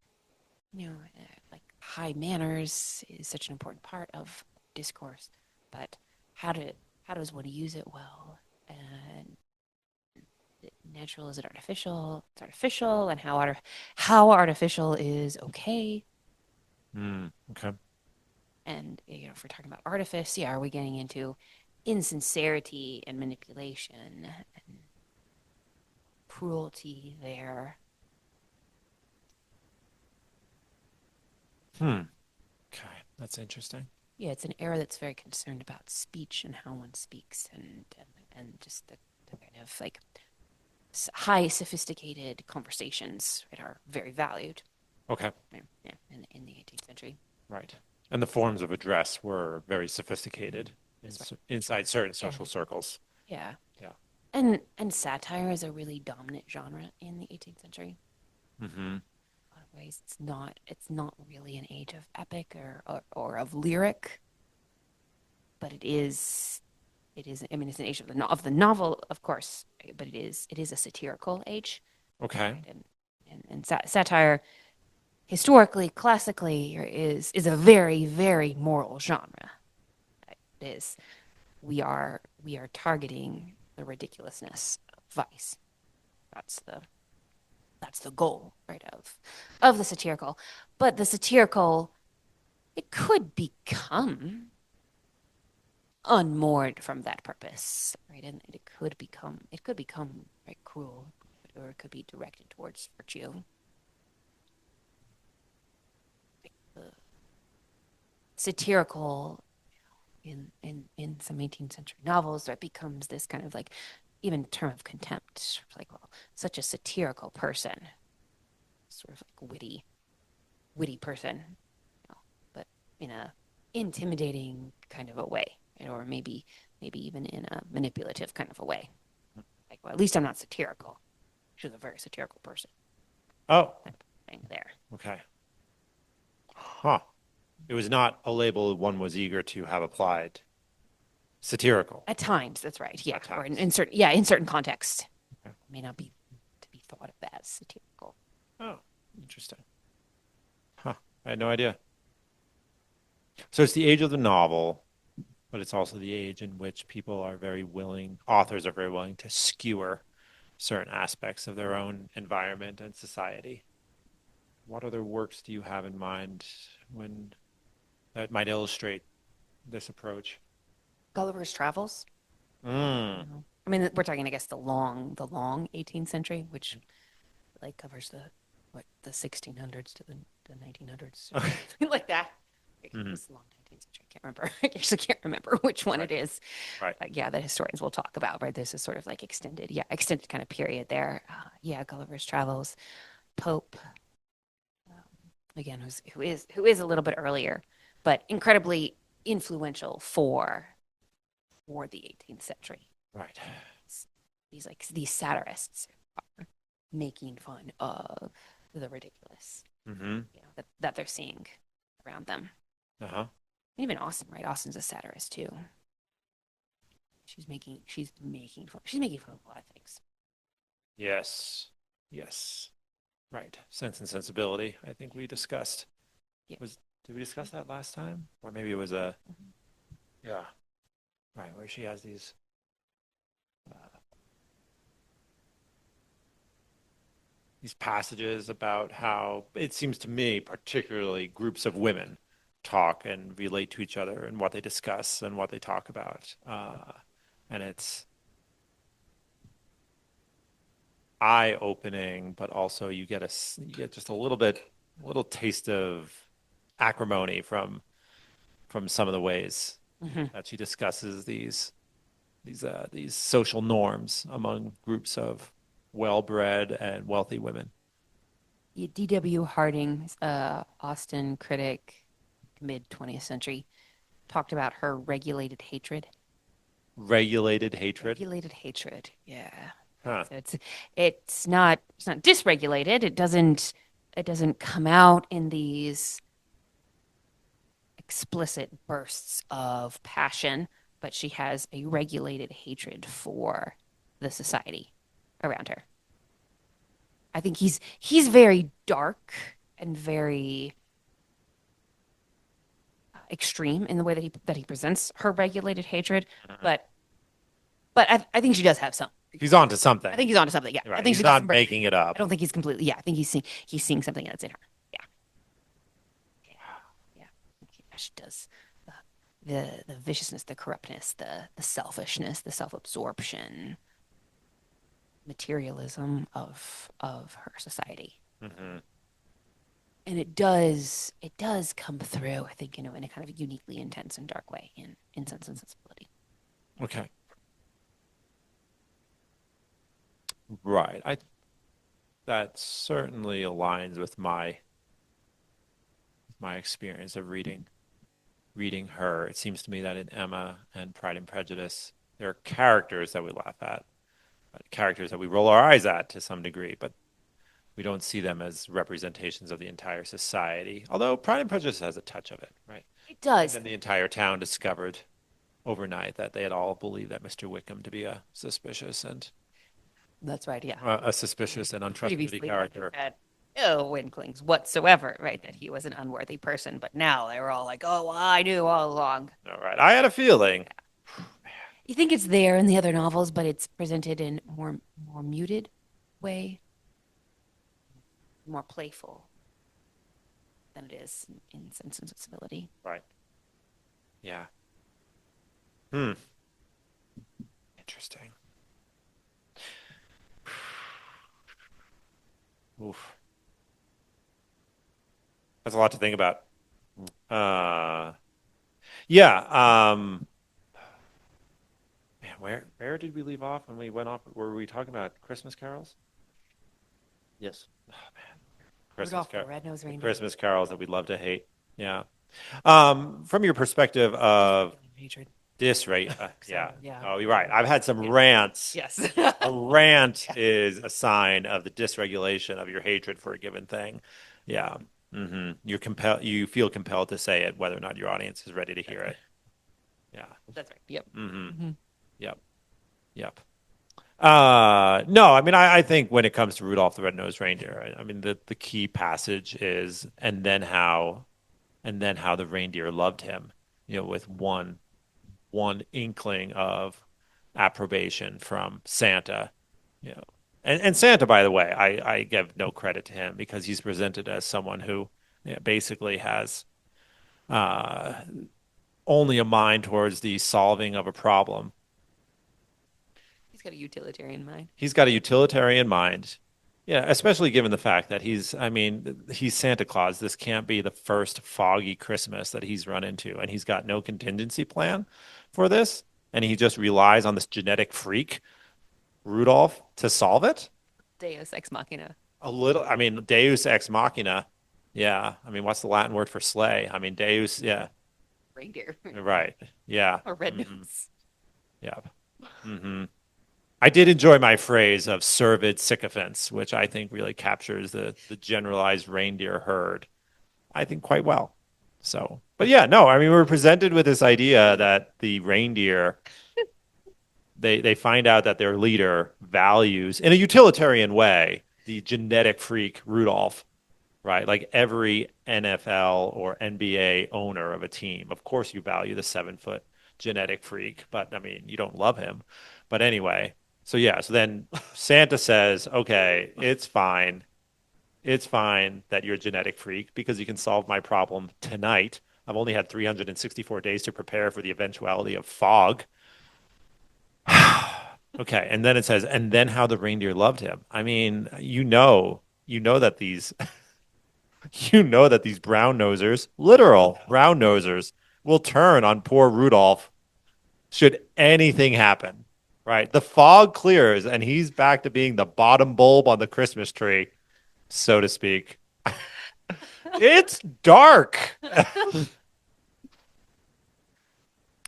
[SPEAKER 1] Like high manners is such an important part of discourse. But how to how does one use it well? And natural, is it artificial? It's artificial, and how artificial is okay?
[SPEAKER 2] okay.
[SPEAKER 1] And if we're talking about artifice, yeah, are we getting into insincerity and manipulation and cruelty there?
[SPEAKER 2] Okay, that's interesting.
[SPEAKER 1] Yeah, it's an era that's very concerned about speech and how one speaks, and just the kind of like high sophisticated conversations that are very valued.
[SPEAKER 2] Okay,
[SPEAKER 1] Yeah, in the 18th century.
[SPEAKER 2] right. And the forms of address were very sophisticated inside certain
[SPEAKER 1] Yeah.
[SPEAKER 2] social circles.
[SPEAKER 1] Yeah.
[SPEAKER 2] Yeah.
[SPEAKER 1] And satire is a really dominant genre in the 18th century.
[SPEAKER 2] Mm-hmm.
[SPEAKER 1] In a lot of ways, it's not really an age of epic or of lyric, but it is. I mean, it's an age of the novel, of course, but it is a satirical age.
[SPEAKER 2] Okay.
[SPEAKER 1] Right? And satire historically, classically, is a very, very moral genre. It is. We are targeting the ridiculousness of vice. That's the goal, right, of the satirical. But the satirical, it could become unmoored from that purpose, right? And it could become right, cruel, or it could be directed towards virtue. The satirical in some 18th century novels, that becomes this kind of like even term of contempt, like, well, such a satirical person, sort of like witty person, but in a intimidating kind of a way, or maybe even in a manipulative kind of a way. Like, well, at least I'm not satirical. She's a very satirical person.
[SPEAKER 2] Oh,
[SPEAKER 1] Type of thing there.
[SPEAKER 2] okay. Huh. It was not a label one was eager to have applied. Satirical.
[SPEAKER 1] At times, that's right. Yeah,
[SPEAKER 2] At
[SPEAKER 1] or
[SPEAKER 2] times.
[SPEAKER 1] in certain contexts,
[SPEAKER 2] Okay.
[SPEAKER 1] it may not be to be thought of as satirical.
[SPEAKER 2] Oh, interesting. Huh. I had no idea. So it's the age of the novel, but it's also the age in which authors are very willing to skewer certain aspects of their own environment and society. What other works do you have in mind when that might illustrate this approach?
[SPEAKER 1] Gulliver's Travels.
[SPEAKER 2] Mm.
[SPEAKER 1] I mean, we're talking, I guess, the long 18th century, which like covers the 1600s to the 1900s, or something like that.
[SPEAKER 2] Mhm.
[SPEAKER 1] It's the long 19th century. I can't remember. I actually can't remember which one
[SPEAKER 2] Right.
[SPEAKER 1] it is.
[SPEAKER 2] Right.
[SPEAKER 1] Yeah, that historians will talk about. Right, there's a sort of like extended kind of period there. Yeah, Gulliver's Travels, Pope. Again, who is a little bit earlier, but incredibly influential for the 18th century.
[SPEAKER 2] Right.
[SPEAKER 1] These satirists are making fun of the ridiculous,
[SPEAKER 2] Mm-hmm.
[SPEAKER 1] that they're seeing around them.
[SPEAKER 2] Uh-huh.
[SPEAKER 1] Even Austen, right? Austen's a satirist too. She's making fun of a lot of things.
[SPEAKER 2] Yes. Yes. Right. Sense and Sensibility, I think we discussed.
[SPEAKER 1] Yeah.
[SPEAKER 2] Did we discuss that last time? Or maybe it was a, yeah, right, where she has these passages about how it seems to me, particularly groups of women talk and relate to each other and what they discuss and what they talk about. And it's eye-opening, but also you get just a little taste of acrimony from some of the ways
[SPEAKER 1] Hmm.
[SPEAKER 2] that she discusses these social norms among groups of well-bred and wealthy women.
[SPEAKER 1] D.W. Harding, Austin critic, mid 20th century, talked about her regulated hatred.
[SPEAKER 2] Regulated hatred.
[SPEAKER 1] Regulated hatred. Yeah.
[SPEAKER 2] Huh.
[SPEAKER 1] So it's not dysregulated. It doesn't come out in these explicit bursts of passion, but she has a regulated hatred for the society around her. I think he's very dark and very extreme in the way that he presents her regulated hatred, but I think she does have some.
[SPEAKER 2] He's on to
[SPEAKER 1] I
[SPEAKER 2] something.
[SPEAKER 1] think he's onto something. Yeah, I
[SPEAKER 2] Right.
[SPEAKER 1] think
[SPEAKER 2] He's
[SPEAKER 1] she got
[SPEAKER 2] not
[SPEAKER 1] some.
[SPEAKER 2] making it
[SPEAKER 1] I
[SPEAKER 2] up.
[SPEAKER 1] don't think he's completely. Yeah, I think he's seeing something that's in her. Yeah, yeah, yeah. Yeah, she does. The viciousness, the corruptness, the selfishness, the self-absorption, materialism of her society.
[SPEAKER 2] Hmm.
[SPEAKER 1] And it does come through, I think, in a kind of uniquely intense and dark way in Sense and Sensibility.
[SPEAKER 2] Okay. Right. I That certainly aligns with my experience of reading her. It seems to me that in Emma and Pride and Prejudice, there are characters that we laugh at, characters that we roll our eyes at to some degree, but we don't see them as representations of the entire society. Although Pride and Prejudice has a touch of it, right?
[SPEAKER 1] It
[SPEAKER 2] And
[SPEAKER 1] does.
[SPEAKER 2] then the entire town discovered overnight that they had all believed that Mr. Wickham to be
[SPEAKER 1] That's right. Yeah.
[SPEAKER 2] a suspicious and untrustworthy
[SPEAKER 1] Previously had
[SPEAKER 2] character.
[SPEAKER 1] had no inklings whatsoever, right, that he was an unworthy person. But now they were all like, "Oh, well, I knew all along."
[SPEAKER 2] All right, I had a feeling.
[SPEAKER 1] You think it's there in the other novels, but it's presented in more muted way, more playful than it is in Sense and Sensibility.
[SPEAKER 2] Right. Yeah. Hmm. Interesting. Oof. That's a lot to think about. Uh, yeah. Man, where did we leave off when we went off? Were we talking about Christmas carols?
[SPEAKER 3] Yes.
[SPEAKER 2] Oh man,
[SPEAKER 1] Rudolph the Red-Nosed
[SPEAKER 2] the
[SPEAKER 1] Reindeer.
[SPEAKER 2] Christmas carols that we love to hate. Yeah. From your perspective of
[SPEAKER 1] Hatred.
[SPEAKER 2] this, right? Yeah.
[SPEAKER 1] Sorry, yeah.
[SPEAKER 2] Oh, you're right. I've had some
[SPEAKER 1] Yeah.
[SPEAKER 2] rants.
[SPEAKER 1] Yes.
[SPEAKER 2] A rant is a sign of the dysregulation of your hatred for a given thing. Yeah. You feel compelled to say it whether or not your audience is ready to hear it. Yeah.
[SPEAKER 1] That's right. Yep.
[SPEAKER 2] hmm
[SPEAKER 1] Hmm.
[SPEAKER 2] Yep. Yep. No, I mean, I think when it comes to Rudolph the Red-Nosed Reindeer, I mean, the key passage is, and then how the reindeer loved him, with one inkling of approbation from Santa, you know. And Santa, by the way, I give no credit to him because he's presented as someone who, basically has uh, only a mind towards the solving of a problem.
[SPEAKER 1] He's got a utilitarian mind.
[SPEAKER 2] He's got a utilitarian mind. Yeah, especially given the fact that I mean, he's Santa Claus. This can't be the first foggy Christmas that he's run into, and he's got no contingency plan for this, and he just relies on this genetic freak, Rudolph, to solve it.
[SPEAKER 1] Deus ex machina.
[SPEAKER 2] A little, I mean, Deus ex machina. Yeah, I mean, what's the Latin word for slay? I mean, Deus, yeah,
[SPEAKER 1] Reindeer.
[SPEAKER 2] right. Yeah.
[SPEAKER 1] Or red
[SPEAKER 2] hmm
[SPEAKER 1] nose.
[SPEAKER 2] Yeah. hmm I did enjoy my phrase of cervid sycophants, which I think really captures the generalized reindeer herd, I think, quite well. So, but yeah, no, I mean, we were presented with this idea that the reindeer, they find out that their leader values, in a utilitarian way, the genetic freak Rudolph, right? Like every NFL or NBA owner of a team, of course you value the 7 foot genetic freak, but I mean, you don't love him. But anyway, so yeah, so then Santa says, okay, it's fine. It's fine that you're a genetic freak because you can solve my problem tonight. I've only had 364 days to prepare for the eventuality of fog. Okay, and then it says, and then how the reindeer loved him. I mean, you know that these you know that these brown nosers, literal brown nosers, will turn on poor Rudolph should anything happen, right? The fog clears and he's back to being the bottom bulb on the Christmas tree, so to speak. It's dark.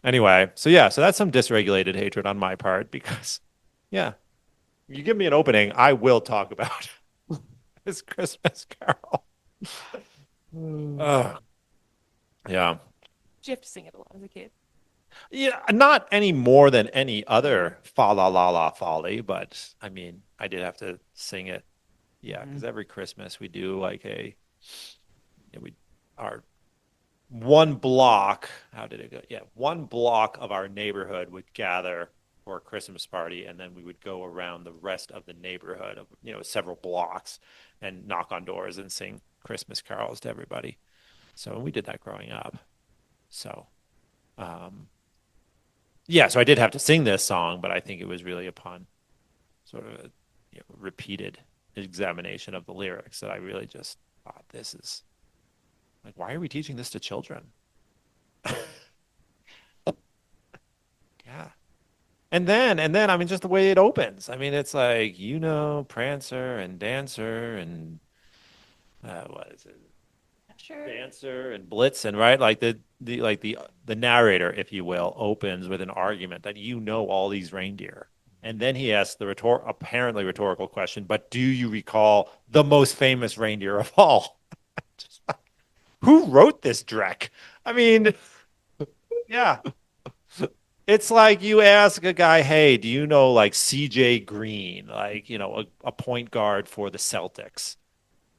[SPEAKER 2] Anyway, so yeah, so that's some dysregulated hatred on my part because, yeah, you give me an opening, I will talk about this Christmas Carol. Ugh. Yeah.
[SPEAKER 1] Did you have to sing it a lot as a kid?
[SPEAKER 2] Yeah, not any more than any other fa la la la folly, but I mean, I did have to sing it. Yeah,
[SPEAKER 1] Mm-hmm.
[SPEAKER 2] because every Christmas we do like we our one block. How did it go? Yeah, one block of our neighborhood would gather for a Christmas party, and then we would go around the rest of the neighborhood of several blocks and knock on doors and sing Christmas carols to everybody. So we did that growing up. So. Um, Yeah, so I did have to sing this song, but I think it was really upon sort of a repeated examination of the lyrics that I really just thought this is like, why are we teaching this to children? Yeah. And then, I mean, just the way it opens. I mean, it's like, Prancer and Dancer and what is it?
[SPEAKER 1] Sure.
[SPEAKER 2] Dancer and Blitzen, right? Like the narrator, if you will, opens with an argument that all these reindeer. And then he asks the apparently rhetorical question, but do you recall the most famous reindeer of all? Just like, who wrote this Drek? I mean, yeah. It's like you ask a guy, hey, do you know like CJ Green, like, a point guard for the Celtics?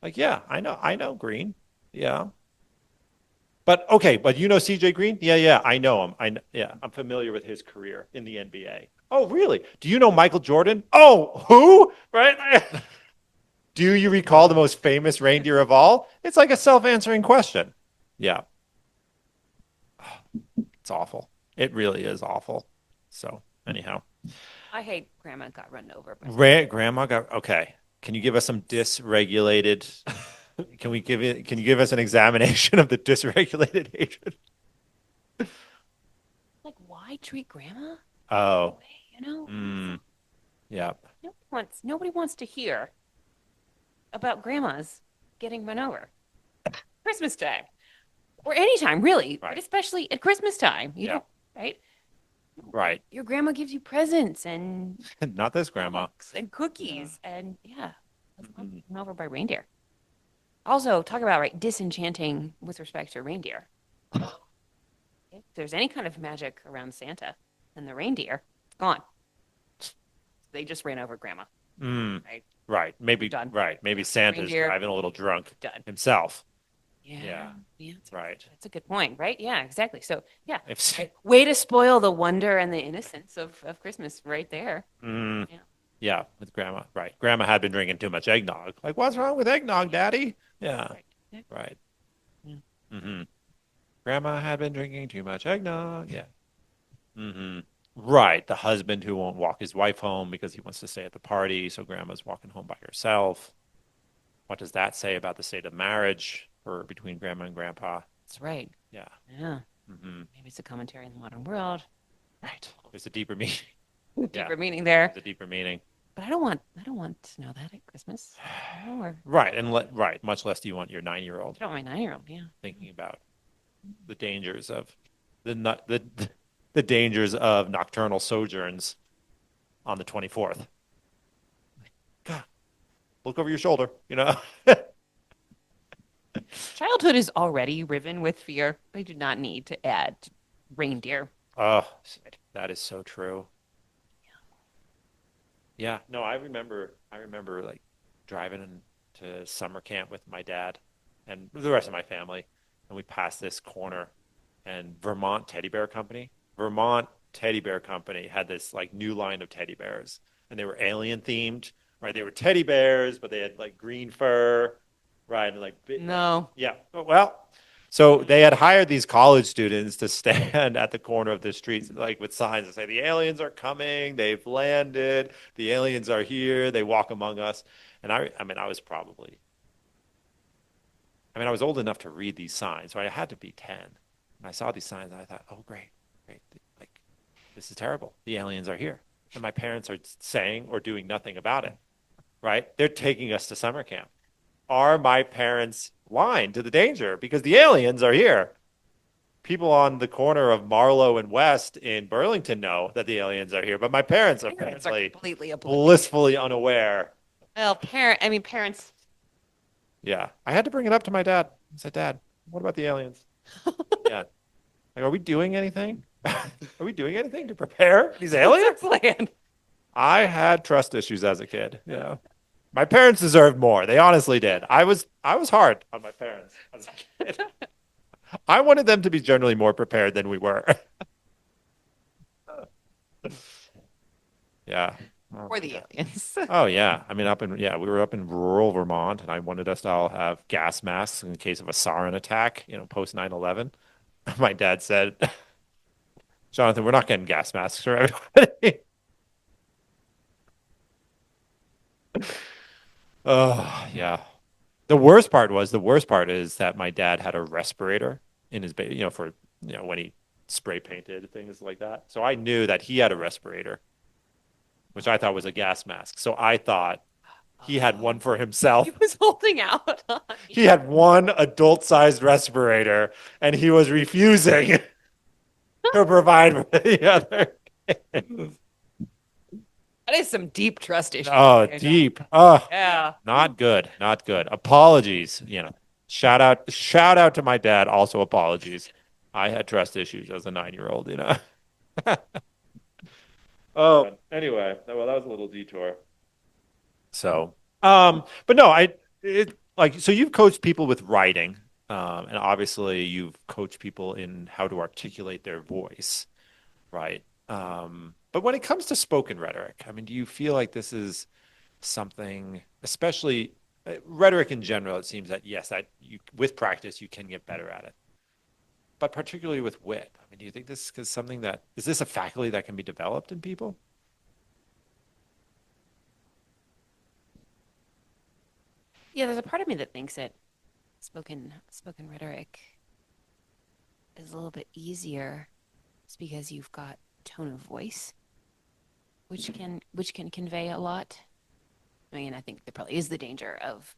[SPEAKER 2] Like, yeah, I know Green. Yeah. But okay, but you know CJ Green? Yeah, yeah, I know him. Yeah, I'm familiar with his career in the NBA. Oh, really? Do you know Michael Jordan? Oh, who? Right? Do you recall the most famous reindeer of all? It's like a self-answering question. Yeah, it's awful. It really is awful. So, anyhow,
[SPEAKER 1] I hate Grandma got run over by something.
[SPEAKER 2] Grandma got okay. Can you give us some dysregulated? Can you give us an examination of the dysregulated hatred?
[SPEAKER 1] Like, why treat Grandma that
[SPEAKER 2] Oh,
[SPEAKER 1] way? You know,
[SPEAKER 2] mm, yeah.
[SPEAKER 1] nobody wants to hear about grandmas getting run over. Christmas time or anytime, really, but
[SPEAKER 2] Right.
[SPEAKER 1] especially at Christmas time. You
[SPEAKER 2] Yeah.
[SPEAKER 1] don't, right?
[SPEAKER 2] Right.
[SPEAKER 1] Your grandma gives you presents and
[SPEAKER 2] Not this grandma.
[SPEAKER 1] snacks and cookies, and yeah, let's not
[SPEAKER 2] Mhm.
[SPEAKER 1] get run over by reindeer. Also, talk about right disenchanting with respect to reindeer. If there's any kind of magic around Santa and the reindeer, it's gone. They just ran over grandma.
[SPEAKER 2] Mm,
[SPEAKER 1] Right?
[SPEAKER 2] right. Maybe
[SPEAKER 1] Done.
[SPEAKER 2] right. Maybe Santa's
[SPEAKER 1] Reindeer
[SPEAKER 2] driving a little drunk
[SPEAKER 1] done.
[SPEAKER 2] himself.
[SPEAKER 1] Yeah.
[SPEAKER 2] Yeah.
[SPEAKER 1] Yeah.
[SPEAKER 2] Right.
[SPEAKER 1] That's a good point, right? Yeah, exactly. So, yeah,
[SPEAKER 2] If
[SPEAKER 1] right. Way to spoil the wonder and the innocence of Christmas right there.
[SPEAKER 2] mm,
[SPEAKER 1] Yeah.
[SPEAKER 2] yeah, with grandma. Right. Grandma had been drinking too much eggnog. Like, what's wrong with eggnog, Daddy? Yeah.
[SPEAKER 1] Right. Yeah.
[SPEAKER 2] Right.
[SPEAKER 1] Yeah.
[SPEAKER 2] Mm-hmm. Grandma had been drinking too much eggnog. Yeah. Mm-hmm. Right. The husband who won't walk his wife home because he wants to stay at the party, so grandma's walking home by herself. What does that say about the state of marriage for between grandma and grandpa?
[SPEAKER 1] That's right.
[SPEAKER 2] Yeah.
[SPEAKER 1] Yeah.
[SPEAKER 2] Mm-hmm.
[SPEAKER 1] Maybe it's a commentary on the modern world.
[SPEAKER 2] Right. There's a deeper meaning.
[SPEAKER 1] Deeper
[SPEAKER 2] Yeah.
[SPEAKER 1] meaning there.
[SPEAKER 2] There's a deeper meaning.
[SPEAKER 1] But I don't want to know that at Christmas. Or
[SPEAKER 2] Right. And right. Much less do you want your 9-year-old
[SPEAKER 1] I don't want my 9-year-old. Yeah.
[SPEAKER 2] thinking about the dangers of the not the dangers of nocturnal sojourns on the 24th. God, look over your shoulder,
[SPEAKER 1] Childhood is already riven with fear. I do not need to add reindeer.
[SPEAKER 2] Oh, that is so true. Yeah. No, I remember like driving to summer camp with my dad and the rest of my family, and we passed this corner, and Vermont Teddy Bear Company had this like new line of teddy bears, and they were alien themed, right? They were teddy bears, but they had like green fur, right? And like
[SPEAKER 1] No.
[SPEAKER 2] yeah. Well, so they had hired these college students to stand at the corner of the streets, like with signs that say, "The aliens are coming. They've landed. The aliens are here. They walk among us." And I mean, I was old enough to read these signs, so I had to be 10. And I saw these signs, and I thought, "Oh, great, great! Like, this is terrible. The aliens are here." And my parents are saying or doing nothing about it, right? They're taking us to summer camp. Are my parents blind to the danger because the aliens are here? People on the corner of Marlowe and West in Burlington know that the aliens are here, but my parents are
[SPEAKER 1] Parents are
[SPEAKER 2] apparently
[SPEAKER 1] completely oblivious.
[SPEAKER 2] blissfully unaware.
[SPEAKER 1] Well, parents.
[SPEAKER 2] Yeah, I had to bring it up to my dad. I said, "Dad, what about the aliens?" Yeah, like, are we doing anything? Are we doing anything to prepare these aliens?
[SPEAKER 1] What's our plan?
[SPEAKER 2] I had trust issues as a kid. Yeah, my parents deserved more. They honestly did. I was hard on my parents as a kid. I wanted them to be generally more prepared than we were. Yeah. Oh,
[SPEAKER 1] Or the aliens.
[SPEAKER 2] oh yeah. I mean, we were up in rural Vermont, and I wanted us to all have gas masks in case of a sarin attack, post 9/11. My dad said, "Jonathan, we're not getting gas masks for everybody." Oh, yeah. The worst part is that my dad had a respirator in his, for, when he spray painted things like that. So I knew that he had a respirator, which I thought was a gas mask. So I thought he had one for himself.
[SPEAKER 1] He was holding out on
[SPEAKER 2] He had one adult-sized respirator, and he was refusing to provide for the other.
[SPEAKER 1] That is some deep trust issues.
[SPEAKER 2] Oh,
[SPEAKER 1] there, John.
[SPEAKER 2] deep. Oh,
[SPEAKER 1] Yeah.
[SPEAKER 2] not good. Not good. Apologies. Shout out to my dad. Also, apologies. I had trust issues as a 9-year-old. Oh, anyway, well, that was a little detour. So, but no, so you've coached people with writing, and obviously you've coached people in how to articulate their voice, right? But when it comes to spoken rhetoric, I mean, do you feel like this is something, especially rhetoric in general? It seems that yes, that with practice you can get better at it, but particularly with wit. I mean, do you think this is something that is this a faculty that can be developed in people?
[SPEAKER 1] Yeah, there's a part of me that thinks that spoken rhetoric is a little bit easier. It's because you've got tone of voice, which can convey a lot. I mean, I think there probably is the danger of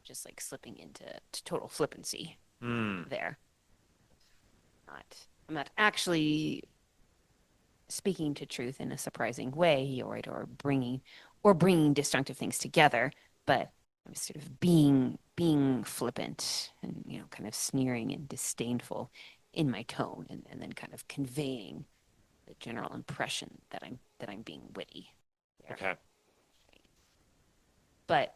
[SPEAKER 1] just like slipping into total flippancy there. I'm not actually speaking to truth in a surprising way, or bringing disjunctive things together, but I'm sort of being flippant and kind of sneering and disdainful in my tone, and then kind of conveying the general impression that I'm being witty there.
[SPEAKER 2] Okay.
[SPEAKER 1] But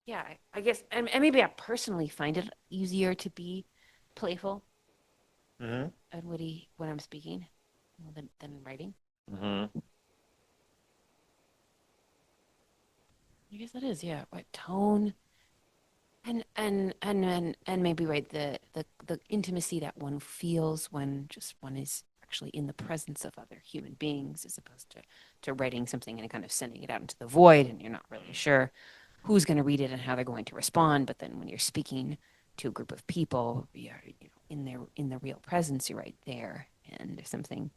[SPEAKER 1] yeah, I guess, and maybe I personally find it easier to be playful
[SPEAKER 2] Mm-hmm.
[SPEAKER 1] and witty when I'm speaking than in writing.
[SPEAKER 2] Mm-hmm.
[SPEAKER 1] I guess that is, yeah, right. Tone and maybe right the intimacy that one feels when just one is actually in the presence of other human beings, as opposed to writing something and kind of sending it out into the void, and you're not really sure who's going to read it and how they're going to respond. But then when you're speaking to a group of people, you're in the real presence, you're right there, and there's something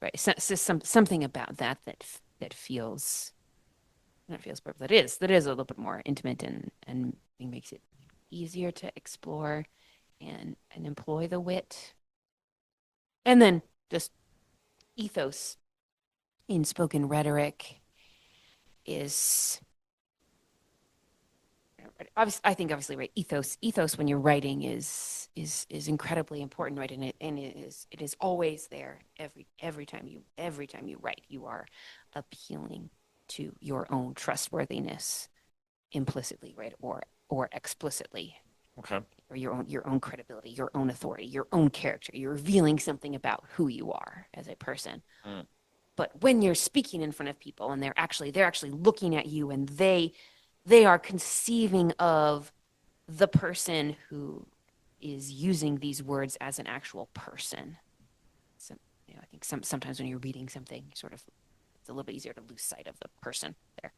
[SPEAKER 1] right, something about that feels. That is a little bit more intimate, and it makes it easier to explore and employ the wit. And then just ethos in spoken rhetoric is I think obviously right, ethos when you're writing is incredibly important, right? And it is always there every time you write. You are appealing to your own trustworthiness implicitly, right? or explicitly,
[SPEAKER 2] Okay.
[SPEAKER 1] or your own credibility, your own authority, your own character. You're revealing something about who you are as a person.
[SPEAKER 2] Mm.
[SPEAKER 1] But when you're speaking in front of people and they're actually looking at you, and they are conceiving of the person who is using these words as an actual person. So, I think sometimes when you're reading something, it's a little bit easier to lose sight of the person there.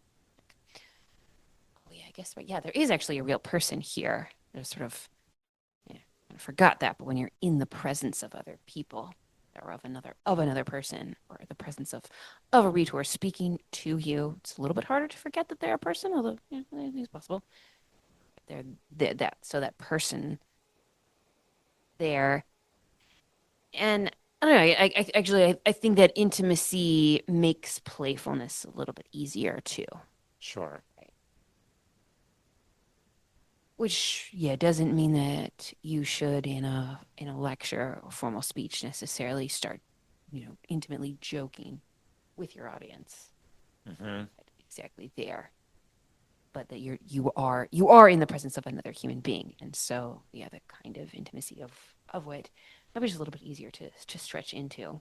[SPEAKER 1] Oh yeah, I guess right. Yeah, there is actually a real person here. There's I forgot that, but when you're in the presence of other people or of another person, or the presence of a rhetor speaking to you, it's a little bit harder to forget that they're a person, although it's possible. That person there. And I don't know. I think that intimacy makes playfulness a little bit easier too.
[SPEAKER 2] Sure.
[SPEAKER 1] Which, yeah, doesn't mean that you should in a lecture or formal speech necessarily start, intimately joking with your audience.
[SPEAKER 2] Mm-hmm.
[SPEAKER 1] Exactly there. But that you are in the presence of another human being. And so, yeah, the kind of intimacy of it maybe just a little bit easier to stretch into.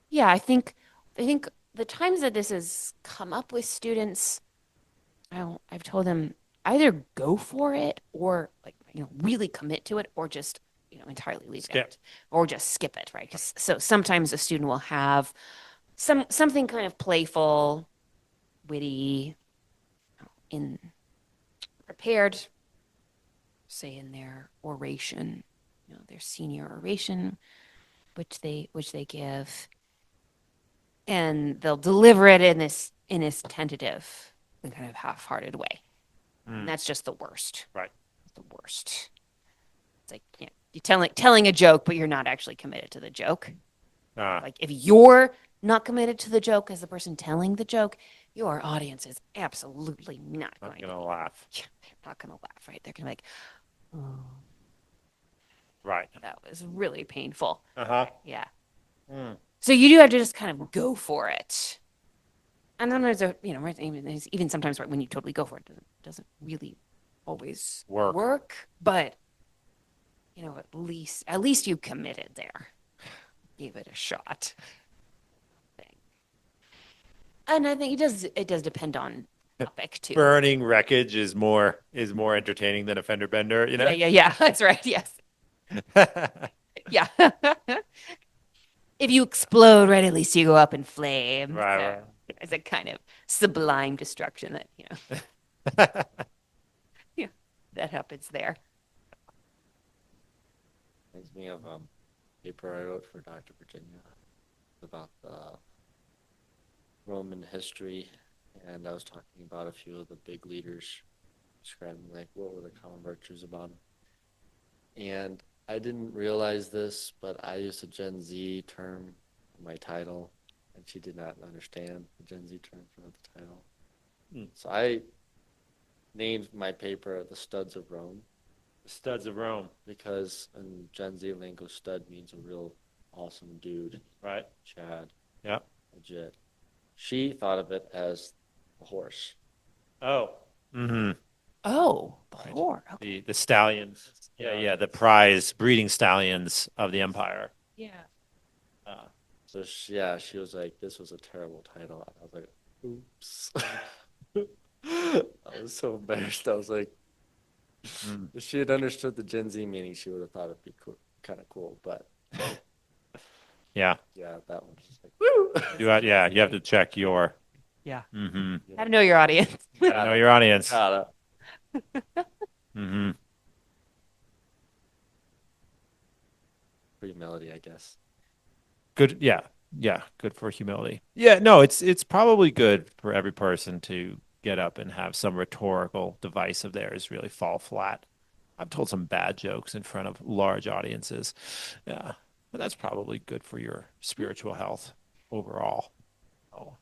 [SPEAKER 1] Yeah, I think the times that this has come up with students, I've told them either go for it, or like really commit to it, or just entirely leave
[SPEAKER 2] Skip.
[SPEAKER 1] it, or just skip it, right? So sometimes a student will have something kind of playful, witty, in prepared, say in their oration, their senior oration, which they give, and they'll deliver it in this tentative and kind of half-hearted way. And that's just the worst.
[SPEAKER 2] Right.
[SPEAKER 1] The worst. It's like, you're telling a joke, but you're not actually committed to the joke. Like, if you're not committed to the joke as the person telling the joke, your audience is absolutely not
[SPEAKER 2] Not
[SPEAKER 1] going
[SPEAKER 2] gonna
[SPEAKER 1] to
[SPEAKER 2] laugh.
[SPEAKER 1] Yeah, they're not going to laugh, right? They're going to be like, oh,
[SPEAKER 2] Right.
[SPEAKER 1] that was really painful.
[SPEAKER 2] Uh-huh.
[SPEAKER 1] Yeah.
[SPEAKER 2] Mm.
[SPEAKER 1] So you do have to just kind of go for it. And then there's right, even sometimes when you totally go for it, doesn't really always work. But at least you committed there, gave it a shot. And I think it does depend on topic too.
[SPEAKER 2] Burning wreckage is more entertaining than a fender bender, you know?
[SPEAKER 1] Yeah. That's right. Yes. Yeah. If you explode, right, at least you go up in flames.
[SPEAKER 2] Right.
[SPEAKER 1] It's a kind of sublime destruction that yeah, that happens there.
[SPEAKER 3] Reminds me of paper I wrote for Dr. Virginia about the Roman history, and I was talking about a few of the big leaders, describing like what were the common virtues about them. And I didn't realize this, but I used a Gen Z term in my title, and she did not understand the Gen Z term for the title. So I named my paper "The Studs of Rome."
[SPEAKER 2] The Studs of Rome.
[SPEAKER 3] Because in Gen Z lingo, stud means a real awesome dude.
[SPEAKER 2] Right.
[SPEAKER 3] Chad.
[SPEAKER 2] Yeah.
[SPEAKER 3] Legit. She thought of it as a horse.
[SPEAKER 2] Oh. Mm-hmm.
[SPEAKER 1] Oh, before. Okay.
[SPEAKER 2] The stallions. Yeah, the prize breeding stallions of the empire.
[SPEAKER 1] Yeah.
[SPEAKER 3] So she was like, "This was a terrible title." I was like, "Oops." I was so embarrassed. I was like, if she had understood the Gen Z meaning, she would have thought it'd be cool, kind of cool. But
[SPEAKER 2] yeah,
[SPEAKER 3] that one was just like, woo.
[SPEAKER 2] You have to check your.
[SPEAKER 1] Yeah.
[SPEAKER 2] Mm-hmm.
[SPEAKER 1] How to know your audience.
[SPEAKER 2] Gotta know your audience.
[SPEAKER 3] Gotta.
[SPEAKER 2] Mm-hmm.
[SPEAKER 3] For humility, I guess.
[SPEAKER 2] Good. Yeah. Good for humility. Yeah. No, it's probably good for every person to get up and have some rhetorical device of theirs really fall flat. I've told some bad jokes in front of large audiences. Yeah. But that's probably good for your spiritual health overall. Oh,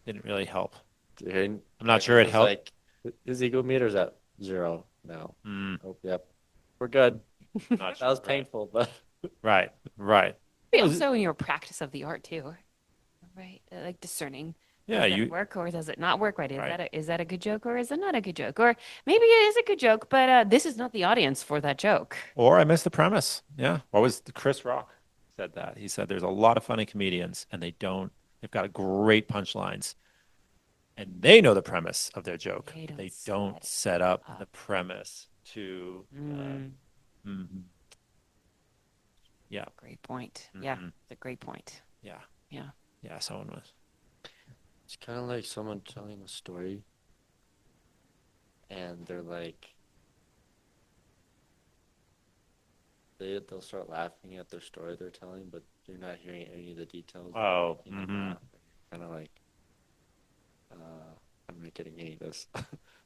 [SPEAKER 2] didn't really help.
[SPEAKER 3] Dude,
[SPEAKER 2] I'm not sure it helped.
[SPEAKER 3] Like, his ego meter's at 0 now.
[SPEAKER 2] Mm.
[SPEAKER 3] Oh, yep. We're good.
[SPEAKER 2] Not
[SPEAKER 3] That was
[SPEAKER 2] sure.
[SPEAKER 3] painful, but
[SPEAKER 2] Right.
[SPEAKER 1] Also in your practice of the art too, right? Like discerning
[SPEAKER 2] Yeah,
[SPEAKER 1] Does that
[SPEAKER 2] you
[SPEAKER 1] work or does it not work? Right?
[SPEAKER 2] right.
[SPEAKER 1] Is that a good joke or is it not a good joke? Or maybe it is a good joke, but this is not the audience for that joke.
[SPEAKER 2] Or I missed the premise. Yeah. What was Chris Rock said that? He said there's a lot of funny comedians and they've got great punchlines and they know the premise of their joke,
[SPEAKER 1] They
[SPEAKER 2] but
[SPEAKER 1] don't
[SPEAKER 2] they don't
[SPEAKER 1] set
[SPEAKER 2] set
[SPEAKER 1] it
[SPEAKER 2] up the
[SPEAKER 1] up.
[SPEAKER 2] premise to
[SPEAKER 1] Mm,
[SPEAKER 2] mhm. Yeah.
[SPEAKER 1] great point. Yeah,
[SPEAKER 2] Hmm.
[SPEAKER 1] it's a great point.
[SPEAKER 2] Yeah.
[SPEAKER 1] Yeah.
[SPEAKER 2] Yeah, someone was.
[SPEAKER 3] It's kind of like someone telling a story and they're like, they'll start laughing at their story they're telling, but you're not hearing any of the details that are
[SPEAKER 2] Oh,
[SPEAKER 3] making them laugh. Kind of like, I'm not getting any of this.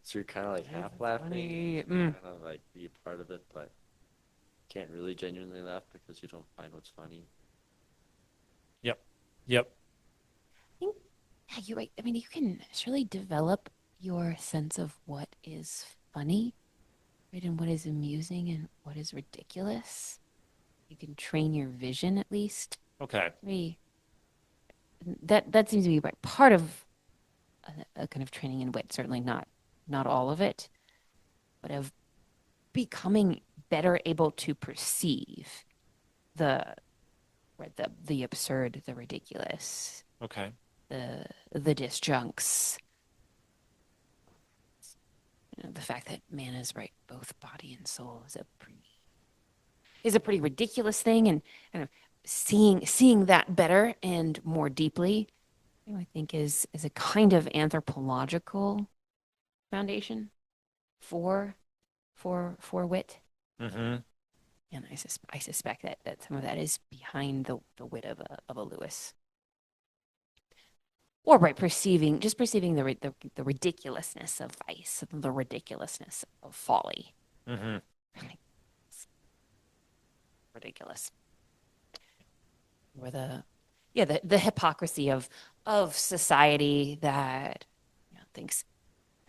[SPEAKER 3] So you're kind of like
[SPEAKER 1] Yeah,
[SPEAKER 3] half
[SPEAKER 1] that's
[SPEAKER 3] laughing,
[SPEAKER 1] funny.
[SPEAKER 3] kind of like be a part of it, but can't really genuinely laugh because you don't find what's funny.
[SPEAKER 2] Yep. Yep.
[SPEAKER 1] I think, yeah, you're right. I mean, you can surely develop your sense of what is funny, right? And what is amusing and what is ridiculous. You can train your vision at least.
[SPEAKER 2] Okay.
[SPEAKER 1] Maybe that seems to be like part of a kind of training in wit. Certainly not all of it, but of becoming better able to perceive the right, the absurd, the ridiculous,
[SPEAKER 2] Okay.
[SPEAKER 1] the disjuncts, the fact that man is right, both body and soul is a pretty ridiculous thing, and kind of seeing that better and more deeply, I think is a kind of anthropological foundation for for wit.
[SPEAKER 2] Mm-hmm.
[SPEAKER 1] And I suspect that some of that is behind the wit of a Lewis. Or right, perceiving the ridiculousness of vice, the ridiculousness of folly.
[SPEAKER 2] Mm-hmm.
[SPEAKER 1] It's ridiculous. Or the hypocrisy of society that thinks,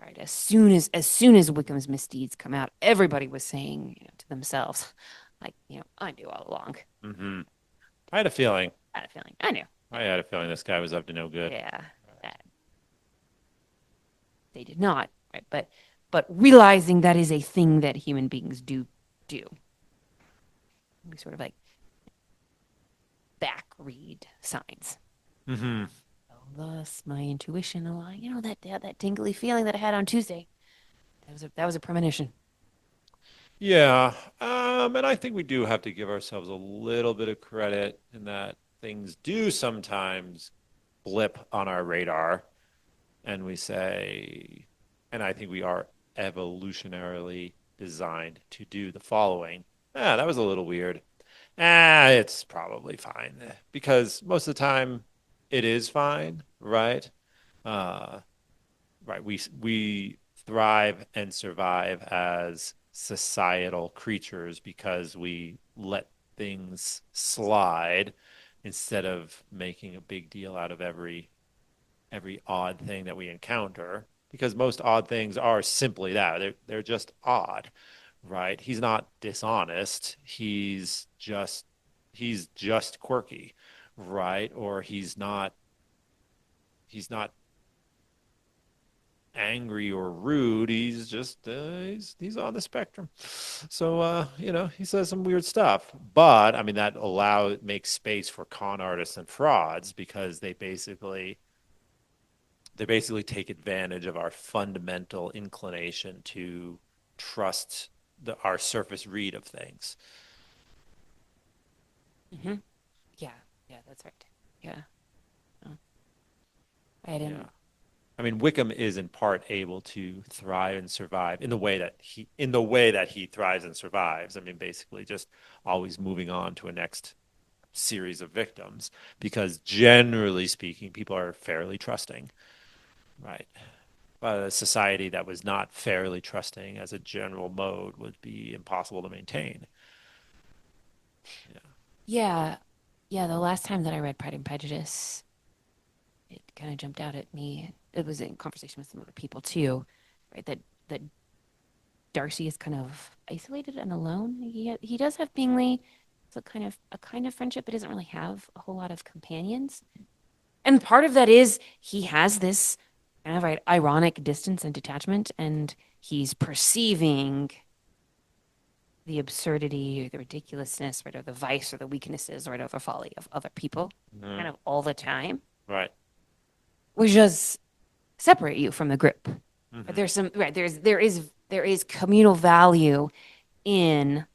[SPEAKER 1] right, as soon as Wickham's misdeeds come out, everybody was saying, to themselves, like, I knew all along.
[SPEAKER 2] Mm-hmm. I had a feeling.
[SPEAKER 1] I had a feeling. I knew.
[SPEAKER 2] I had a feeling this guy was up to no good.
[SPEAKER 1] Yeah, that they did not, right? But realizing that is a thing that human beings do. We sort of like back read signs.
[SPEAKER 2] Mm-hmm.
[SPEAKER 1] Oh, thus my intuition aligned. That tingly feeling that I had on Tuesday. That was a premonition.
[SPEAKER 2] Yeah. And I think we do have to give ourselves a little bit of credit in that things do sometimes blip on our radar and we say, and I think we are evolutionarily designed to do the following. That was a little weird. It's probably fine because most of the time it is fine, right? Uh, right. We thrive and survive as societal creatures because we let things slide instead of making a big deal out of every odd thing that we encounter because most odd things are simply that they're just odd, right? He's not dishonest, he's just quirky, right? Or he's not angry or rude, he's just he's on the spectrum. So he says some weird stuff, but I mean that makes space for con artists and frauds because they basically take advantage of our fundamental inclination to trust our surface read of things.
[SPEAKER 1] Mm-hmm. Yeah, yeah, that's right. Yeah. Oh, I
[SPEAKER 2] Yeah.
[SPEAKER 1] didn't.
[SPEAKER 2] I mean, Wickham is in part able to thrive and survive in the way that he thrives and survives. I mean, basically just always moving on to a next series of victims because generally speaking, people are fairly trusting, right? But a society that was not fairly trusting as a general mode would be impossible to maintain. Yeah.
[SPEAKER 1] Yeah, yeah. The last time that I read Pride and Prejudice, it kind of jumped out at me. It was in conversation with some other people too, right? That Darcy is kind of isolated and alone. He does have Bingley. It's a kind of friendship, but doesn't really have a whole lot of companions. And part of that is he has this kind of ironic distance and detachment, and he's perceiving the absurdity or the ridiculousness, right, or the vice or the weaknesses, right, or the folly of other people kind
[SPEAKER 2] Mm,
[SPEAKER 1] of all the time,
[SPEAKER 2] right.
[SPEAKER 1] which does separate you from the group.
[SPEAKER 2] Hmm.
[SPEAKER 1] There's some right, there is communal value in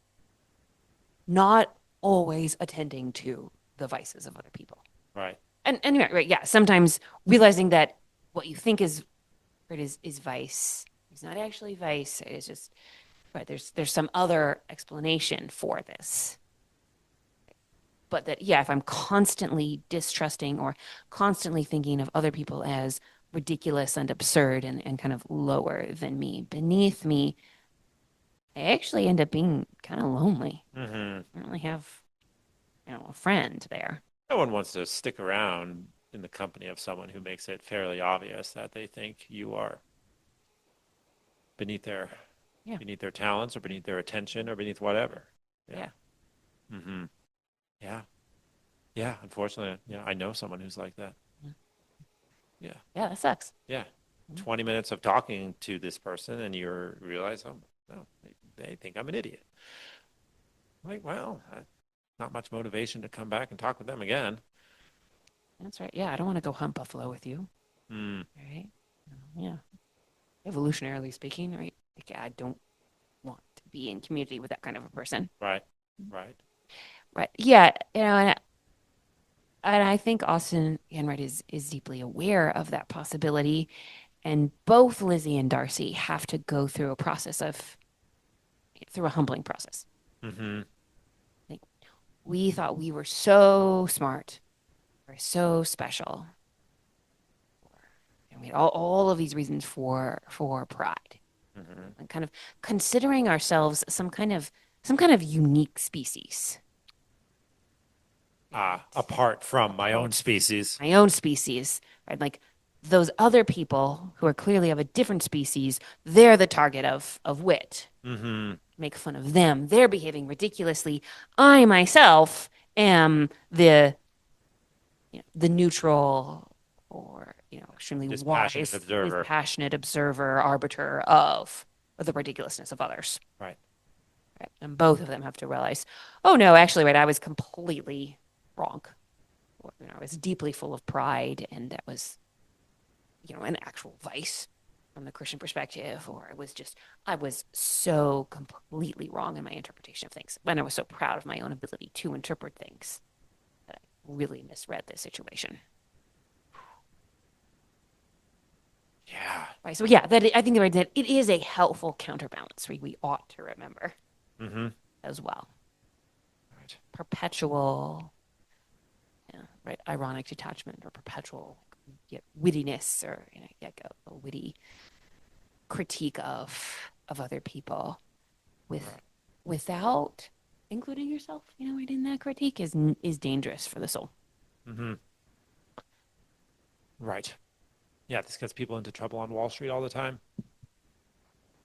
[SPEAKER 1] not always attending to the vices of other people.
[SPEAKER 2] Right.
[SPEAKER 1] And right, yeah, sometimes realizing that what you think is right is vice is not actually vice. It's just right, there's some other explanation for this. But that, yeah, if I'm constantly distrusting or constantly thinking of other people as ridiculous and absurd and kind of lower than me, beneath me, I actually end up being kind of lonely.
[SPEAKER 2] Hmm.
[SPEAKER 1] I don't really have, a friend there.
[SPEAKER 2] No one wants to stick around in the company of someone who makes it fairly obvious that they think you are beneath their
[SPEAKER 1] Yeah.
[SPEAKER 2] beneath their talents or beneath their attention or beneath whatever. Yeah.
[SPEAKER 1] Yeah.
[SPEAKER 2] Hmm. Yeah. Yeah. Unfortunately, yeah, I know someone who's like that. Yeah.
[SPEAKER 1] Yeah, that sucks.
[SPEAKER 2] Yeah.
[SPEAKER 1] Mhm.
[SPEAKER 2] 20 minutes of talking to this person and you realize, oh, no, they think I'm an idiot. Like, well, not much motivation to come back and talk with them again.
[SPEAKER 1] That's right. Yeah, I don't want to go hunt buffalo with you.
[SPEAKER 2] Mm,
[SPEAKER 1] Right. Yeah. Evolutionarily speaking, right? Like, I don't want to be in community with that kind of a person.
[SPEAKER 2] right. Right.
[SPEAKER 1] Right. Yeah. And I think Austin Enright is deeply aware of that possibility. And both Lizzie and Darcy have to go through a humbling process.
[SPEAKER 2] Hmm.
[SPEAKER 1] Like, we thought we were so smart, we're so special, and we had all of these reasons for pride,
[SPEAKER 2] Hmm.
[SPEAKER 1] and kind of considering ourselves some kind of unique species.
[SPEAKER 2] Apart from my own species.
[SPEAKER 1] My own species, right? Like those other people who are clearly of a different species, they're the target of wit.
[SPEAKER 2] Hmm.
[SPEAKER 1] Make fun of them. They're behaving ridiculously. I myself am the neutral or extremely
[SPEAKER 2] Dispassionate
[SPEAKER 1] wise,
[SPEAKER 2] observer.
[SPEAKER 1] dispassionate observer, arbiter of the ridiculousness of others.
[SPEAKER 2] Right.
[SPEAKER 1] Right? And both of them have to realize, oh no, actually, right, I was completely wrong. I was deeply full of pride, and that was an actual vice from the Christian perspective, or I was so completely wrong in my interpretation of things. And I was so proud of my own ability to interpret things that I really misread this situation.
[SPEAKER 2] Yeah.
[SPEAKER 1] Right. So yeah, I think that it is a helpful counterbalance we ought to remember
[SPEAKER 2] Hmm.
[SPEAKER 1] as well.
[SPEAKER 2] Right.
[SPEAKER 1] Perpetual, right, ironic detachment or perpetual wittiness or a witty critique of other people with
[SPEAKER 2] Right.
[SPEAKER 1] without including yourself, right, in that critique is dangerous for the soul.
[SPEAKER 2] Hmm. Right. Yeah, this gets people into trouble on Wall Street all the time.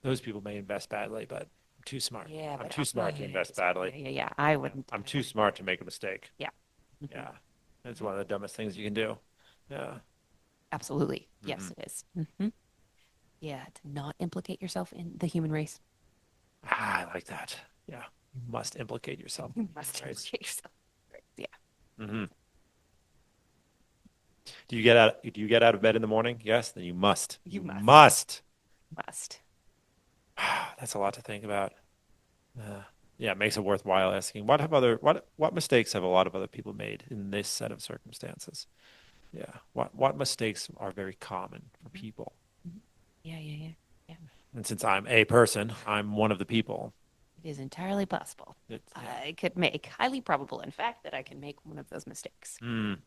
[SPEAKER 2] Those people may invest badly, but I'm too smart.
[SPEAKER 1] Yeah,
[SPEAKER 2] I'm
[SPEAKER 1] but
[SPEAKER 2] too smart to invest badly.
[SPEAKER 1] yeah. I
[SPEAKER 2] Yeah.
[SPEAKER 1] wouldn't.
[SPEAKER 2] I'm too smart to make a mistake.
[SPEAKER 1] Yeah.
[SPEAKER 2] Yeah. It's one of the dumbest things you can do. Yeah.
[SPEAKER 1] Absolutely.
[SPEAKER 2] Hmm.
[SPEAKER 1] Yes, it is. Yeah, to not implicate yourself in the human race.
[SPEAKER 2] I like that. Yeah. You must implicate yourself.
[SPEAKER 1] You must
[SPEAKER 2] Right.
[SPEAKER 1] implicate yourself. Right. Yeah.
[SPEAKER 2] Hmm. Do you get out of bed in the morning? Yes, then you must.
[SPEAKER 1] You
[SPEAKER 2] You
[SPEAKER 1] must.
[SPEAKER 2] must.
[SPEAKER 1] Must.
[SPEAKER 2] That's a lot to think about. Yeah, it makes it worthwhile asking what mistakes have a lot of other people made in this set of circumstances? Yeah. What mistakes are very common for people?
[SPEAKER 1] Mhm. Yeah, yeah, yeah. Yeah.
[SPEAKER 2] And since I'm a person, I'm one of the people.
[SPEAKER 1] It is entirely possible.
[SPEAKER 2] Yeah.
[SPEAKER 1] I could make highly probable, in fact, that I can make one of those mistakes.
[SPEAKER 2] Mm.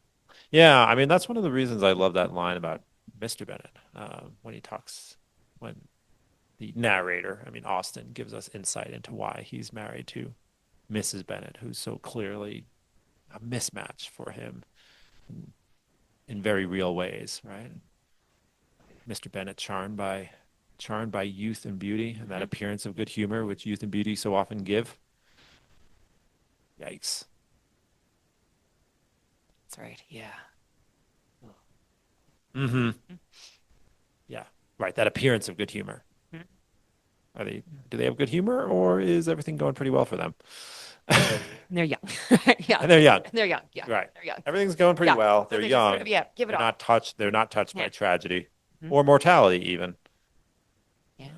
[SPEAKER 2] Yeah, I mean that's one of the reasons I love that line about Mr. Bennett when he talks when the narrator, I mean Austin, gives us insight into why he's married to Mrs. Bennett, who's so clearly a mismatch for him in very real ways, right? Mr. Bennett charmed by youth and beauty and that
[SPEAKER 1] Mhm.
[SPEAKER 2] appearance of good humor which youth and beauty so often give. Yikes.
[SPEAKER 1] That's right. Yeah.
[SPEAKER 2] Mm-hmm. Yeah. Right. That appearance of good humor.
[SPEAKER 1] Mhm.
[SPEAKER 2] Do they have good humor, or is everything going pretty well for them?
[SPEAKER 1] And they're young. Yeah.
[SPEAKER 2] And they're young.
[SPEAKER 1] And they're young. Yeah.
[SPEAKER 2] Right.
[SPEAKER 1] They're young.
[SPEAKER 2] Everything's going pretty
[SPEAKER 1] Yeah.
[SPEAKER 2] well.
[SPEAKER 1] So
[SPEAKER 2] They're
[SPEAKER 1] they just sort
[SPEAKER 2] young.
[SPEAKER 1] of, yeah, give it
[SPEAKER 2] They're
[SPEAKER 1] all.
[SPEAKER 2] not touched. They're not touched by
[SPEAKER 1] Yeah.
[SPEAKER 2] tragedy
[SPEAKER 1] Mhm.
[SPEAKER 2] or mortality, even.
[SPEAKER 1] Yeah.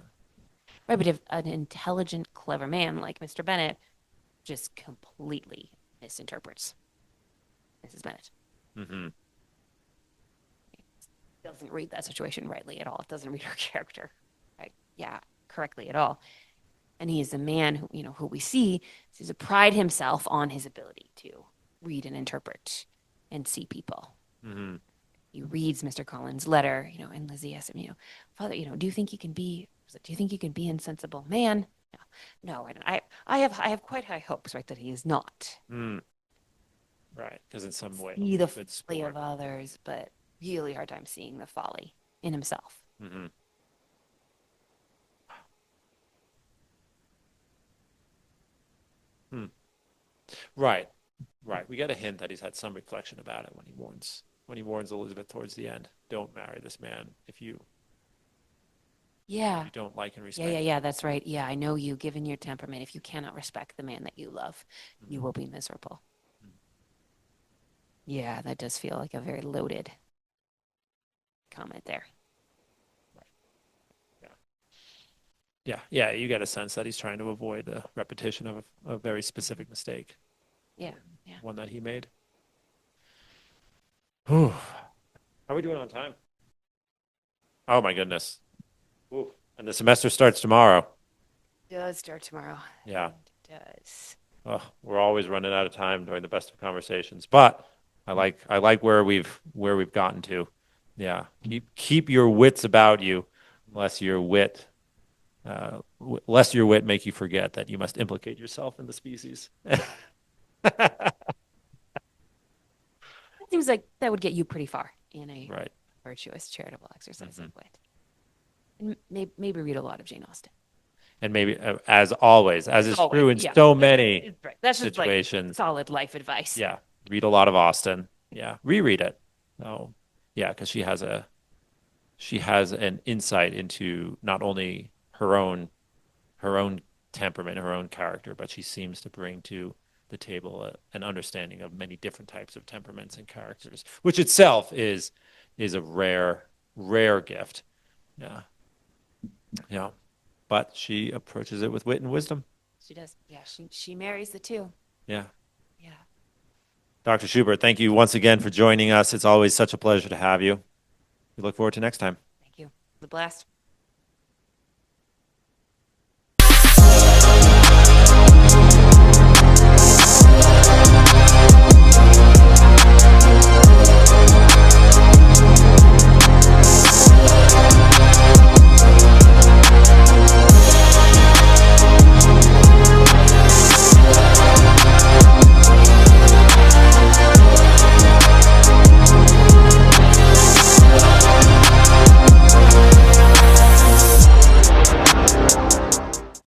[SPEAKER 1] Right. But if an intelligent, clever man like Mr. Bennett just completely misinterprets Mrs. Bennett,
[SPEAKER 2] Mm-hmm.
[SPEAKER 1] doesn't read that situation rightly at all. It doesn't read her character, right? Yeah, correctly at all. And he is a man who, who we see is to pride himself on his ability to read and interpret and see people.
[SPEAKER 2] Mm-hmm.
[SPEAKER 1] He reads Mr. Collins' letter, and Lizzie asks him, Father, do you think you can be, insensible man? No, no, I don't. I have quite high hopes, right, that he is not.
[SPEAKER 2] Mm. Right. Because in some way,
[SPEAKER 1] See the
[SPEAKER 2] good
[SPEAKER 1] folly
[SPEAKER 2] sport.
[SPEAKER 1] of others, but really hard time seeing the folly in himself.
[SPEAKER 2] Mm-hmm. Hmm. Right. Right. We get a hint that he's had some reflection about it when he warns Elizabeth towards the end. Don't marry this man if you
[SPEAKER 1] Yeah.
[SPEAKER 2] don't like and
[SPEAKER 1] Yeah,
[SPEAKER 2] respect
[SPEAKER 1] yeah,
[SPEAKER 2] him.
[SPEAKER 1] yeah, that's right. Yeah, I know you, given your temperament, if you cannot respect the man that you love, you will be miserable. Yeah, that does feel like a very loaded comment there.
[SPEAKER 2] Yeah. Yeah. Yeah. You get a sense that he's trying to avoid the repetition of a very specific mistake,
[SPEAKER 1] Yeah, yeah.
[SPEAKER 2] one that he made. Whew. How are we doing on time? Oh my goodness. Ooh. And the semester starts tomorrow.
[SPEAKER 1] Does start tomorrow.
[SPEAKER 2] Yeah.
[SPEAKER 1] It does.
[SPEAKER 2] Oh, we're always running out of time during the best of conversations, but I like where we've gotten to. Yeah, keep your wits about you, lest your wit make you forget that you must implicate yourself in the species.
[SPEAKER 1] It seems like that would get you pretty far in a
[SPEAKER 2] Right.
[SPEAKER 1] virtuous, charitable exercise
[SPEAKER 2] Mhm.
[SPEAKER 1] of wit. And maybe read a lot of Jane Austen.
[SPEAKER 2] And maybe, as always, as is
[SPEAKER 1] Always,
[SPEAKER 2] true in
[SPEAKER 1] yeah.
[SPEAKER 2] so many
[SPEAKER 1] It's right. That's just like
[SPEAKER 2] situations,
[SPEAKER 1] solid life advice.
[SPEAKER 2] yeah, read a lot of Austen. Yeah, reread it. Oh, yeah, because she has an insight into not only her own temperament, her own character, but she seems to bring to the table an understanding of many different types of temperaments and characters, which itself is a rare gift. Yeah, yeah. But she approaches it with wit and wisdom.
[SPEAKER 1] She does. Yeah, she marries the two.
[SPEAKER 2] Yeah.
[SPEAKER 1] Yeah.
[SPEAKER 2] Dr. Schubert, thank you once again for joining us. It's always such a pleasure to have you. We look forward to next time.
[SPEAKER 1] Thank you. The blast.